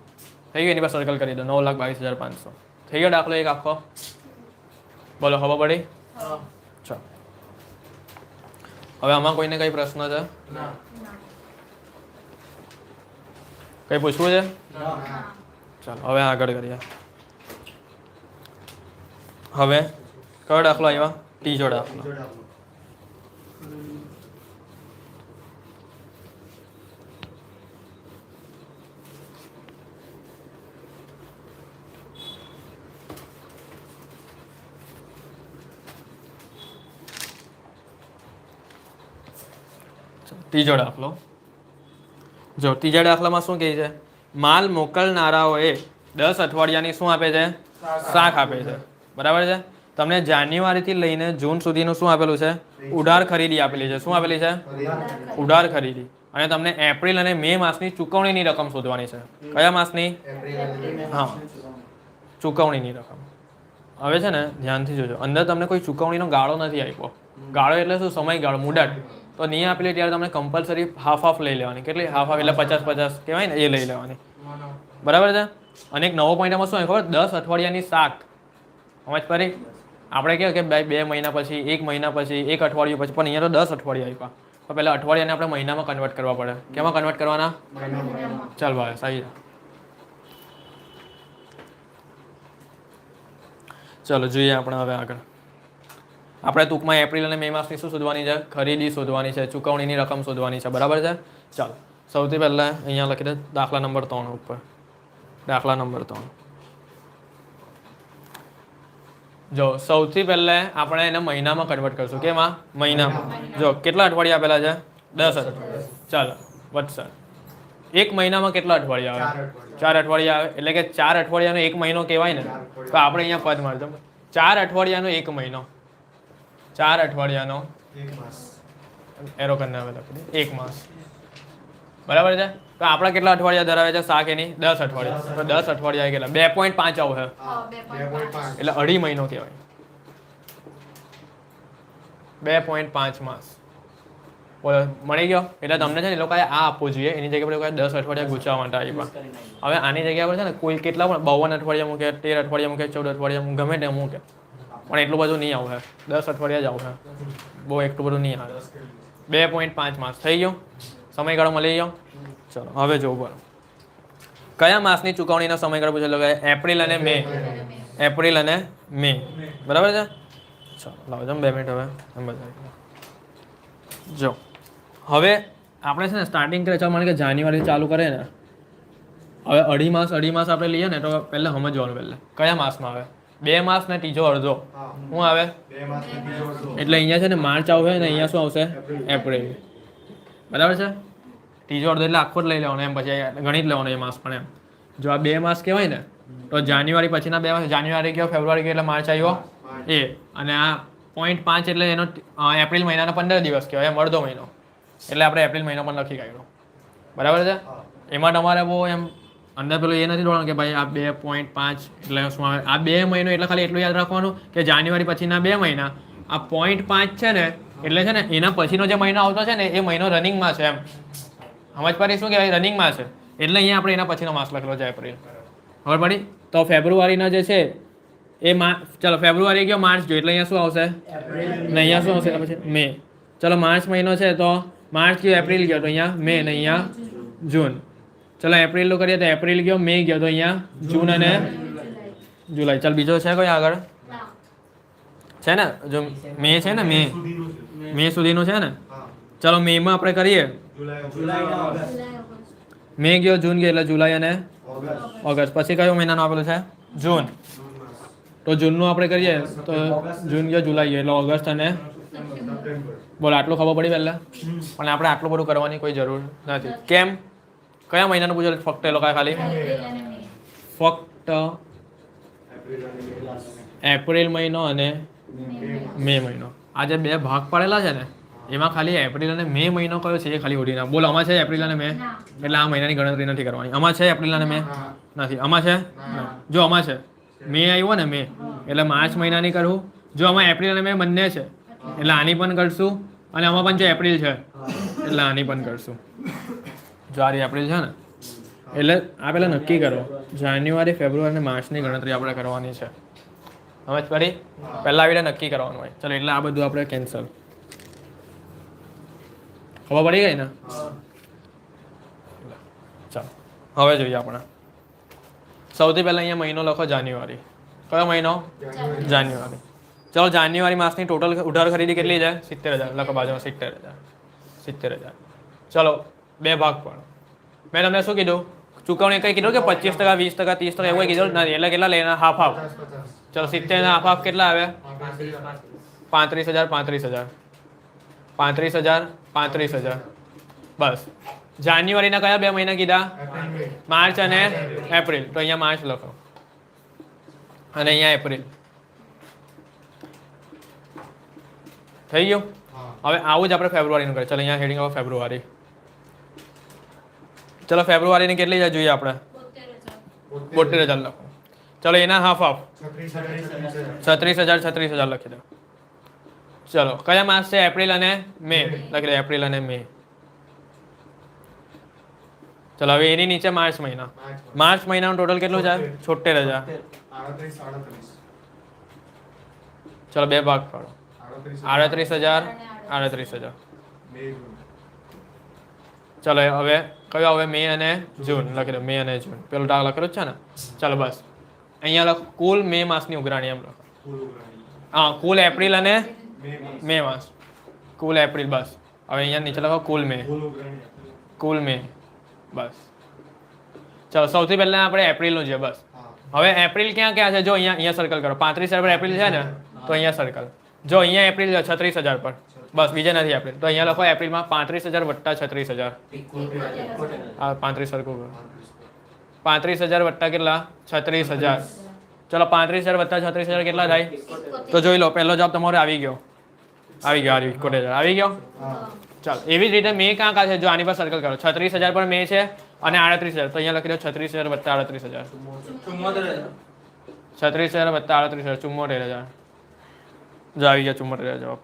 થઈ ગયો એની પર સર્કલ કરી દો 9,22,500 થઈ ગયો દાખલો એક આખો? બોલો, ખબર પડી? ચાલો, હવે આમાં કોઈને કઈ પ્રશ્ન છે? ના. કઈ પૂછવું છે? ના. ચાલો હવે આગળ કરીએ. હવે કયો દાખલો આવ્યા? ત્રીજો દાખલો. બીજો દાખલો. ત્રીજો દાખલો જો, ત્રીજા દાખલામાં શું કહે છે? માલ મોકલનારાઓએ 10 અઠવાડિયાની શું આપે છે? શાખ આપે છે. બરાબર છે. તમને જાન્યુઆરીથી લઈને જૂન સુધીનું શું આપેલું છે? ઉધાર ખરીદી આપેલી છે. શું આપેલી છે? ઉધાર ખરીદી. અને તમને એપ્રિલ અને મે માસની ચૂકવણીની રકમ શોધવાની છે. કયા માસની? હા, ચૂકવણીની રકમ. હવે છે ને ધ્યાનથી જોજો, અંદર તમને કોઈ ચૂકવણીનો ગાળો નથી આપ્યો. ગાળો એટલે શું? સમયગાળો, મુદત. તો નહીં આપેલી ત્યારે તમને કમ્પલસરી હાફ લઈ લેવાની. કેટલી હાફ એટલે 50-50 કહેવાય ને, એ લઈ લેવાની. બરાબર છે. અને એક નવો પોઈન્ટ આમાં શું આવે ખબર? 10 અઠવાડિયાની શાખ. સમજ પડી? આપણે કહે કે ભાઈ 2 મહિના પછી, 1 મહિના પછી, 1 અઠવાડિયું પછી, પણ અહીંયા તો 10 અઠવાડિયા આપ્યા. તો પહેલા અઠવાડિયાને આપણે મહિનામાં કન્વર્ટ કરવા પડે. કેમાં કન્વર્ટ કરવાના? ચાલ ભાઈ, સહી છે. ચલો જોઈએ આપણે હવે આગળ. આપણે ટૂંકમાં એપ્રિલ અને મે માસની શું શોધવાની છે? ખરીદી શોધવાની છે, ચૂકવણીની રકમ શોધવાની છે. બરાબર છે. ચાલો સૌથી પહેલાં અહીંયા લખી દે દાખલા નંબર 3 ઉપર. દાખલા નંબર 3 જો, સૌથી પહેલા આપણે એને મહિનામાં કન્વર્ટ કરશું. કેમાં? મહિનામાં. જો કેટલા અઠવાડિયા આપેલા છે? 10 અઠવાડિયા. ચાલો વધશે. એક મહિનામાં કેટલા અઠવાડિયા આવે? 4 અઠવાડિયા આવે. એટલે કે 4 અઠવાડિયાનો એક મહિનો કહેવાય ને. તો આપણે અહીંયા પદ મારજો 4 અઠવાડિયાનો એક મહિનો. 4 અઠવાડિયાનો એક માસ. એરો કરીને આવે લખી એક માસ. બરાબર છે. તો આપણા કેટલા અઠવાડિયા ધરાવે છે શાક એની? 10 અઠવાડિયા. તો 10 અઠવાડિયા કેટલા? 2.5 આવશે. હા, 2.5. એટલે અઢી મહિનો કહેવાય. 2.5 માસ. બોલો, મળી ગયો? એટલે તમને છે ને એ લોકોએ આ આપવું જોઈએ. એની જગ્યા પર એ લોકોએ 10 અઠવાડિયા ગુચવા માટે આપ્યા. હવે આની જગ્યા પર છે ને કોઈ કેટલા પણ 52 અઠવાડિયા મૂકે, 13 અઠવાડિયા મૂકે, 14 અઠવાડિયા મૂકે, ગમે તે મૂકે, પણ એટલું બધું નહીં આવશે. 10 અઠવાડિયા જ આવશે. બહુ એટલું બધું નહીં આવે. 2.5 માસ થઈ ગયો. સમયગાળો મળી ગયો. ચલો હવે જોવું પડે કયા માસની ચૂકવણીનો સમયગાળો પૂછેલો કે એપ્રિલ અને મે. એપ્રિલ અને મે. બરાબર છે. ચલો લાવજો 2 મિનિટ હવે એમ બતાવી. જો હવે આપણે છે ને સ્ટાર્ટિંગ કરે ચાલો માને કે જાન્યુઆરી ચાલુ કરે ને. હવે અઢી માસ આપણે લઈએ ને તો પહેલા સમજવાનું પહેલા કયા માસમાં આવે? 2 માસ ને ત્રીજો અડધો. શું આવે? 2 માસ ને બીજો અડધો. એટલે અહીંયા છે ને માર્ચ આવશે ને અહીંયા શું આવશે? એપ્રિલ. બરાબર છે. ત્રીજો અડધો એટલે આખો જ લઈ લેવાનો એમ, પછી ગણિત લેવાનો એ માસ પણ એમ. જો આ 2 માસ કહેવાય ને તો જાન્યુઆરી પછીના 2 માસ, જાન્યુઆરી ગયો, ફેબ્રુઆરી ગયો એટલે માર્ચ આવ્યો એ. અને આ 0.5 એટલે એનો એપ્રિલ મહિનાના 15 દિવસ કહેવાય એમ, અડધો મહિનો. એટલે આપણે એપ્રિલ મહિનો પણ લખી કાઢ્યો. બરાબર છે. એમાં તમારે બહુ એમ અંદર પેલું એ નથી દોડવાનું કે ભાઈ આ 2.5 એટલે શું આવે? આ 2 મહિનો એટલે ખાલી એટલું યાદ રાખવાનું કે જાન્યુઆરી પછીના 2 મહિના. આ 0.5 છે ને એટલે છે ને એના પછીનો જે મહિનો આવતો છે ને એ મહિનો રનિંગમાં છે એમ. સમજ પડી? શું કહેવાય? રનિંગમાં છે. એટલે અહીંયા આપણે એના પછીનો માસ લખેલો છે એપ્રિલ. ખબર પડી? તો ફેબ્રુઆરીના જે છે એ ચલો ફેબ્રુઆરી ગયો, માર્ચ ગયો એટલે અહીંયા શું આવશે? ને અહીંયા શું આવશે પછી? મે. ચલો માર્ચ મહિનો છે તો માર્ચ ગયો, એપ્રિલ ગયો તો અહીંયા મે ને અહીંયા જૂન. ચલો એપ્રિલનું કરીએ તો એપ્રિલ ગયો, મે ગયો તો અહીંયા જૂન અને જુલાઈ. ચાલ બીજો છે કોઈ આગળ? છે ને જો મે છે ને મે સુધીનું છે ને. ચલો મેમાં આપણે કરીએ. મે ગયો, જૂન ગયો એટલે જુલાઈ અને ઓગસ્ટ. પછી કયો મહિનાનો આપેલું છે? જૂન. તો જૂનનું આપણે કરીએ તો જૂન ગયો, જુલાઈ ગયો એટલે ઓગસ્ટ અને બોલો. આટલું ખબર પડી પહેલાં? પણ આપણે આટલું બધું કરવાની કોઈ જરૂર નથી. કેમ? કયા મહિનાનું પૂછેલું? ફક્ત એ લોકો ખાલી ફક્ત એપ્રિલ મહિનો અને મે મહિનો. આ જે 2 ભાગ પાડેલા છે ને એમાં ખાલી એપ્રિલ અને મે મહિનો કયો છે એ ખાલી ઓડી ના. બોલો આમાં છે એપ્રિલ અને મે? એટલે આ મહિનાની ગણતરી નથી કરવાની. આમાં છે એપ્રિલ અને મે? નથી. આમાં છે? જો આમાં છે મે આવ્યો ને મે એટલે માર્ચ મહિનાની કરવું. જો આમાં એપ્રિલ અને મે બંને છે એટલે આની પણ કરશું. અને આમાં પણ જો એપ્રિલ છે એટલે આની પણ કરશું. જો આ એપ્રિલ છે ને એટલે આ પહેલાં નક્કી કરો જાન્યુઆરી ફેબ્રુઆરી અને માર્ચની ગણતરી આપણે કરવાની છે સમજ પડી પહેલાં આવી રીતે નક્કી કરવાનું હોય ચલો એટલે આ બધું આપણે કેન્સલ ખબર પડી ગઈ ને ચાલો હવે જોઈએ આપણે સૌથી પહેલાં અહીંયા મહિનો લખો જાન્યુઆરી કયો મહિનો જાન્યુઆરી ચલો જાન્યુઆરી માસની ટોટલ ઉધાર ખરીદી કેટલી છે 70,000 લખો બાજુમાં 70,000 ચલો બે ભાગ પણ મેં તમને શું કીધું ચૂકવણી કઈ કીધું કે 25%, 20%, 30% એવું કીધું નથી એટલે કેટલા લેના હાફ હાફ ચલો 70 ના હાફ હાફ કેટલા આવ્યા 35,000 બસ જાન્યુઆરીના કયા બે મહિના કીધા માર્ચ અને એપ્રિલ તો અહીંયા માર્ચ લખો અને અહીંયા એપ્રિલ થઈ ગયું હવે આવું જ આપણે ફેબ્રુઆરીનું કરીએ ચલો અહીંયા હેડિંગ આવે ફેબ્રુઆરી ચલો ફેબ્રુઆરીની કેટલી છે જોઈએ આપણે 72,000 લખો ચલો એના હાફ હાફ 36,000 લખી દો ચલો કયા માસ છે એપ્રિલ અને મે લખી દો એપ્રિલ અને મે ચલો હવે એની નીચે માર્ચ મહિનાનું ટોટલ કેટલું છે 76,000 ચલો બે ભાગ પાડો 38,000 ચલો હવે કયો હવે મે અને જૂન લખી દો મે અને જૂન પેલું ડાક લખેલું છે ને ચાલો બસ અહીંયા લખો કુલ મે માસની ઉઘરાણી એમ લખો હા કુલ એપ્રિલ અને મે માસ કુલ એપ્રિલ બસ હવે અહીંયા નીચે લખો કુલ મે બસ ચલો સૌથી પહેલા આપણે એપ્રિલનું છે બસ હવે એપ્રિલ ક્યાં છે જો અહીંયા સર્કલ કરો 35,000 પર એપ્રિલ છે ને તો અહીંયા સર્કલ જો અહીંયા એપ્રિલ 36,000 પર બસ બીજા નથી એપ્રિલ તો અહીંયા લખો એપ્રિલમાં 35,000 વત્તા 36,000 હા 35 સરખું 35,000 વત્તા કેટલા 36,000 ચલો 35,000 વત્તા 36,000 કેટલા થાય તો જોઈ લો પહેલો જવાબ તમારો આવી ગયો 71,000 આવી ગયો ચાલો એવી જ રીતે મે ક્યાં છે જો આની પર સર્કલ કરો 36,000 પર મે છે અને 38,000 તો અહીંયા લખી દો 36,000 વત્તા 38,000 36,000 વત્તા 38,000 74,000 જો આવી ગયા 74,000 જવાબ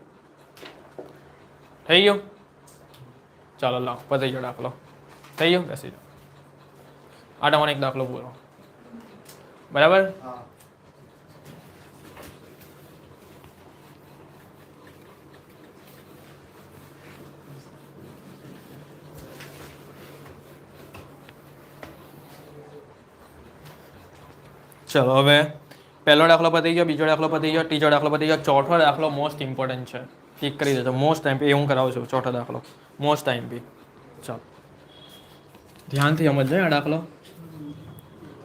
થઈ ગયું ચાલો લાવ પતી ગયો દાખલો થઈ ગયો બેસી જાઓ આ તમારો એક દાખલો પૂરો બરાબર ચલો હવે પહેલો દાખલો પતી ગયો બીજો દાખલો પતી ગયો ત્રીજો દાખલો પતી ગયો ચોથો દાખલો મોસ્ટ ઇમ્પોર્ટન્ટ છે ઠીક કરી દેજો મોસ્ટ ટાઈમ એ હું કરાવું છું ચોથો દાખલો મોસ્ટ ટાઈમ બી ચાલો ધ્યાનથી સમજજો આ દાખલો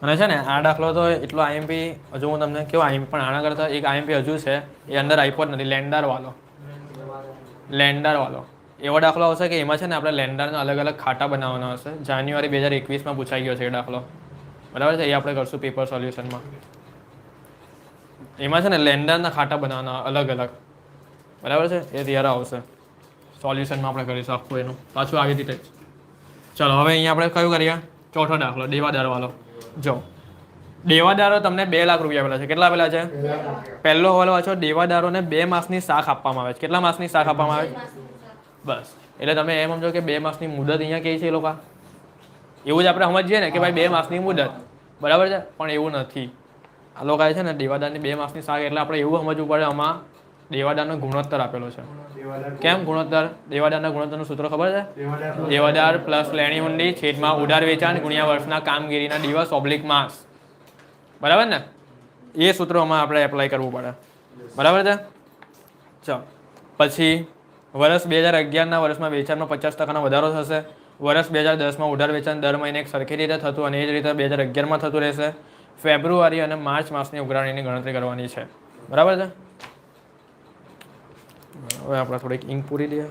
અને છે ને આ દાખલો તો એટલો આઈએમપી હજુ હું તમને કેવો આઈએમપી પણ આના કરતાં એક આઈએમપી હજુ છે એ અંદર આપ્યો જ નથી લેન્ડર વાળો એવો દાખલો આવશે કે એમાં છે ને આપણે લેન્ડરના અલગ અલગ ખાતા બનાવવાના હશે જાન્યુઆરી 2021માં પૂછાઈ ગયો છે એ દાખલો બરાબર છે એ આપણે કરશું પેપર સોલ્યુશનમાં એમાં છે ને લેન્ડરના ખાતા બનાવવાના અલગ અલગ બરાબર છે એ ત્યારે આવશે સોલ્યુશનમાં આપણે કરીશું આખું એનું પાછું આવી રીતે ચલો હવે અહીંયા આપણે કયું કરીએ ચોથો દાખલો દેવાદાર વાળો જો દેવાદારો તમને 2 લાખ રૂપિયા આપેલા છે કેટલા આપેલા છે પહેલો હવાલો વાંચો દેવાદારોને 2 માસની શાખ આપવામાં આવે છે કેટલા માસની શાખ આપવામાં આવે છે બસ એટલે તમે એમ સમજો કે 2 માસની મુદત અહીંયા કહે છે એ લોકો એવું જ આપણે સમજીએ ને કે ભાઈ 2 માસની મુદત બરાબર છે પણ એવું નથી આ લોકો છે ને દેવાદારની 2 માસની શાખ એટલે આપણે એવું સમજવું પડે આમાં દેવાદારનો ગુણોત્તર આપેલો છે કેમ ગુણોત્તર દેવાદારના ગુણોત્તરનું સૂત્ર ખબર છે દેવાદાર પ્લસ લેણી હુંડી છેદમાં ઉધાર વેચાણ ગુણ્યા વર્ષના કામગીરીના દિવસ ઓબ્લિક માસ બરાબર ને એ સૂત્રોમાં આપણે એપ્લાય કરવું પડે બરાબર છે ચાલો પછી વર્ષ 2011ના વર્ષમાં વેચાણમાં 50% વધારો થશે વર્ષ 2010માં ઉધાર વેચાણ દર મહિને એક સરખી રીતે થતું અને એ જ રીતે 2011માં થતું રહેશે ફેબ્રુઆરી અને માર્ચ માસની ઉઘરાણીની ગણતરી કરવાની છે બરાબર છે હવે આપણે થોડીક ઇંક પૂરી દઈએ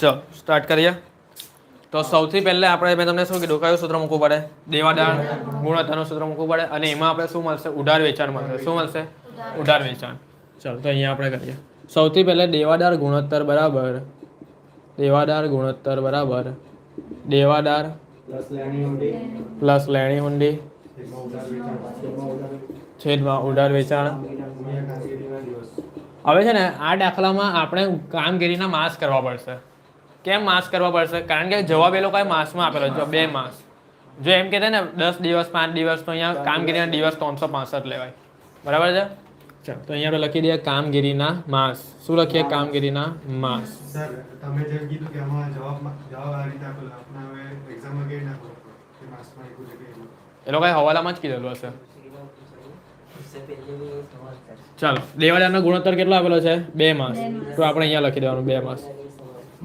ચલો સ્ટાર્ટ કરીએ. તો સૌથી પહેલા આપણે મેં તમને શું કીધું કયું સૂત્ર મૂકવું પડે? દેવાદાર ગુણોત્તરનું સૂત્ર મૂકવું પડે અને એમાં આપણે શું મળશે? ઉધાર વેચાણ મળશે. શું મળશે? ઉધાર વેચાણ. ચલો તો અહીંયા આપણે કરીએ. સૌથી પહેલા દેવાદાર ગુણોત્તર બરાબર દેવાદાર પ્લસ લેણી હુંડી છેદમાં ઉધાર વેચાણ. હવે છે ને આ દાખલામાં આપણે કામગીરીના માસ કરવા પડશે. કેમ માસ કરવા પડશે? કારણ કે જવાબ એ લોકોએ માસમાં આપેલો છે, 2 માસ. જો એમ કહેતે ને 10 દિવસ 5 દિવસ તો અહીંયા કામગીરીના દિવસ 365 લેવાય. બરાબર છે? ચાલો તો અહીંયા આપણે લખી દઈએ કામગીરીના માસ. શું લખીએ? કામગીરીના માસ. સર તમે જેમ કીધું કે આમાં જવાબ આ રીતે આપેલો આપણે હવે એક્ઝામમાં કેવી રીતે ખબર પડે કે માર્ક્સમાં આપ્યું છે કે એવું? એ લોકોએ હવાલામાં જ કીધેલું હશે. ચાલો દેવાદારનો ગુણોત્તર કેટલો આપેલો છે? 2 માસ. તો આપણે અહીંયા લખી દેવાનું 2 માસ.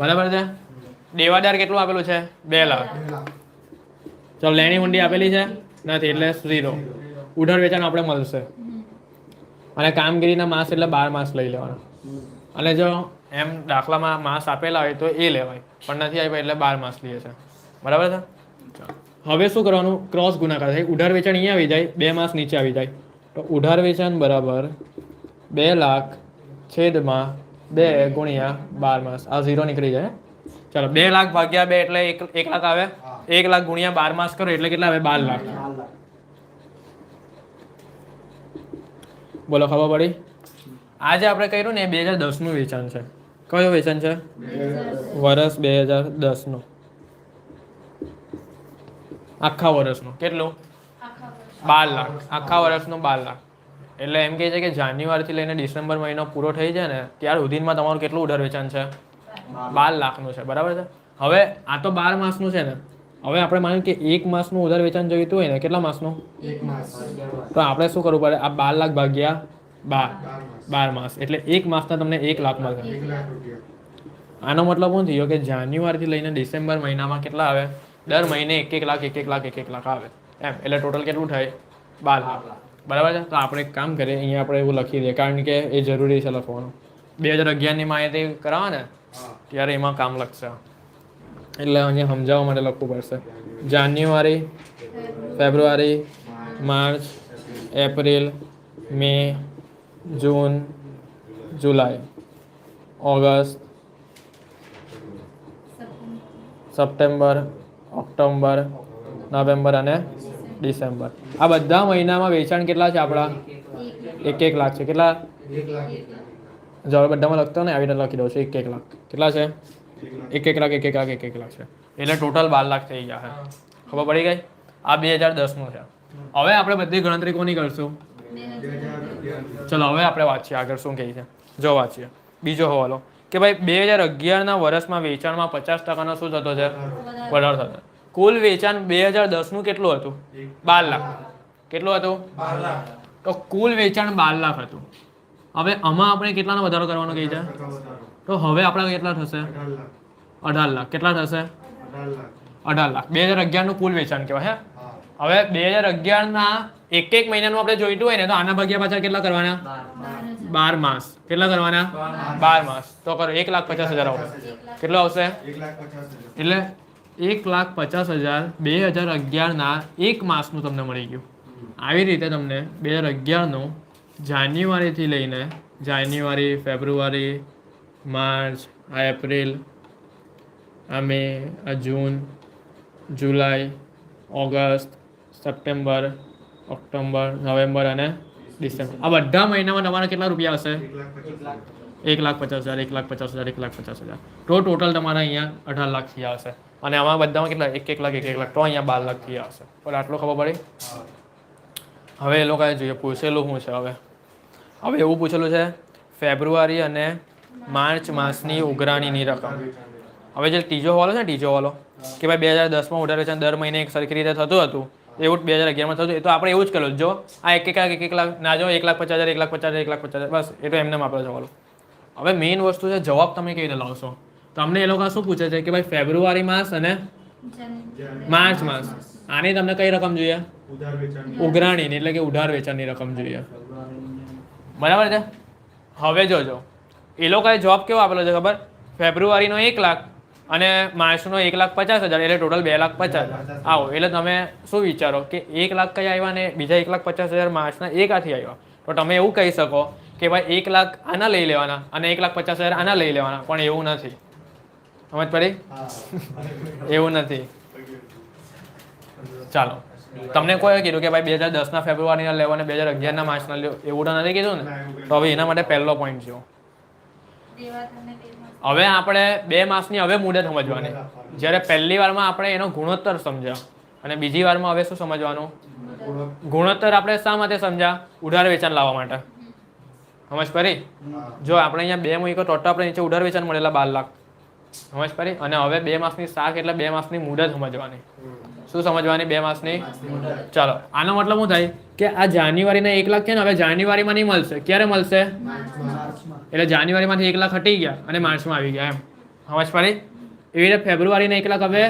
બરાબર છે? દેવાદાર કેટલું આપેલું છે? 2 લાખ. ચાલો લેણી હુંડી આપેલી છે? નથી એટલે 0. ઉધાર વેચાણ આપણે મળશે. અને કામગીરીના માસ એટલે 12 માસ લઈ લેવાના. અને જો એમ દાખલામાં માસ આપેલા હોય તો એ લેવાય, પણ નથી આપ્યા એટલે 12 માસ લઈએ છે. બરાબર છે? હવે શું કરવાનું? ક્રોસ ગુણાકાર થાય. ઉધાર વેચાણ અહીંયા આવી જાય, 2 માસ નીચે આવી જાય. તો ઉધાર વેચાણ બરાબર 2 લાખ છેદમાં 2 ગુણ્યા 12 માસ. આ 0 નીકળી જાય. ચાલો 2 લાખ ભાગ્યા 2 એટલે 1 લાખ આવે. 1 લાખ ગુણ્યા 12 માસ કરો એટલે કેટલા આવે? 12 લાખ. બોલો ખબર પડી? આજે આપણે કર્યું ને એ 2010 નું વેચાણ છે. કયું વેચાણ છે? વર્ષ 2010 નું. આખા વર્ષનું કેટલું? 12 લાખ. આખા વર્ષનું 12 લાખ. એટલે એમ કહે છે કે જાન્યુઆરીથી લઈને ડિસેમ્બર મહિનો પૂરો થઈ જાય ને ત્યાર સુધીમાં તમારું કેટલું ઉધાર વેચાણ છે? 12 લાખનું છે. બરાબર છે? હવે આ તો 12 માસનું છે ને. હવે આપણે માન્યું કે 1 માસનું ઉધાર વેચાણ જોઈતું હોય ને, કેટલા માસનું? 1 માસ. તો આપણે શું કરવું પડે? આ 12 લાખ ભાગ્યા 12. 12 માસ. 12 માસ એટલે 1 માસના તમને 1 લાખ મળશે. 1 લાખ રૂપિયા. આનો મતલબ શું થયો કે જાન્યુઆરીથી લઈને ડિસેમ્બર મહિનામાં કેટલા આવે? દર મહિને 1 લાખ 1 લાખ 1 લાખ આવે. એમ એટલે ટોટલ કેટલું થાય? 12 લાખ. બરાબર છે? તો આપણે એક કામ કરીએ, અહીંયા આપણે એવું લખી દઈએ કારણ કે એ જરૂરી છે લખવાનું. 2011 ની માહિતી કરાવો ને ત્યારે એમાં કામ લખશે. એટલે અહીંયા સમજાવવા માટે લખવું પડશે. જાન્યુઆરી, ફેબ્રુઆરી, માર્ચ, એપ્રિલ, મે, જૂન, જુલાઈ, ઓગસ્ટ, સપ્ટેમ્બર, ઓક્ટોબર, નવેમ્બર અને ડિસેમ્બર. આ બધા મહિનામાં વેચાણ કેટલા છે આપણા? 1 લાખ છે. કેટલા? 1 લાખ. જો બધામાં લખતો ને આવી રીતે લખી દઉં છું 1 લાખ. કેટલા છે? 1 લાખ 1 લાખ 1 લાખ છે. એટલે ટોટલ 12 લાખ થઈ ગયા છે. ખબર પડી ગઈ? આ 2010 નું છે. હવે આપણે બધી ગણતરી કોની કરશું? 2011. ચલો હવે આપણે વાંચીએ આગળ શું કહે છે. જો વાંચીએ બીજો હવાલો કે ભાઈ 2011ના વર્ષમાં વેચાણમાં 50% શું થતો છે? વધારો થતો. કુલ વેચાણ 2010 નું કેટલું હતું? 12 લાખ. કેટલું હતું? 12 લાખ. તો કુલ વેચાણ 12 લાખ હતું. હવે આમાં આપણે કેટલાનો વધારો કરવાનો કહે છે? તો હવે આપણા કેટલા થશે? 18 લાખ. કેટલા થશે? 18 લાખ. 2011 નું કુલ વેચાણ કહેવાય. હે હવે 2011 ના એક મહિનાનું આપણે જોઈતું હોય ને તો આના ભાગ્યા પાછળ કેટલા કરવાના? 12 માસ. કેટલા કરવાના? 12 માસ. તો કરો 1,50,000 આવશે. કેટલો આવશે? 1,50,000. એટલે 1,50,000 2011 ના 1 માસનું તમને મળી ગયું. આવી રીતે તમને 2011 નું જાન્યુઆરીથી લઈને જાન્યુઆરી, ફેબ્રુઆરી, માર્ચ, આ એપ્રિલ, આ મે, આ જૂન, જુલાઈ, ઓગસ્ટ, સપ્ટેમ્બર, ઓક્ટોબર, નવેમ્બર અને ડિસેમ્બર આ બધા મહિનામાં તમારા કેટલા રૂપિયા હશે? 1,50,000 1,50,000 1,50,000. તો ટોટલ તમારા અહીંયા 18 લાખ થયા હશે. અને આમાં બધામાં કેટલા? 1 લાખ 1 લાખ. તો અહીંયા 12 લાખ થયા હશે. પણ આટલો ખબર પડી? હવે એ લોકોએ જોઈએ પૂછેલું શું છે. હવે એવું પૂછેલું છે ફેબ્રુઆરી અને માર્ચ માસની ઉઘરાણીની રકમ. હવે જે ત્રીજો હવાલો છે ને ત્રીજો હવાલો કે ભાઈ 2010માં ઉધાર વેચાણ દર મહિને એક સરખી રીતે થતું હતું એવું 2011માં થતું. એ તો આપણે એવું જ કરેલું. જો આ 1 લાખ ના જો 1,50,000 1,50,000 1,50,000 બસ એ તો એમને આપેલો હવાલો. હવે મેઇન વસ્તુ છે જવાબ તમે કેવી રીતે લાવશો. તમને એ લોકો શું પૂછે છે કે ભાઈ ફેબ્રુઆરી માસ અને માર્ચ માસ આની તમને કઈ રકમ જોઈએ? ઉઘરાણીની એટલે કે ઉધાર વેચાણની રકમ જોઈએ. બરાબર છે? હવે જોજો એ લોકોએ જવાબ કેવો આપેલો છે ખબર? ફેબ્રુઆરીનો 1 લાખ અને માર્ચનો 1,50,000 એટલે ટોટલ 2,50,000 આવો. એટલે તમે શું વિચારો કે 1,00,000 કઈ આવ્યા ને બીજા 1,50,000 માર્ચના એક આથી આવ્યા, તો તમે એવું કહી શકો કે ભાઈ 1,00,000 આના લઈ લેવાના અને 1,50,000 આના લઈ લેવાના, પણ એવું નથી. સમજ પડી? એવું નથી. ચાલો, તમને કોઈ કીધું કે ભાઈ 2010ના ફેબ્રુઆરીના લેવો અને 2011ના માર્ચના લેવો, એવું તો નથી કીધું ને? તો હવે એના માટે પહેલો પોઈન્ટ જો હવે આપણે 2 માસની હવે મુદત સમજવાની. જ્યારે પહેલી વારમાં આપણે એનો ગુણોત્તર સમજ્યા અને બીજી વારમાં હવે શું સમજવાનું? ગુણોત્તર આપણે શા માટે સમજ્યા? ઉધાર વેચાણ લાવવા માટે. સમજ પડી? જો આપણે અહીંયા 2 મૂકો તો આપણે નીચે ઉધાર વેચાણ મળેલા 12 લાખ. સમજ પડી? અને હવે 2 માસની શાક એટલે 2 માસની મુદત સમજવાની. શું સમજવાની? 2 માસની. ચાલો, આનો મતલબ શું થાય કે આ જાન્યુઆરીના 1,00,000 છે ને, હવે જાન્યુઆરીમાં નહીં મળશે. ક્યારે મળશે? એટલે જાન્યુઆરીમાંથી 1,00,000 હટી ગયા અને માર્ચમાં આવી ગયા એમ. સમજ પડી? એવી રીતે ફેબ્રુઆરીના 1,00,000 હવે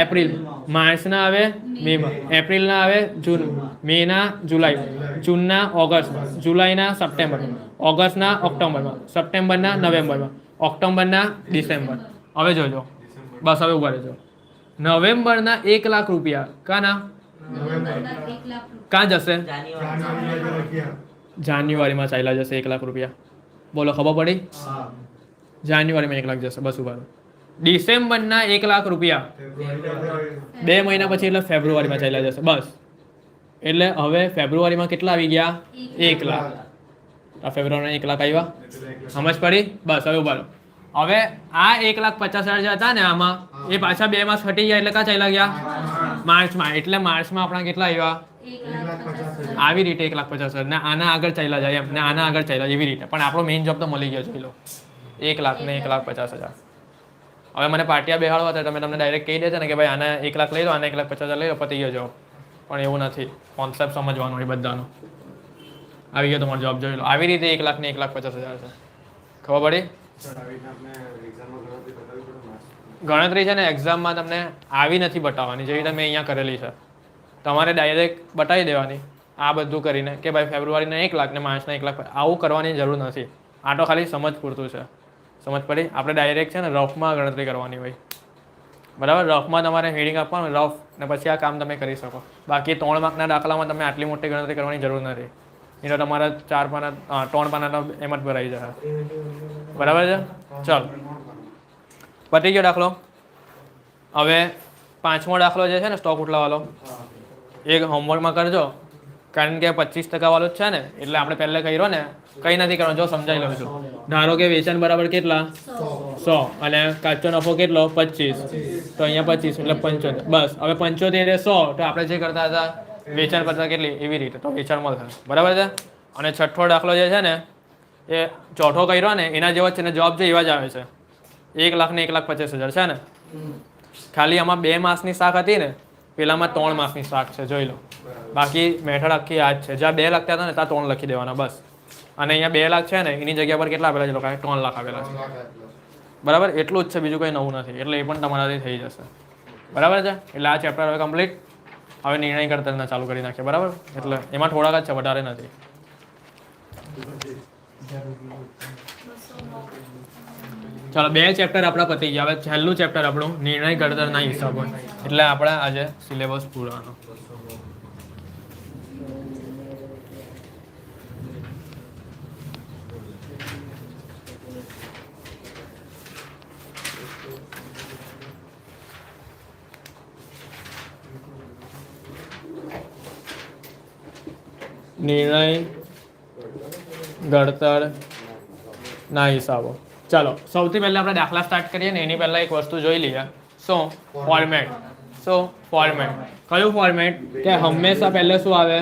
એપ્રિલ, માર્ચના આવે મેમાં, એપ્રિલના આવે જૂન, મેના જુલાઈ, જૂનના ઓગસ્ટમાં, જુલાઈના સપ્ટેમ્બરમાં, ઓગસ્ટના ઓક્ટોબરમાં, સપ્ટેમ્બરના નવેમ્બરમાં, ઓક્ટોબરના ડિસેમ્બર. હવે જોજો, બસ હવે ઉભા રહેજો. નવેમ્બરના 1,00,000 રૂપિયા કાના કાં જશે? જાન્યુઆરીમાં ચાલ્યા જશે 1,00,000 રૂપિયા. બોલો, ખબર પડી? જાન્યુઆરીમાં 1,00,000 જશે. બસ ઉભા રહો. ડિસેમ્બરના 1,00,000 રૂપિયા 2 મહિના પછી એટલે ફેબ્રુઆરીમાં ચાલ્યા જશે. બસ, એટલે હવે ફેબ્રુઆરીમાં કેટલા આવી ગયા? 1,00,000. આ ફેબ્રુઆરીમાં 1,00,000 આવ્યા. સમજ પડી? બસ હવે ઉભા રહો. હવે આ 1,50,000 જે હતા ને આમાં, એ પાછા 2 માસ હટી ગયા એટલે ક્યાં ચાલ્યા ગયા? માર્ચમાં. એટલે માર્ચમાં આપણા કેટલા આવ્યા? આવી રીતે 1,50,000 ને આના આગળ ચાલ્યા જાય એમ, ને આના આગળ ચાલ્યા એવી રીતે. પણ આપણો મેઇન જોબ તો મળી ગયો. જોઈ લો, 1,00,000 ને 1,50,000. હવે મને પાટિયા બેહાડવા હતા, તમે તમને ડાયરેક્ટ કહી દેશે ને કે ભાઈ આને 1,00,000 લઈ લો, આને 1,50,000 લઈ લો, પતી ગયો જોબ. પણ એવું નથી. કોન્સેપ્ટ સમજવાનો એ બધાનો. આવી ગયો તમારો જોબ. જોઈ લો, આવી રીતે 1,00,000 ને 1,50,000 છે. ખબર પડી? ગણતરી છે ને એક્ઝામમાં તમને આવી નથી બતાવવાની, જેવી તમે અહીંયા કરેલી છે. તમારે ડાયરેક્ટ બતાવી દેવાની આ બધું કરીને કે ભાઈ ફેબ્રુઆરીના 1,00,000 ને માર્ચના 1,00,000. આવું કરવાની જરૂર નથી. આ તો ખાલી સમજ પૂરતું છે. સમજ પડી? આપણે ડાયરેક્ટ છે ને રફમાં ગણતરી કરવાની હોય. બરાબર? રફમાં તમારે હેડિંગ આપવાનું, રફ, ને પછી આ કામ તમે કરી શકો. બાકી 3 માર્કના દાખલામાં તમે આટલી મોટી ગણતરી કરવાની જરૂર નથી. એ તો તમારા 4 પાના 3 પાના તો એમ જ ભરાઈ જશે. બરાબર છે? ચાલો, પતી ગયો દાખલો. હવે 5મો દાખલો જે છે ને સ્ટોક ઉઠલાવાળો, એક હોમવર્કમાં કરજો, કારણ કે 25% વાળો જ છે ને, એટલે આપણે પહેલે કર્યો ને, કંઈ નથી કરવાનું. જો સમજાવી લઉં છું. ધારો કે વેચાણ બરાબર કેટલા? 100 અને કાચો નફો કેટલો? 25. તો અહીંયા 25 એટલે 75. બસ, હવે 75 એ 100, તો આપણે જે કરતા હતા વેચાણ કરતા કેટલી, એવી રીતે તો વેચાણ મળશે. બરાબર છે? અને 6થો દાખલો જે છે ને, એ ચોથો કર્યો ને એના જેવો જ છે ને, જવાબ જે એવા જ આવે છે. 1,00,000 ને 1,50,000 છે ને. ખાલી આમાં 2 માસની શાક હતી ને, પેલામાં 3 માસની શાક છે. જોઈ લો, બાકી મેથડ આખી આ જ છે. જ્યાં 2 લખતા હતા ને ત્યાં 3 લખી દેવાના બસ. અને અહીંયા 2 લાખ છે ને, એની જગ્યા પર કેટલા આપેલા છે લોકો? 3 લાખ આપેલા છે. બરાબર? એટલું જ છે, બીજું કંઈ નવું નથી. એટલે એ પણ તમારાથી થઈ જશે. બરાબર છે? એટલે આ ચેપ્ટર હવે કમ્પ્લીટ. હવે નિર્ણય કરતા ચાલુ કરી નાખીએ. બરાબર? એટલે એમાં થોડાક જ છે, વધારે નથી. ચાલો, 2 ચેપ્ટર આપણા પતી ગયા. હવે છેલ્લું ચેપ્ટર આપણું નિર્ણય કરતરના હિસાબો. એટલે આપણે આજે સિલેબસ પૂરાનો. નિર્ણય ઘડતર ના હિસાબો. ચાલો, સૌથી પહેલા આપણે દાખલા સ્ટાર્ટ કરીએ ને એની પહેલા એક વસ્તુ જોઈ લઈએ. શું? ફોર્મેટ. શું? ફોર્મેટ. કયું ફોર્મેટ? કે હંમેશા પહેલે શું આવે?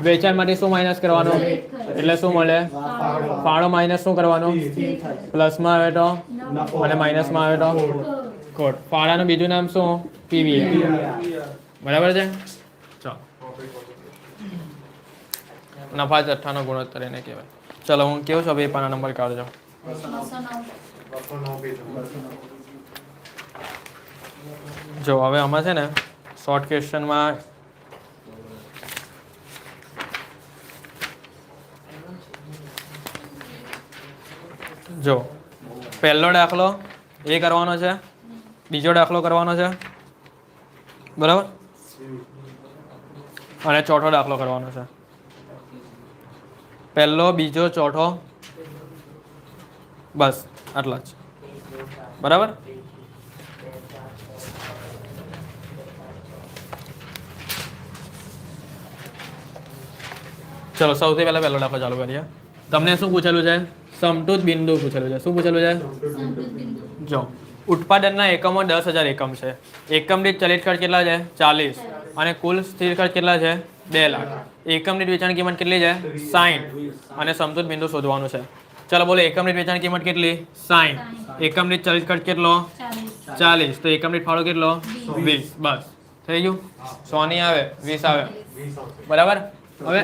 વેચાણમાંથી શું માઇનસ કરવાનું? એટલે શું મળે? ફાળો માઇનસ શું કરવાનું? પ્લસમાં આવે તો અને માઇનસમાં આવે તો ખોટ. ફાળાનું બીજું નામ શું? પીવી. બરાબર છે? ચાલો, નફા જથ્થાનો ગુણોત્તર એને કહેવાય. ચલો, હું કેવું છું? 2 પાના નંબર કાઢજો. જો હવે આમાં છે ને શોર્ટ ક્વેશ્ચનમાં જો પહેલો દાખલો એ કરવાનો છે, બીજો દાખલો કરવાનો છે, બરાબર, અને ચોથો દાખલો કરવાનો છે. પહેલો, બીજો, ચોથો, બસ આટલા જ, બરાબર. ચલો સૌથી પહેલા પહેલો દાખલો ચાલુ કરીએ. તમને શું પૂછેલું છે? સમતૂર બિંદુ પૂછેલું છે. શું પૂછેલું છે? સમતૂર બિંદુ. જો ઉત્પાદનના એકમો 10,000 એકમ છે. એકમ દીઠ ચલિત ખર્ચ કેટલા છે? 40. અને કુલ સ્થિર ખર્ચ કેટલા છે? 2 લાખ. એકમ દીઠ વેચાણ કિંમત કેટલી છે? 60. અને સમતૂર બિંદુ શોધવાનું છે. ચાલો બોલો, એકમ દીઠ વેચાણ કિંમત કેટલી? 60. એકમ દીઠ ચલિત ખર્ચ કેટલો? 40. તો એકમ દીઠ ફાળો કેટલો? 20. બસ થઈ ગયું. 100 નહીં આવે, 20 આવે, 20 આવશે. બરાબર. હવે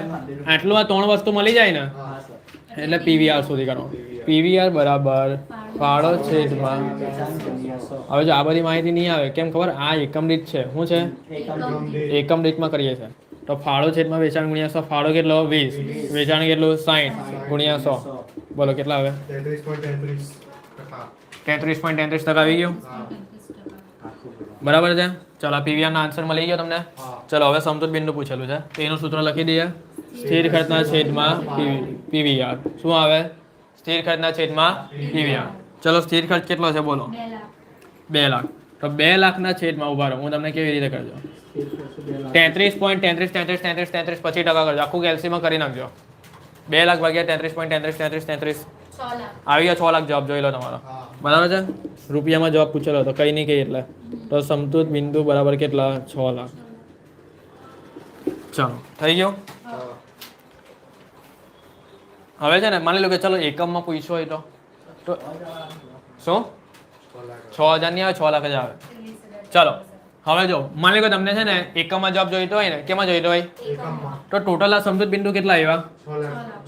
આટલું આ 3 વસ્તુ મળી જાય ને હા સર. એટલે પીવીઆર શોધી કાઢો. પીવીઆર બરાબર ફાળો છેદમાં. હવે જો આ બધી માહિતી નહીં આવે, કેમ ખબર? આ એકમ દીઠ છે. શું છે? એકમ દીઠમાં કરીએ છીએ. તો ફાળો છેદમાં વેચાણ ગુણ્યા 100. ફાળો કેટલો? 20. વેચાણ કેટલું? 60 ગુણ્યા 100. બોલો કેટલા આવે? 33.33%. 33.33% આવી ગયું. હા. બરાબર છે. ચલો પીવીઆર નો આન્સર મળી ગયો તમને. હા. ચલો હવે સમતૂર બિંદુ પૂછેલું છે, તો એનું સૂત્ર લખી દઈએ. સ્થિર ખર્ચના છેદમાં પીવીઆર. શું આવે? સ્થિર ખર્ચના છેદમાં પીવીઆર. ચલો સ્થિર ખર્ચ કેટલો છે બોલો? 2 લાખ. 2 લાખ. તો 2 લાખના છેદમાં ઉભા રહો, હું તમને કેવી રીતે કરજો. 33.33 પછી ટકા કરજો. આખું કેલ્સીમાં કરી નાખજો. 2 લાખ ભાગ્યા 33.33 6 લાખ. આવી ગયા 6 લાખ. જવાબ જોઈ લો તમારો. હા. બરાબર છે. રૂપિયામાં જવાબ પૂછેલો તો કઈ નહીં કઈ એટલે. તો સમતૂર બિંદુ બરાબર કેટલા? 6 લાખ. ચાલો થઈ ગયો. હા. હવે છે ને માની લો કે ચલો એકમમાં પૂછ્યો હોય તો શું 6,000 નહીં આવે, 6 લાખ જ આવે. ચલો હવે જો માની લો કે તમને છે ને એકમમાં જવાબ જોઈતો હોય ને, કેમાં જોઈતો હોય? એકમમાં તો ટોટલ આ સમતૂર બિંદુ કેટલા આવ્યા?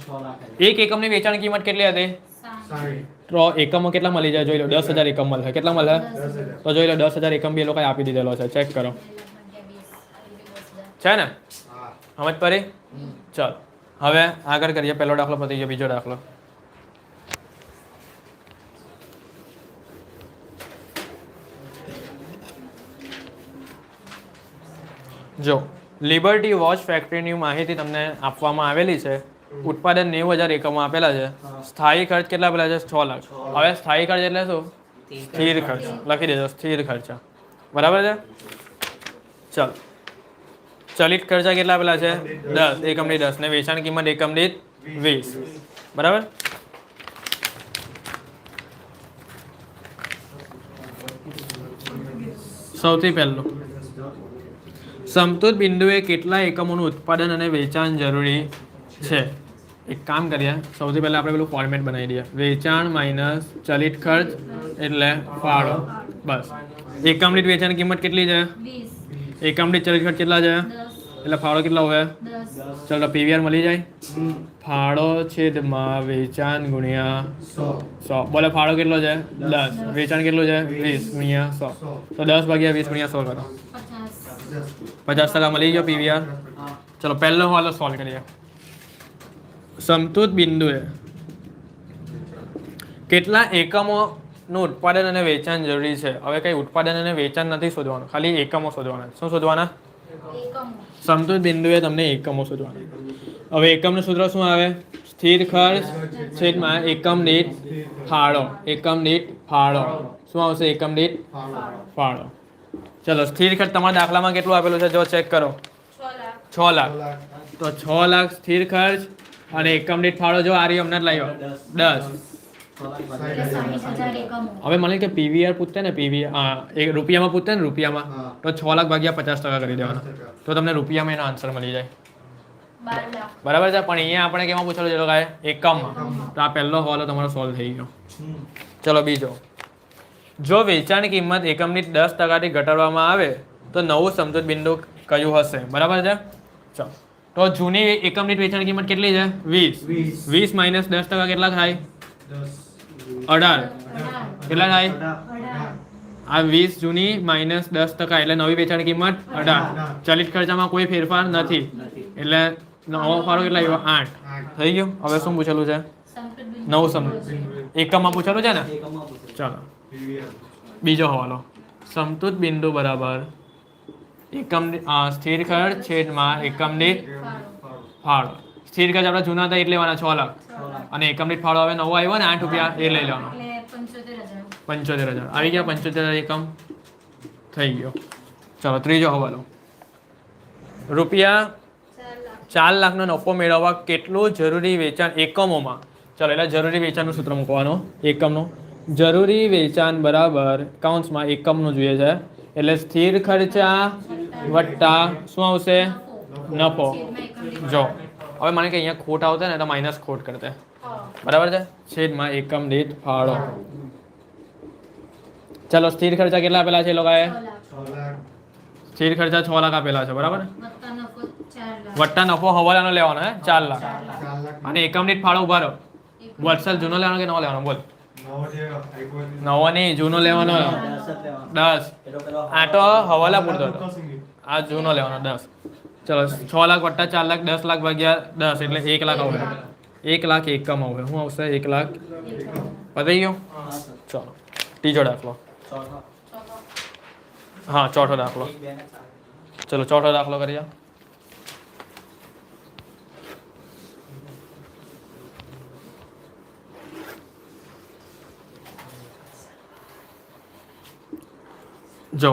6 લાખ. એક એકમની વેચાણ કિંમત કેટલી હતી? 60. તો એકમો કેટલા મળી જાય જોઈ લો. 10,000 એકમ મળે. કેટલા મળે? 10,000. તો જોઈ લો 10,000 એકમ બી એ લોકોએ આપી દીધેલો છે. ચેક કરો. છે ને? હા. સમજ પડી? ચાલો હવે આગળ કરીએ. પહેલો દાખલો પતી ગયો. બીજો દાખલો. જો લિબર્ટી વોચ ફેક્ટરીની માહિતી તમને આપવામાં આવેલી છે. ઉત્પાદન 90,000 એકમો આપેલા છે. સ્થાયી ખર્ચ કેટલા આપેલા છે? 6 લાખ. હવે સ્થાયી ખર્ચ એટલે શું? સ્થિર ખર્ચ. લખી દેજો સ્થિર ખર્ચ. બરાબર છે. ચાલો ચલિત ખર્ચા કેટલા આપેલા છે? 10. એકમ દીઠ 10 ને વેચાણ કિંમત એકમ દીઠ 20. બરાબર. સૌથી પહેલું સમતૂર બિંદુએ કેટલા એકમોનું ઉત્પાદન અને વેચાણ જરૂરી છે? એક કામ કરીએ. સૌથી પહેલા આપણે પેલું ફોર્મેટ બનાવી દઈએ. વેચાણ માઇનસ ચલિત ખર્ચ એટલે ફાળો. બસ. એકમ દીઠ વેચાણ કિંમત કેટલી છે? 20. એકમ દીઠ ચલિત ખર્ચ કેટલા છે? 10. એટલે ફાળો કેટલા હોય? 10. ચલો પીવીઆર મળી જાય. ફાળો છેદમાં વેચાણ ગુણ્યા 100. બોલે ફાળો કેટલો છે? 10. વેચાણ કેટલું છે? 20 ગુણ્યા 100. તો 10 ભાગ્યા 20 ગુણ્યા 100 કરો. 50. 50% મળી ગયો પીવીઆર. ચલો પહેલો વાલો સોલ્વ કરીએ. સમતૂર બિંદુએ કેટલા એકમોનું ઉત્પાદન અને વેચાણ જરૂરી છે? હવે કઈ ઉત્પાદન અને વેચાણ નથી શોધવાનું, ખાલી એકમો શોધવાના. શું શોધવાના? એકમો. સમતૂર બિંદુએ તમને એકમો શોધવાના. હવે એકમનું સૂત્ર શું આવે? સ્થિર ખર્ચ છેદમાં એકમ દીઠ ફાળો. એકમ દીઠ ફાળો. શું આવશે? એકમ દીઠ ફાળો. ચલો સ્થિર ખર્ચ તમારા દાખલામાં કેટલું આપેલું છે જો ચેક કરો. 6 લાખ. 6 લાખ. તો 6 લાખ સ્થિર ખર્ચ અને એકમ દીઠ ફાળો જો આ રહ્યો હમણાં જ લાવ્યો 10. એટલે 60,000 એકમો. હવે મને કે પીવીઆર પૂછતે ને પીવીઆર એક રૂપિયામાં પૂછતે ને રૂપિયામાં, હા. તો 6 લાખ ભાગ્યા 50% કરી દેવાના. તો તમને રૂપિયામાં એનો આન્સર મળી જાય. 12 લાખ. બરાબર છે. પણ અહીંયા આપણે કેમાં પૂછેલું છે લોકો? એકમમાં. તો આ પહેલો સવાલ તમારો સોલ્વ થઈ ગયો. ચલો બીજો. જો વેચાણ કિંમત એકમ દીઠ 10%થી ઘટાડવામાં આવે તો નવું સમતૂર બિંદુ કયું હશે? બરાબર છે. ચલો તો જૂની એકમ દીઠ વેચાણ કિંમત કેટલી છે? 20. 20 માઇનસ 10% કેટલા થાય? 18. કેટલા થાય? 18. આ 20 જૂની માઇનસ 10% એટલે નવી વેચાણ કિંમત 18. ચલિત ખર્ચામાં કોઈ ફેરફાર નથી એટલે નવો ફાળો કેટલા આવ્યો? 8. થઈ ગયું. હવે શું પૂછેલું છે? સમતૂર બિંદુ. નવું સમતૂર એકમમાં પૂછેલું છે ને? ચાલો PVR. બીજો હવાલો સમતુત બિંદુ બરાબર એકમ સ્થિર ખર્ચ છેદમાં એકમ દીઠ ફાળો. સ્થિર ખર્ચ આપણે જૂના હતા એટલે લેવાના 6 લાખ 6 લાખ. અને એકમ દીઠ ફાળો હવે નવો આવ્યો ને 8 રૂપિયા એ લઈ લેવાનો એટલે 75,000. 75,000 આવી ગયા 75,000 એકમ થઈ ગયો. ચલો ત્રીજો હવાલો રૂપિયા 4 લાખનો નફો મેળવવા કેટલું જરૂરી વેચાણ એકમોમાં. ચાલો એટલે જરૂરી વેચાણનું સૂત્ર મૂકવાનું એકમનું. જરૂરી વેચાણ બરાબર કાઉન્સમાં એકમનું જોઈએ છે એટલે સ્થિર ખર્ચા વત્તા શું આવશે નફો. જો હવે મને કે અહીંયા ખોટ આવશે ને તો માઇનસ ખોટ કરતે બરાબર છે છેદમાં એકમ દીઠ ફાળો. ચાલો સ્થિર ખર્ચા કેટલા આપેલા છે એ લોકોએ 6 લાખ. 6 લાખ. સ્થિર ખર્ચા 6 લાખ આપેલા છે બરાબર ને વત્તા નફો 4 લાખ. વટ્ટા નફો હવાલાનો લેવાનો હે 4 લાખ 4 લાખ. અને એકમ દીઠ ફાળો ઉભા રહો વત્સલ જૂનો લેવાનો કે નવો લેવાનો બોલ નવો જે આપ્યો છે. નવો નહીં જૂનો લેવાનો 10 જ લેવાનો. 10 પેલો પેલો આ તો હવાલા પૂરતો હતો તો સિંગલ. આ જૂનો લેવાનો 10 ચલો 6 લાખ વટ્ટા 4 લાખ 10 લાખ ભાગ્યા 10 એટલે 1 લાખ આવશે 1 લાખ એકમ આવશે શું આવશે 1 લાખ પતી ગયો હા સર. ચલો ત્રીજો દાખલો ચોથો. હા ચોથો દાખલો 1 2 ને 4. ચલો ચોથો દાખલો કરીએ જો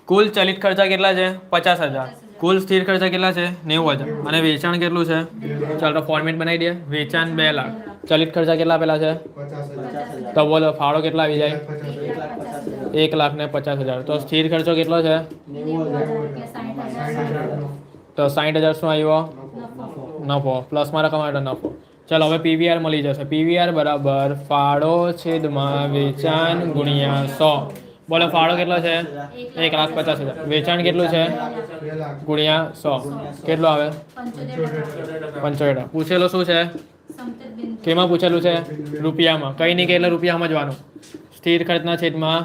કુલ ચલિત ખર્ચા કેટલા છે 50,000 કુલ સ્થિર ખર્ચા કેટલા છે 90,000 અને વેચાણ કેટલું છે ચાલો તો ફોર્મેટ બનાવી દે વેચાણ 2 લાખ ચલિત ખર્ચા કેટલા આપેલા છે 50,000. તો બોલો ફાળો કેટલા આવી જાય 50,000. 1,50,000. 1,50,000 તો સ્થિર ખર્ચો કેટલો છે 90,000 એટલે 60,000. તો 60,000 શું આવ્યો નફો. નફો પ્લસમાં રકમ આવે તો નફો. ચાલો હવે પીવીઆર મળી જશે પીવીઆર બરાબર ફાળો છેદમાં વેચાણ ગુણ્યા 100. બોલો ફાળો કેટલો છે 1,50,000 વેચાણ કેટલું છે 2 લાખ. ગુણ્યા 100 કેટલો આવે 75,000. 75. પૂછેલો શું છે સમતલ બિંદુ. કેમાં પૂછેલું છે રૂપિયામાં કઈ નહીં કે એટલે રૂપિયા સમજવાનું સ્થિર ખર્ચના છેદમાં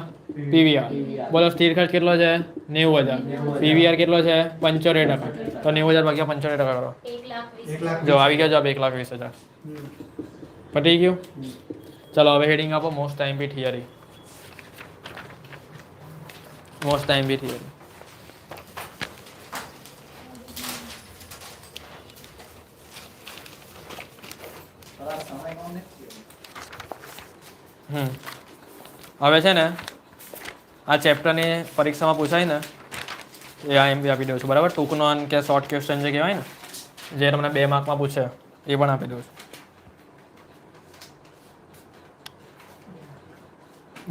પીવીઆર. બોલો સ્થિર ખર્ચ કેટલો છે 90,000 પીવીઆર કેટલો છે 75%. તો 90,000 ભાગ્યા 75% કરો 1,20,000. 1 લાખ. જો આવી ગયો જવાબ 1,20,000 પતી ગયું. ચલો હવે હેડિંગ આપો મોસ્ટ ટાઈમ બી થિયરી મોસ્ટ ટાઈમ બી થિયરી થોડા સમય કોણ ને હવે છે ને આ ચેપ્ટરની પરીક્ષામાં પૂછાય ને એ આ એમ બી આપી દઉં છું બરાબર ટૂંકનો કે શોર્ટ ક્વેશ્ચન જે કહેવાય ને જે તમને 2 માર્કમાં પૂછે એ પણ આપી દઉં છું.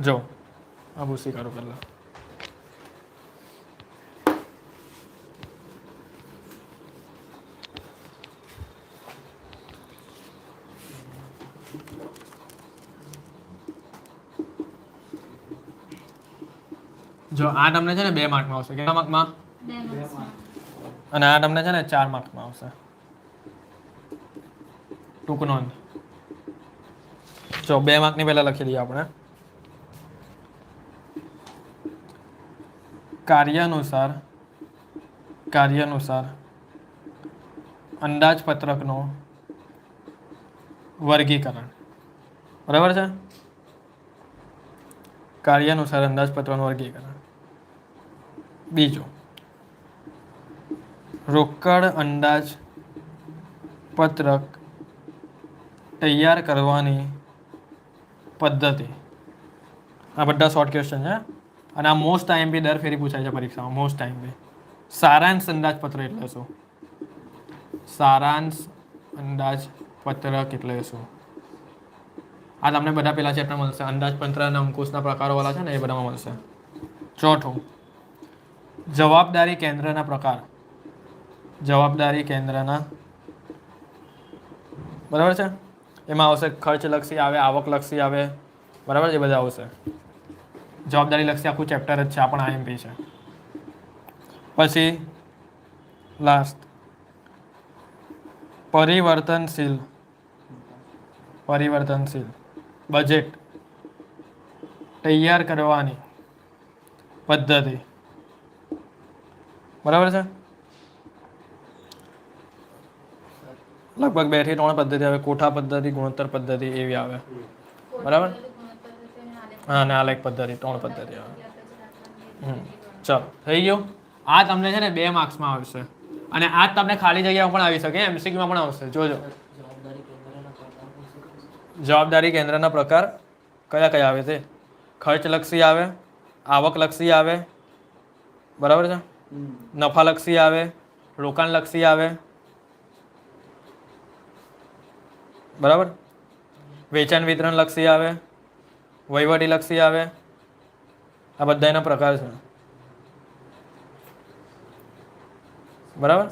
જો આ ભૂસી કાઢો પહેલાં જો આ તમને છે ને 2 માર્કમાં આવશે કેટલા માર્કમાં 2 માર્ક્સમાં. અને આ તમને છે ને 4 માર્કમાં આવશે ટૂંક નોંધ. જો 2 માર્કની પહેલા લખી દઈએ આપણે કાર્યાનુસાર અંદાજપત્રકનો વર્ગીકરણ બરાબર છે કાર્યાનુસાર અંદાજપત્રનું વર્ગીકરણ. બીજો રોકડ અંદાજપત્રક તૈયાર કરવાની પદ્ધતિ. આ બધા શોર્ટ ક્વેશ્ચન છે અને આ મોસ્ટ આઈએમપી દર ફેરી પૂછાય છે પરીક્ષામાં મોસ્ટ આઈએમપી. સારાંશ અંદાજપત્ર એટલે શું સારાંશ અંદાજપત્રક એટલે શું આ તમને બધા પેલા ચેપ્ટર મળશે અંદાજપત્ર અને અંકુશના પ્રકારોવાળા છે ને એ બધામાં મળશે. ચોથું જવાબદારી કેન્દ્રના પ્રકાર જવાબદારી કેન્દ્રના બરાબર છે એમાં આવશે ખર્ચલક્ષી આવે આવકલક્ષી આવે બરાબર છે બધા આવશે. જવાબદારી લક્ષી આખું ચેપ્ટર જ છે આ પણ આઈએમપી છે. પછી લાસ્ટ પરિવર્તનશીલ બજેટ તૈયાર કરવાની પદ્ધતિ બરાબર છે. લગભગ 2 થી 3 પદ્ધતિ આવે કોઠા પદ્ધતિ ગુણોત્તર પદ્ધતિ એવી આવે બરાબર. ગુણોત્તર અને આલેખ હા અને આ લાઈક પદ્ધતિ 3 પદ્ધતિ આવે. ચલો થઈ ગયું. આ તમને છે ને 2 માર્ક્સમાં આવશે અને આ તમને ખાલી જગ્યામાં પણ આવી શકે, એમસીક્યુમાં પણ આવશે. જોજો જવાબદારી કેન્દ્રના પ્રકાર કયા કયા આવે છે. ખર્ચલક્ષી આવે, આવકલક્ષી આવે, બરાબર છે, નફાલક્ષી આવે, રોકાણલક્ષી આવે, બરાબર, વેચાણ વિતરણ લક્ષી આવે, વહીવટી લક્ષી આવે. આ બધા એના પ્રકાર છે, બરાબર.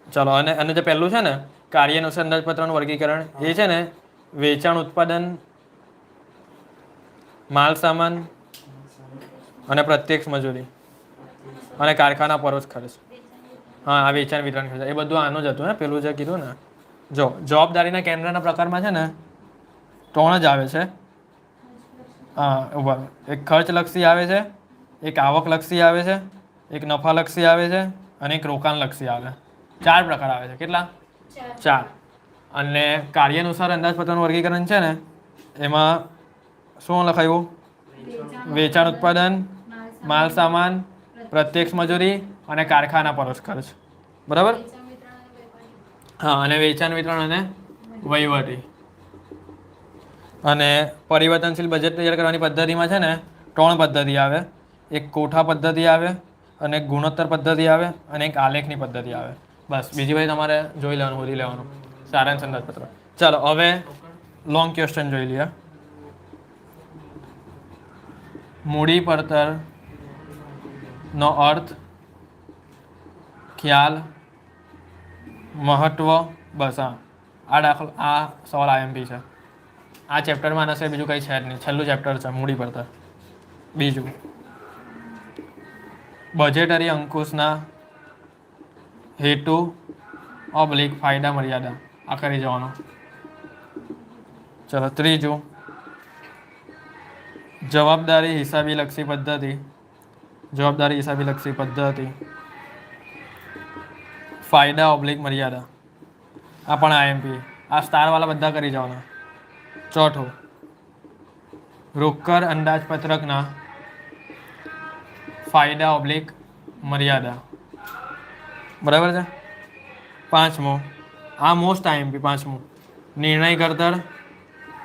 ચલો અને જે પહેલું છે ને કાર્યાનુસાર અંદાજપત્રનું વર્ગીકરણ, એ છે ને વેચાણ, ઉત્પાદન, માલ સામાન અને પ્રત્યક્ષ મજૂરી અને કારખાના પરોક્ષ ખર્ચ. હા આ વેચાણ વિતરણ ખર્ચ એ બધું આનું જ હતું ને પેલું જે કીધું ને. જો જવાબદારીના કેન્દ્રના પ્રકારમાં છે ને 3 જ આવે છે. હા એક ખર્ચલક્ષી આવે છે, એક આવકલક્ષી આવે છે, એક નફાલક્ષી આવે છે અને એક રોકાણલક્ષી આવે. 4 પ્રકાર આવે છે. કેટલા? 4. અને કાર્યાનુસાર અંદાજપત્રનું વર્ગીકરણ છે ને એમાં શું લખાયું? વેચાણ, ઉત્પાદન, માલ સામાન, પ્રત્યક્ષ મજૂરી અને કારખાના પરોક્ષ ખર્ચ, બરાબર. હા અને વેચાણ વિતરણ અને વહીવટી. અને પરિવર્તનશીલ બજેટ તૈયાર કરવાની પદ્ધતિમાં છે ને 3 પદ્ધતિ આવે. એક કોઠા પદ્ધતિ આવે અને એક ગુણોત્તર પદ્ધતિ આવે અને એક આલેખની પદ્ધતિ આવે. બસ બીજી ભાઈ તમારે જોઈ લેવાનું, હોરી લેવાનું સારાંશ અંદાજપત્ર. ચાલો હવે લોંગ ક્વેશ્ચન જોઈ લઈએ. મૂડી પડતર નો અર્થ, ખ્યાલ, મહત્વ. બસ આ દાખલો, આ સવાલ આઈએમપી છે. આ ચેપ્ટરમાં નશે, બીજું કંઈ છે જ નહીં. છેલ્લું ચેપ્ટર છે મૂડી પડતર. બીજું બજેટરી અંકુશના હેતુ ઓબ્લિક ફાયદા મર્યાદા. આ કરી જવાનું. ચલો ત્રીજું જવાબદારી હિસાબી લક્ષી પદ્ધતિ. જવાબદારી હિસાબી લક્ષી પદ્ધતિ, ફાયદા ઓબ્લિક મર્યાદા. આ પણ આઈએમપી. આ સ્ટારવાળા બધા કરી જવાના. ચોથું રોકડ અંદાજપત્રકના ફાયદા ઓબ્લિક મર્યાદા, બરાબર છે. 5મું, આ મોસ્ટ આઈએમપી 5મું, નિર્ણય ઘડતર.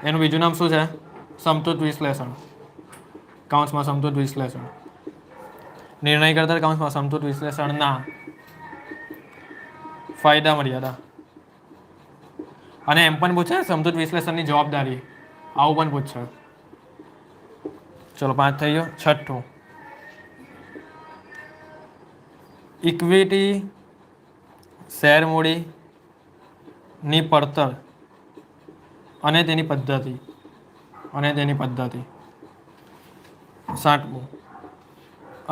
એનું બીજું નામ શું છે? સમતૂર વિશ્લેષણ. કૌંસમાં સમતૂર વિશ્લેષણ. નિર્ણય ઘડતર કૌંસમાં સમતૂર વિશ્લેષણના ફાયદા મર્યાદા. અને એમ પણ પૂછે સમતૂર વિશ્લેષણની જવાબદારી, આવું પણ પૂછશે. ચલો 5 થઈ ગયો. છઠ્ઠું ઇક્વિટી શેર મૂડીની પડતર અને તેની પદ્ધતિ. 7મું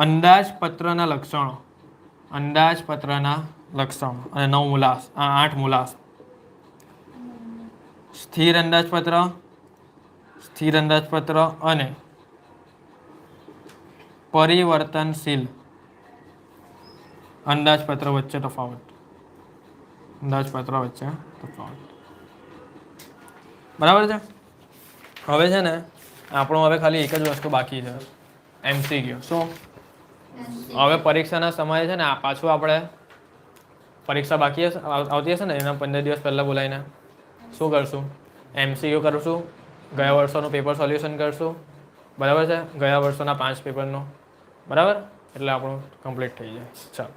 અંદાજપત્રના લક્ષણો. અંદાજપત્રના લક્ષણો અને 9 મૂલાસ, 8 મૂલાસ. સ્થિર અંદાજપત્ર અને પરિવર્તનશીલ અંદાજપત્ર વચ્ચે તફાવત. બરાબર છે. હવે છે ને આપણું હવે ખાલી એક જ વસ્તુ બાકી છે, એમસીક્યુ. શું? હવે પરીક્ષાના સમયે છે ને પાછું આપણે પરીક્ષા બાકી આવતી હશે ને એના 15 દિવસ પહેલાં બોલાવીને શું કરશું? એમસીક્યુ કરશું, ગયા વર્ષોનું પેપર સોલ્યુશન કરશું, બરાબર છે, ગયા વર્ષોના 5 પેપરનું, બરાબર. એટલે આપણું કમ્પ્લીટ થઈ જાય. ચાલો.